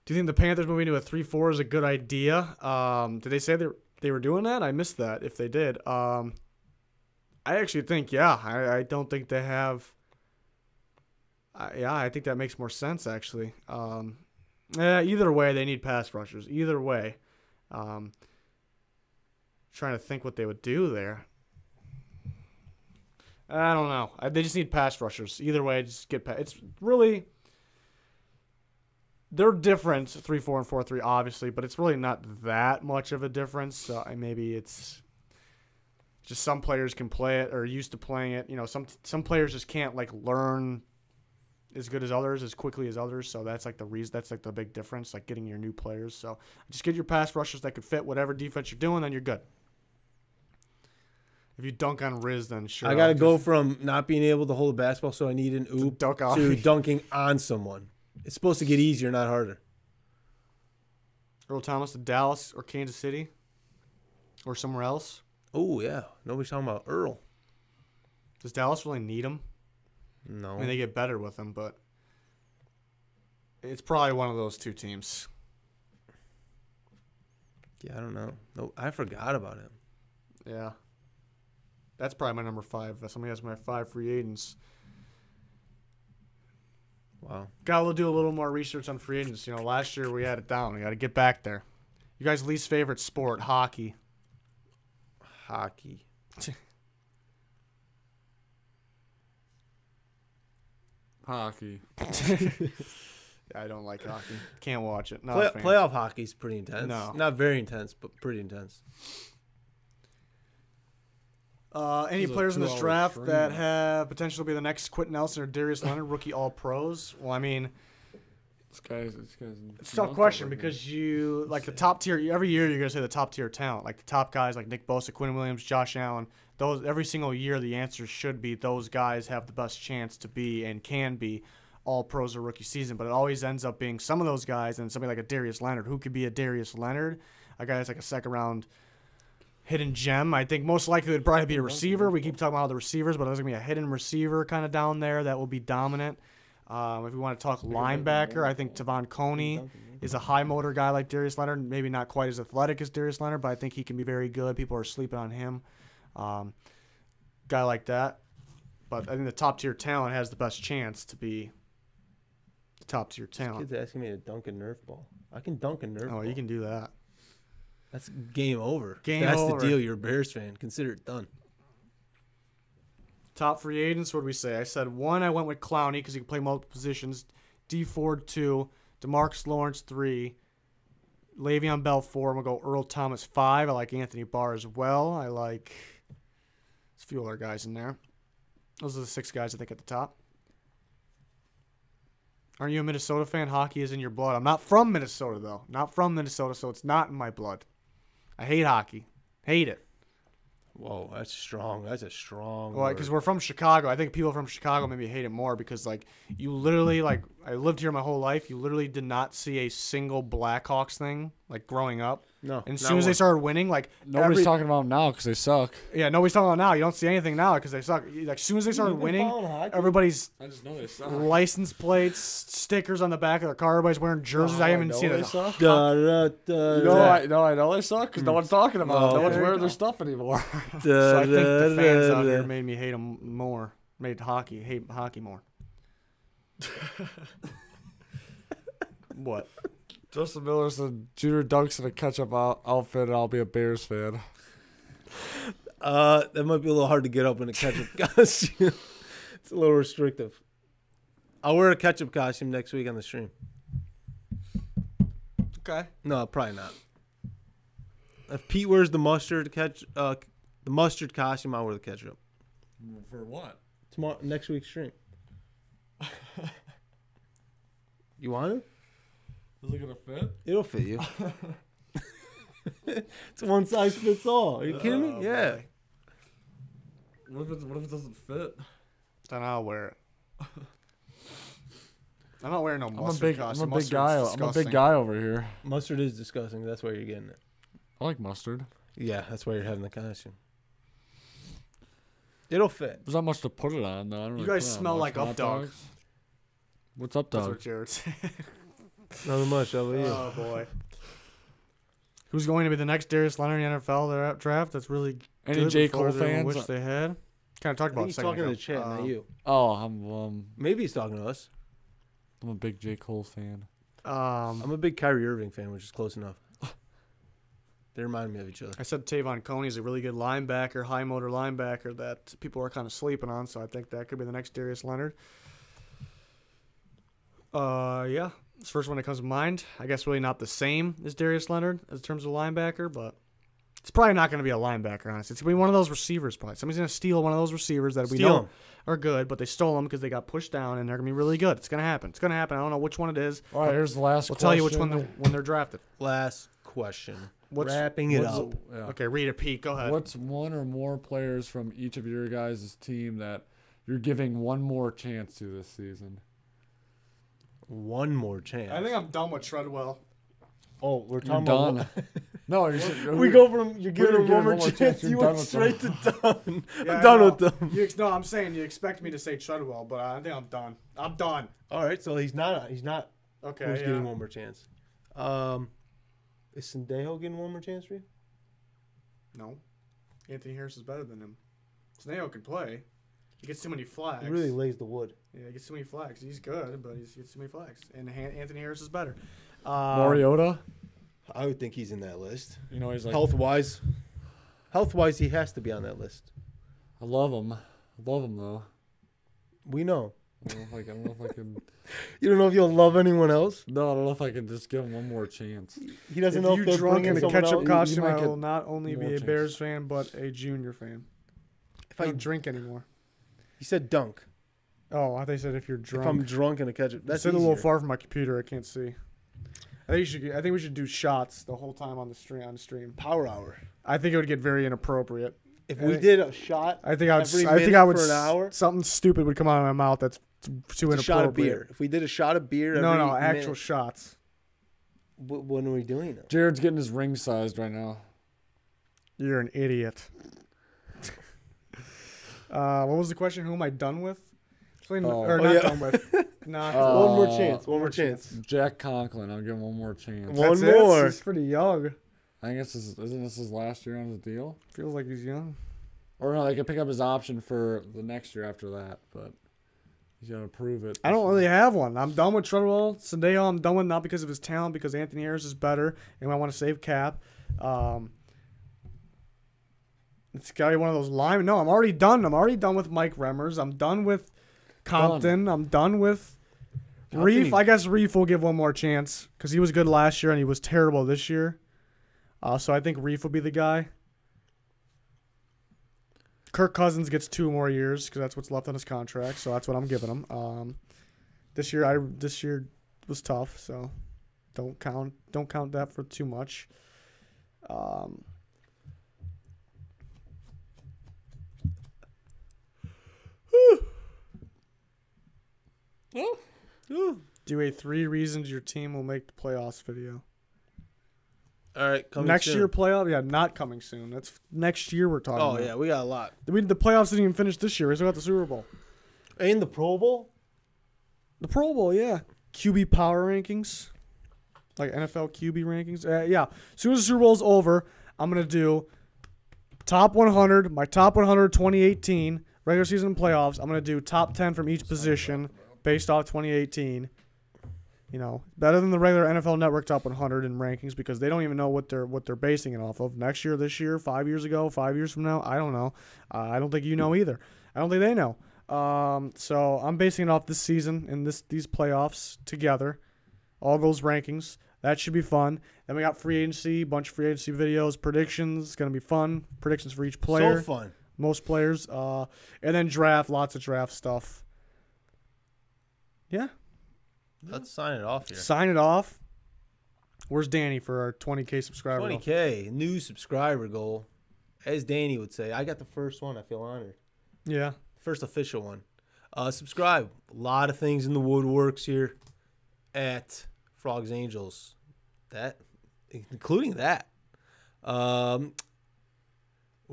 Do you think the Panthers moving to a 3-4 is a good idea? Did they say they were doing that? I missed that if they did. I actually think, yeah. I don't think they have. I think that makes more sense, actually. Either way, they need pass rushers. Either way. Trying to think what they would do there. I don't know. They just need pass rushers. Either way, just get past. It's really they're different, 3-4 and 4-3, obviously, but it's really not that much of a difference. So maybe it's just some players can play it or are used to playing it. You know, some players just can't like learn as good as others, as quickly as others. So that's like the reason. That's like the big difference, like getting your new players. So just get your pass rushers that could fit whatever defense you're doing, then you're good. If you dunk on Riz, then sure. I got to go from not being able to hold a basketball, so I need an oop, to dunking on someone. It's supposed to get easier, not harder. Earl Thomas to Dallas or Kansas City or somewhere else. Oh, yeah. Nobody's talking about Earl. Does Dallas really need him? No. I mean, they get better with him, but it's probably one of those two teams. Yeah, I don't know. No, I forgot about him. Yeah. That's probably my number 5. Somebody has my 5 free agents. Wow. Got to do a little more research on free agents. You know, last year we had it down. We got to get back there. You guys' least favorite sport, hockey. Hockey. Hockey. I don't like hockey. Can't watch it. Playoff hockey's pretty intense. No. Not very intense, but pretty intense. Any players in this draft that have potential to be the next Quentin Nelson or Darius Leonard, rookie All-Pros? Well, I mean, This guy's it's a tough question because you like the top tier. Every year you're gonna say the top tier talent, like the top guys like Nick Bosa, Quinn Williams, Josh Allen. Those every single year the answer should be those guys have the best chance to be and can be All-Pros or rookie season. But it always ends up being some of those guys and somebody like a Darius Leonard. Who could be a Darius Leonard? A guy that's like a second round hidden gem. I think most likely it would probably be a receiver. We keep talking about all the receivers, but there's going to be a hidden receiver kind of down there that will be dominant. If we want to talk linebacker, I think Tavon Coney is a high motor guy like Darius Leonard. Maybe not quite as athletic as Darius Leonard, but I think he can be very good. People are sleeping on him. Guy like that. But I think the top tier talent has the best chance to be the top tier talent. This kid's asking me to dunk a Nerf ball. I can dunk a Nerf ball. Oh, you can do that. That's game over. That's the deal. You're a Bears fan. Consider it done. Top free agents, what did we say? I said 1, I went with Clowney because he can play multiple positions. D Ford 2, DeMarcus Lawrence 3, Le'Veon Bell 4. I'm going to go Earl Thomas 5. I like Anthony Barr as well. I like a few other guys in there. Those are the 6 guys I think at the top. Aren't you a Minnesota fan? Hockey is in your blood. I'm not from Minnesota, though. Not from Minnesota, so it's not in my blood. I hate hockey. Hate it. Whoa, that's strong. That's a strong Well, because we're from Chicago. I think people from Chicago maybe hate it more because, like, you literally, like, I lived here my whole life. You literally did not see a single Blackhawks thing, like, growing up. No. And as soon as they started winning, like, Nobody's talking about them now because they suck. Yeah, nobody's talking about it now. You don't see anything now because they suck. Like, as soon as they started winning, everybody's I just know they suck. license plates, stickers on the back of their car. Everybody's wearing jerseys. I haven't seen it. I know they suck because no one's talking about it. No one's wearing their stuff anymore. So I think the fans out here made me hate them more. Made hate hockey more. What? Justin Miller said Junior dunks in a ketchup outfit and I'll be a Bears fan. That might be a little hard to get up in a ketchup costume. It's a little restrictive. I'll wear a ketchup costume next week on the stream. Okay. No, probably not. If Pete wears the mustard costume, I'll wear the ketchup. For what? Tomorrow, next week's stream. You want it? Is it gonna fit? It'll fit you. It's one size fits all. Are you kidding me? Yeah. What if it doesn't fit? Then I'll wear it. I'm not wearing no mustard costume. I'm a big guy. I'm a big guy over here. Mustard is disgusting. That's why you're getting it. I like mustard. Yeah, that's why you're having the costume. It'll fit. There's not much to put it on, though. I don't You really guys put it on smell much. like Hot Up Dog. dogs? What's Up That's Dog? what Jared said. Not much. How about you? Oh, boy. Who's going to be the next Darius Leonard in the NFL draft? That's really Any good J. before Cole everyone fans? Wish they had. Kind of talked I about think he's talking to the chat, not you. Oh, I'm Maybe he's talking to us. a big J. Cole fan. I'm a big Kyrie Irving fan, which is close enough. They remind me of each other. I said Tavon Coney is a really good linebacker, high motor linebacker that people are kind of sleeping on, so I think that could be the next Darius Leonard. Yeah, it's the first one that comes to mind. I guess really not the same as Darius Leonard in terms of linebacker, but it's probably not going to be a linebacker, honestly. It's going to be one of those receivers, probably. Somebody's going to steal one of those receivers that we know are good, but they stole them because they got pushed down, and they're going to be really good. It's going to happen. It's going to happen. I don't know which one it is. All right, here's the last We'll question. tell you which one when they're drafted. Last question. Wrapping it up. Yeah. Okay, read a peek. Go ahead. What's one or more players from each of your guys' team that you're giving one more chance to this season? One more chance. I think I'm done with Treadwell. Oh, we're You're talking done. about. No, you said, We go from you're giving We're him one more chance. You went straight to done. I'm done with them. No, I'm saying you expect me to say Treadwell, but I think I'm done. I'm done. All right, so he's not. Okay. Who's getting one more chance? Is Sendejo getting one more chance for you? No. Anthony Harris is better than him. Sneo can play. He gets too many flags. He really lays the wood. Yeah, he gets too many flags. He's good, but he gets too many flags. And Anthony Harris is better. Mariota. I would think he's in that list. You know, he's like, Health wise, he has to be on that list. I love him. I love him though. We know. I don't know if I can. You don't know if you'll love anyone else. No, I don't know if I can just give him one more chance. He doesn't If know you if they're drunk in bringing a someone ketchup else. costume, might I get will not only more be a chances. Bears fan, but a Junior fan. If I I don't drink anymore. He said dunk. Oh, I thought you said if you're drunk. If I'm drunk in a ketchup, That's that's sitting a little easier. far from my computer. I can't see. I think we should do shots the whole time on the stream. Power hour. I think it would get very inappropriate. If we did a shot, I think I would. every I think minute I would. for an hour? Something stupid would come out of my mouth that's too it's a inappropriate. shot of beer. If we did a shot of beer, No, every actual minute, shots. when are we doing it? Jared's getting his ring sized right now. You're an idiot. What was the question? Who am I done with? Or not done with? Not One more chance. One more chance. Jack Conklin. I'll give him one more chance. One That's it? more. He's pretty young. I think isn't this his last year on the deal? Feels like he's young. Or no, they could pick up his option for the next year after that, but he's got to prove it. I don't really have one. I'm done with Treadwell. Sendejo, I'm done with not because of his talent, because Anthony Harris is better, and I want to save cap. It's got to be one of those linemen. No, I'm already done. I'm already done with Mike Remmers. I'm done with Compton. I'm done with Reef. I guess Reef will give one more chance because he was good last year and he was terrible this year. So I think Reef will be the guy. Kirk Cousins gets 2 more years because that's what's left on his contract. So that's what I'm giving him. This year was tough, so don't count that for too much. Do a 3 reasons your team will make the playoffs video. All right, coming Next soon. year playoff? Yeah, not coming soon. That's next year we're talking Oh about. yeah, we got a lot. The playoffs didn't even finish this year. We still got the Super Bowl. In the Pro Bowl? The Pro Bowl, yeah. QB power rankings. Like NFL QB rankings. Yeah. As soon as the Super Bowl's over, I'm going to do top 100, my top 100 2018, regular season and playoffs. I'm going to do top 10 from each position based off 2018. You know, better than the regular NFL Network top 100 in rankings because they don't even know what they're basing it off of. Next year, this year, 5 years ago, 5 years from now, I don't know. I don't think you know either. I don't think they know. So I'm basing it off this season and these playoffs together. All those rankings. That should be fun. Then we got free agency, bunch of free agency videos, predictions. It's gonna be fun. Predictions for each player. So fun. Most players. And then draft, lots of draft stuff. Yeah. Let's sign it off here. Sign it off. Where's Danny for our 20K subscriber goal? 20K, new subscriber goal. As Danny would say, I got the first one. I feel honored. Yeah. First official one. Subscribe. A lot of things in the woodworks here at Frogs Angels. Including that. We're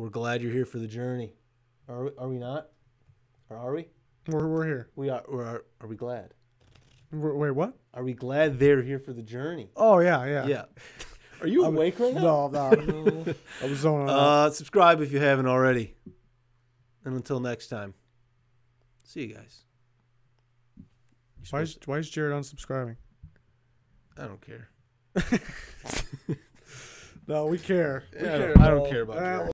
glad you're here for the journey. Are we not? Or are we? We're here. We are. Are we glad? Wait, what? Are we glad they're here for the journey? Oh, yeah. Yeah. Are you awake right now? No. I was zoning out. Subscribe if you haven't already. And until next time, see you guys. Why is Jared unsubscribing? I don't care. No, we care. We Yeah, care. I don't care about Uh, Jared.